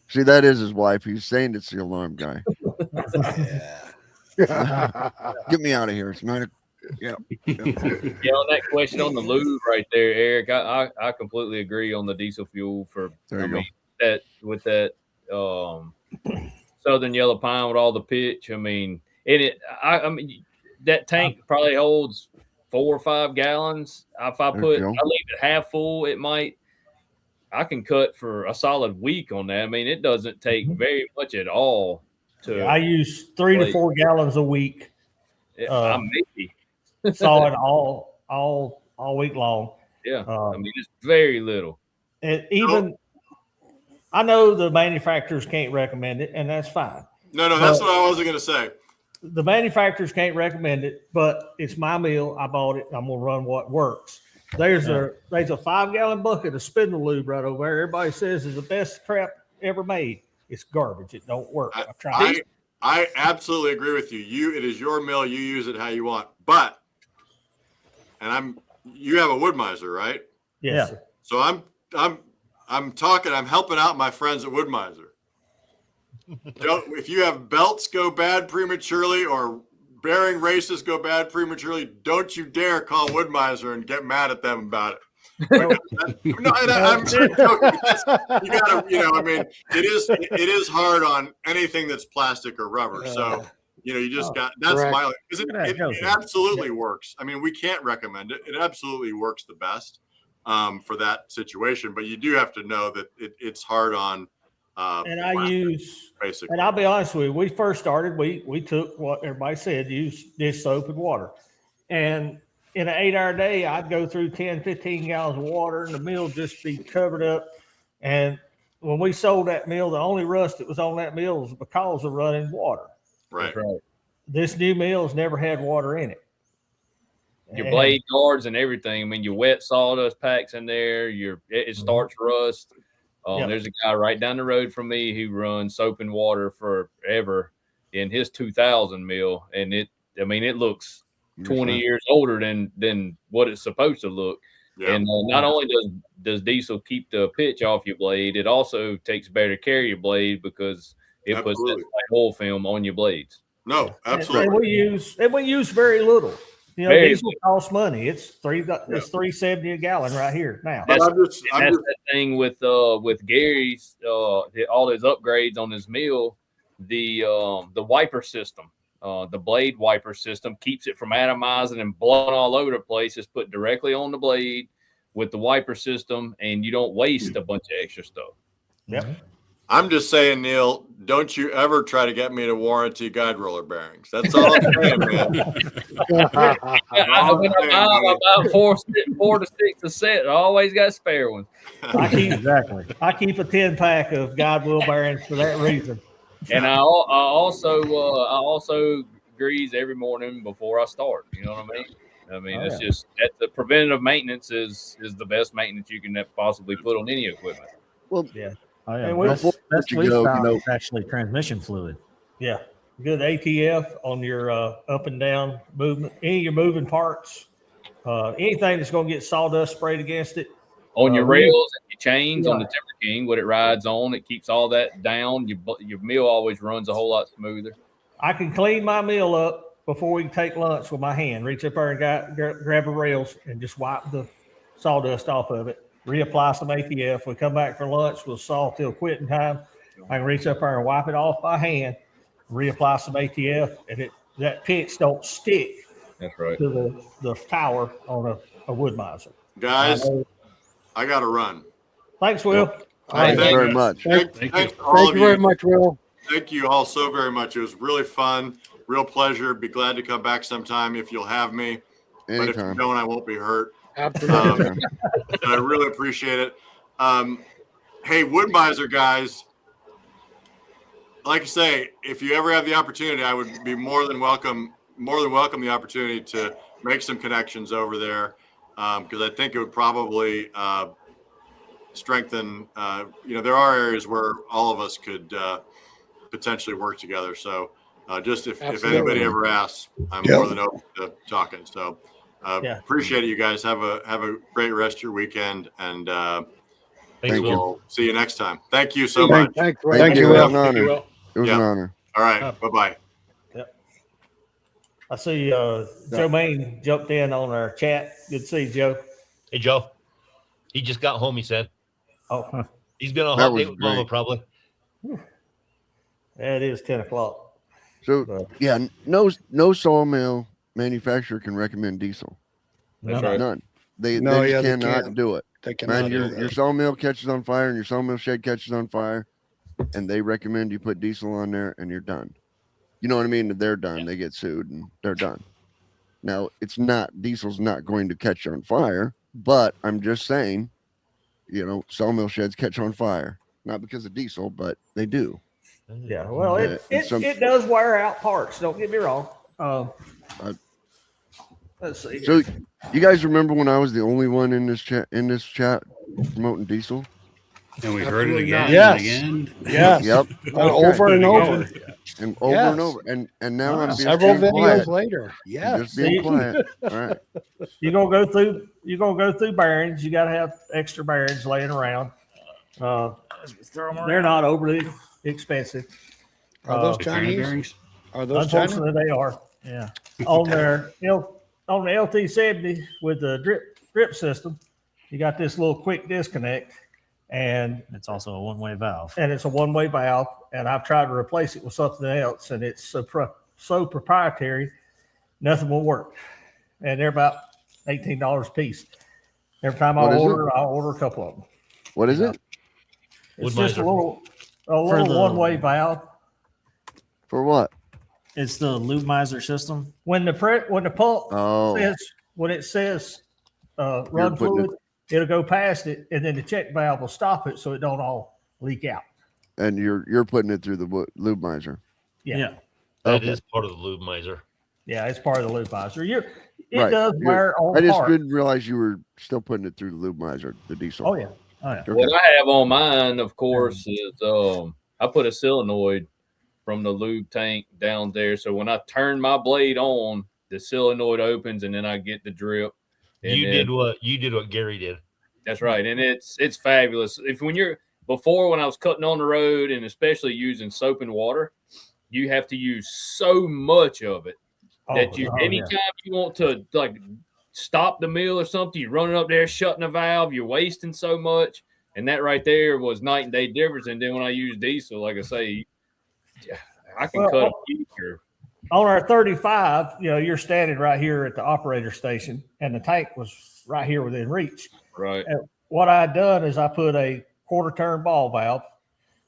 See, that is his wife. He's saying it's the alarm guy. Get me out of here. It's 9 o'clock. Yeah. Yeah, on that question on the lube right there, Eric, I completely agree on the diesel fuel that with that Southern Yellow Pine with all the pitch. I mean, that tank probably holds 4 or 5 gallons. If I leave it half full, I can cut for a solid week on that. I mean, it doesn't take very much at all I use 3 to 4 gallons a week. Maybe. Saw it all week long. Yeah, I mean it's very little. And even I know the manufacturers can't recommend it, and that's fine. No, that's what I was going to say. The manufacturers can't recommend it, but it's my meal. I bought it. I'm going to run what works. There's a 5-gallon bucket of spindle lube right over there. Everybody says is the best crap ever made. It's garbage. It don't work. I've tried it. I absolutely agree with you. It is your mill. You use it how you want. But you have a Woodmaster, right? Yes. Yeah. So I'm helping out my friends at Woodmaster. If you have belts go bad prematurely or bearing races go bad prematurely, don't you dare call Woodmaster and get mad at them about it. I'm joking. You gotta, I mean, it is hard on anything that's plastic or rubber. So, you just got, that's my, because it absolutely works. I mean, we can't recommend it. It absolutely works the best for that situation, but you do have to know that it's hard on. And I use, basically, and I'll be honest with you, we first started, we took what everybody said, use dish soap and water. And in an 8-hour day, I'd go through 10, 15 gallons of water and the mill just be covered up. And when we sold that mill, the only rust that was on that mill was because of running water. Right. This new mill's never had water in it. Your blade guards and everything. I mean, your wet sawdust packs in there. It starts rust. There's a guy right down the road from me who runs soap and water forever in his 2000 mill, and it looks 20 years older than what it's supposed to look. Yeah. And not only does diesel keep the pitch off your blade, it also takes better care of your blade because it puts that oil film on your blades. No, absolutely. And we use very little. Diesel costs money. It's $3.70 a gallon right here now. That's the thing with Gary's all his upgrades on his mill. The wiper system, the blade wiper system keeps it from atomizing and blowing all over the place. It's put directly on the blade with the wiper system, and you don't waste a bunch of extra stuff. Yep. I'm just saying, Neil, don't you ever try to get me to warranty guide roller bearings. That's all I'm saying, man. I'm about 4 to 6 a set. I always got spare ones. I keep a 10-pack of guide wheel bearings for that reason. And I also grease every morning before I start. You know what I mean? I mean, it's just that the preventative maintenance is the best maintenance you can possibly put on any equipment. Well, yeah. And Best you we've go, found you know- is actually transmission fluid. Yeah, good ATF on your up and down movement, any of your moving parts, anything that's going to get sawdust sprayed against it. On your rails and your chains on Yeah. the TimberKing, what it rides on, it keeps all that down. Your mill always runs a whole lot smoother. I can clean my mill up before we take lunch with my hand. Reach up there and grab the rails and just wipe the sawdust off of it. Reapply some ATF. We come back for lunch. We'll saw till quitting time. I can reach up there and wipe it off by hand. Reapply some ATF, and that pitch don't stick. That's right. To the tower on a Woodmaster. Guys, I got to run. Thanks, Will. Thank you very much. Thank Thank you very much, Will. Thank you all so very much. It was really fun. Real pleasure. Be glad to come back sometime if you'll have me. But if you Anytime. don't, I won't be hurt. Absolutely. I really appreciate it. Hey, Woodmiser guys, like I say, if you ever have the opportunity, I would be more than welcome the opportunity to make some connections over there, because I think it would probably strengthen. There are areas where all of us could potentially work together. So just if anybody ever asks, I'm more than open to talking. So appreciate it, you guys. Have a great rest of your weekend, and we'll see you next time. Thank you so much. Thank you. you. It was an honor. It was an honor. All right. Bye-bye. I see Joe Maine jumped in on our chat. Good to see you, Joe. Hey, Joe. He just got home, he said. Oh, He's been on a That hot date was with Mama, great. probably. it is 10 o'clock. So yeah, no sawmill manufacturer can recommend diesel. That's right. None. They No, just they cannot can't. do it. They cannot Man, do your that. sawmill catches on fire and your sawmill shed catches on fire, and they recommend you put diesel on there and you're done. You know what I mean? They're done. They get sued and they're done. Now, diesel's not going to catch on fire, but I'm just saying, sawmill sheds catch on fire. Not because of diesel, but they do. Yeah, well, Yeah, it does wear out parts. Don't get me wrong. Let's see. So you guys remember when I was the only one in this chat promoting diesel? And we heard it again Yes. and again. Yes. Yep. Over and over. And over and over. And now I'm just Several being videos quiet. later. I'm Yes. just being quiet. All right. You're gonna go through bearings. You got to have extra bearings laying around. They're not overly expensive. Are those Bearing Chinese? bearings. Are those Chinese? Unfortunately, they are Yeah. on the LT70 with the drip system. You got this little quick disconnect, and It's also a one-way valve. it's a one-way valve. And I've tried to replace it with something else, and it's so proprietary, nothing will work. And they're about $18 a piece. Every time What is it? I'll order a couple of them. What is it? It's just a Woodmiser. little the- one-way valve. For what? It's the lube miser system. When the pump Oh, says run putting fluid, it'll go past it, and then the check valve will stop it so it don't all leak out. and you're putting it through the lube miser. Yeah. That is Okay. part of the lube miser. Yeah, it's part of the lube miser. It Right. does wear on I just part. didn't realize you were still putting it through the lube miser, the diesel. Oh yeah. Okay. What I have on mine, of course, is I put a solenoid from the lube tank down there. So when I turn my blade on, the solenoid opens and then I get the drip. And You then- did what Gary did. That's right. And it's fabulous. When I was cutting on the road and especially using soap and water, you have to use so much of it that anytime you want to like stop the mill or something, you're running up there, shutting a valve, you're wasting so much. And that right there was night and day difference. And then when I use diesel, like I say, I can cut a future. On our 35, you're standing right here at the operator station, and the tank was right here within reach. Right. And what I had done is I put a quarter turn ball valve,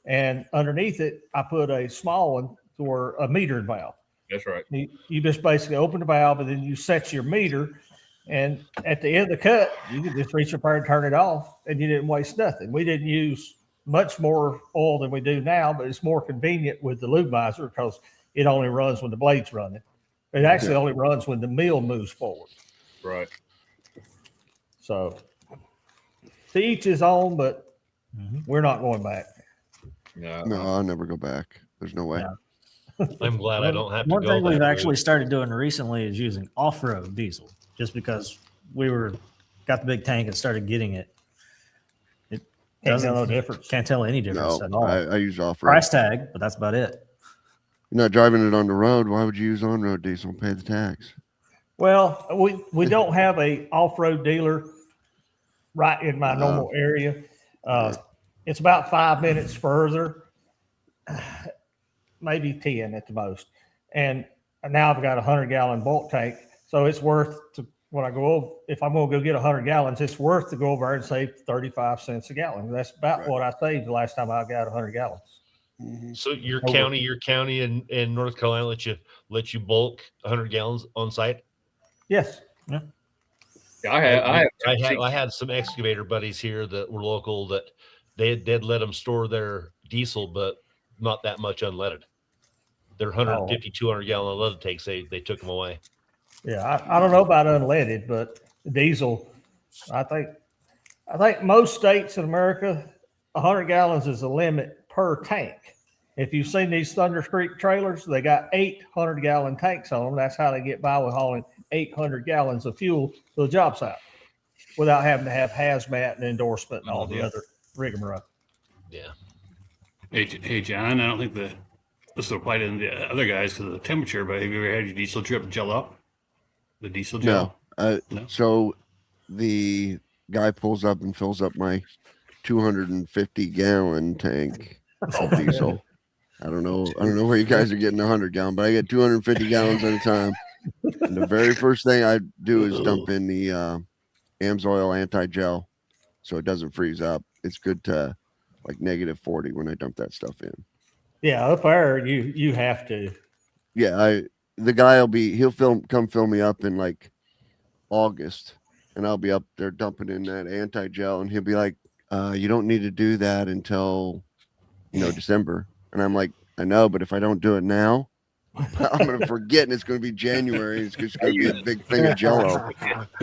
and underneath it, I put a small one for a metered valve. That's right. You just basically open the valve and then you set your meter. And at the end of the cut, you can just reach up there and turn it off, and you didn't waste nothing. We didn't use much more oil than we do now, but it's more convenient with the lube miser because it only runs when the blade's running. It actually only runs when the mill moves forward. Right. So to each his own, but we're not going back. Yeah. No, I'll never go back. There's no way. Yeah. I'm glad I don't have to One go thing we've that actually route. started doing recently is using off-road diesel, just because we got the big tank and started getting it. It Can't tell no doesn't difference. can't tell any difference No, at all. I use off-road. Price tag, but that's about it. You're not driving it on the road. Why would you use on-road diesel and pay the tax? Well, we don't have a off-road dealer right in my normal area. It's about 5 minutes further, maybe 10 at the most. And now I've got a 100-gallon bulk tank, so it's worth to when I go over. If I'm going to go get 100 gallons, it's worth to go over and save 35 cents a gallon. That's about what I saved the last time I got 100 gallons. So your county in North Carolina let you bulk 100 gallons on site? Yes. Yeah, I had some excavator buddies here that were local that they'd let them store their diesel, but not that much unleaded. Their 150, 200 gallon unleaded tanks, they took them away. Yeah, I don't know about unleaded, but diesel, I think most states in America, 100 gallons is the limit per tank. If you've seen these Thunder Creek trailers, they got 800-gallon tanks on them. That's how they get by with hauling 800 gallons of fuel to the job site without having to have hazmat and endorsement and all the other rigmarole. Yeah. Hey, John, I don't think this will apply to the other guys because of the temperature, but have you ever had your diesel drip gel up? The diesel gel? No. So the guy pulls up and fills up my 250-gallon tank of diesel. I don't know where you guys are getting 100-gallon, but I get 250 gallons at a time. And the very first thing I do is dump in the AMSOIL anti-gel so it doesn't freeze up. It's good to like -40 when I dump that stuff in. Yeah, up there you have to. Yeah, the guy he'll come fill me up in like August, and I'll be up there dumping in that anti-gel, and he'll be like, you don't need to do that until December. And I'm like, I know, but if I don't do it now, I'm gonna forget, and it's gonna be January. It's just gonna be a big thing of Jello.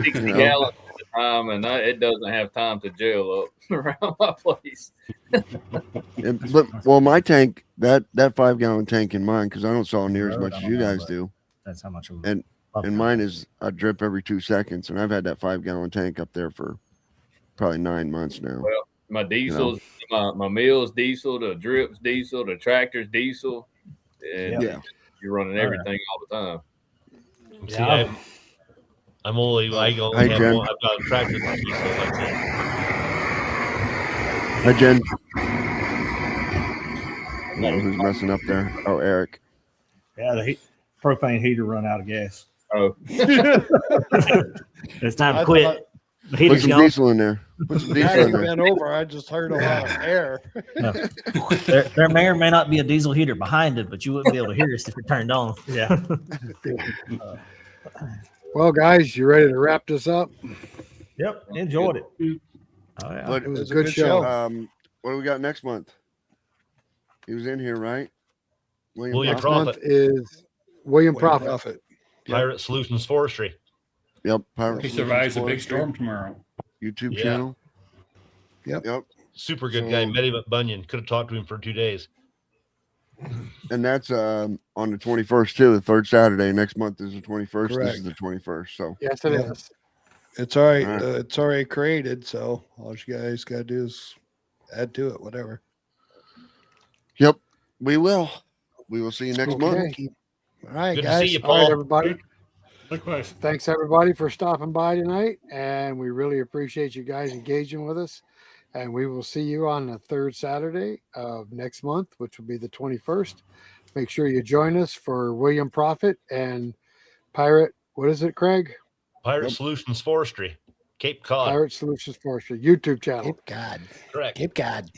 60 gallons at a time, and it doesn't have time to gel up around my place. But my tank, that 5-gallon tank in mine, because I don't saw near as much as you guys do. That's how much. And mine is a drip every 2 seconds, and I've had that 5-gallon tank up there for probably 9 months now. Well, my diesels, my mill's diesel, the drips diesel, the tractor's diesel, and you're running everything all the time. See, I'm only I've got a tractor that's diesel like that. Hi, Jen. I don't know who's messing up there. Oh, Eric. Yeah, the propane heater run out of gas. Oh, It's time to quit. The Put heater's some gone. diesel in there. Put some diesel in there. Bent over. I just heard a lot of air. No. There may or may not be a diesel heater behind it, but you wouldn't be able to hear us if it turned on. Yeah. Well, guys, you ready to wrap this up? Yep. Enjoyed it. Oh, yeah. But It was a good show. What do we got next month? He was in here, right? William Next Prophet. month is William Prophet. Pirate Solutions Forestry. Yep. Pirate He Solutions survives a big Forestry storm tomorrow. YouTube Yeah. channel. Yep. Super good guy. Met him at Bunyan. Could have talked to him for 2 days. And that's on the 21st too. The third Saturday next month is the 21st. This Correct. is the 21st. So Yes, it Yeah. is. It's all right. All right. It's already created, so all you guys got to do is add to it, whatever. yep, we will. We will see you next month. Okay. All right, Good to guys. see you, All right, Paul. everybody. Likewise. Thanks, everybody, for stopping by tonight. And we really appreciate you guys engaging with us. And we will see you on the third Saturday of next month, which will be the 21st. Make sure you join us for William Prophet and Pirate. What is it, Craig? Pirate Solutions Forestry. Cape Cod. Pirate Solutions Forestry YouTube channel. Cape Cod. Correct. Cape Cod.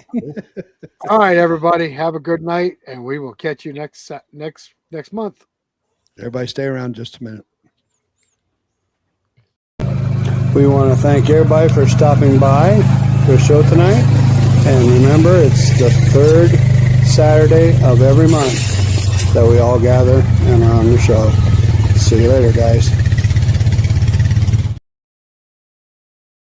All right, everybody. Have a good night, and we will catch you next month. Everybody stay around just a minute. We want to thank everybody for stopping by the show tonight. And remember, it's the third Saturday of every month that we all gather and are on the show. See you later, guys.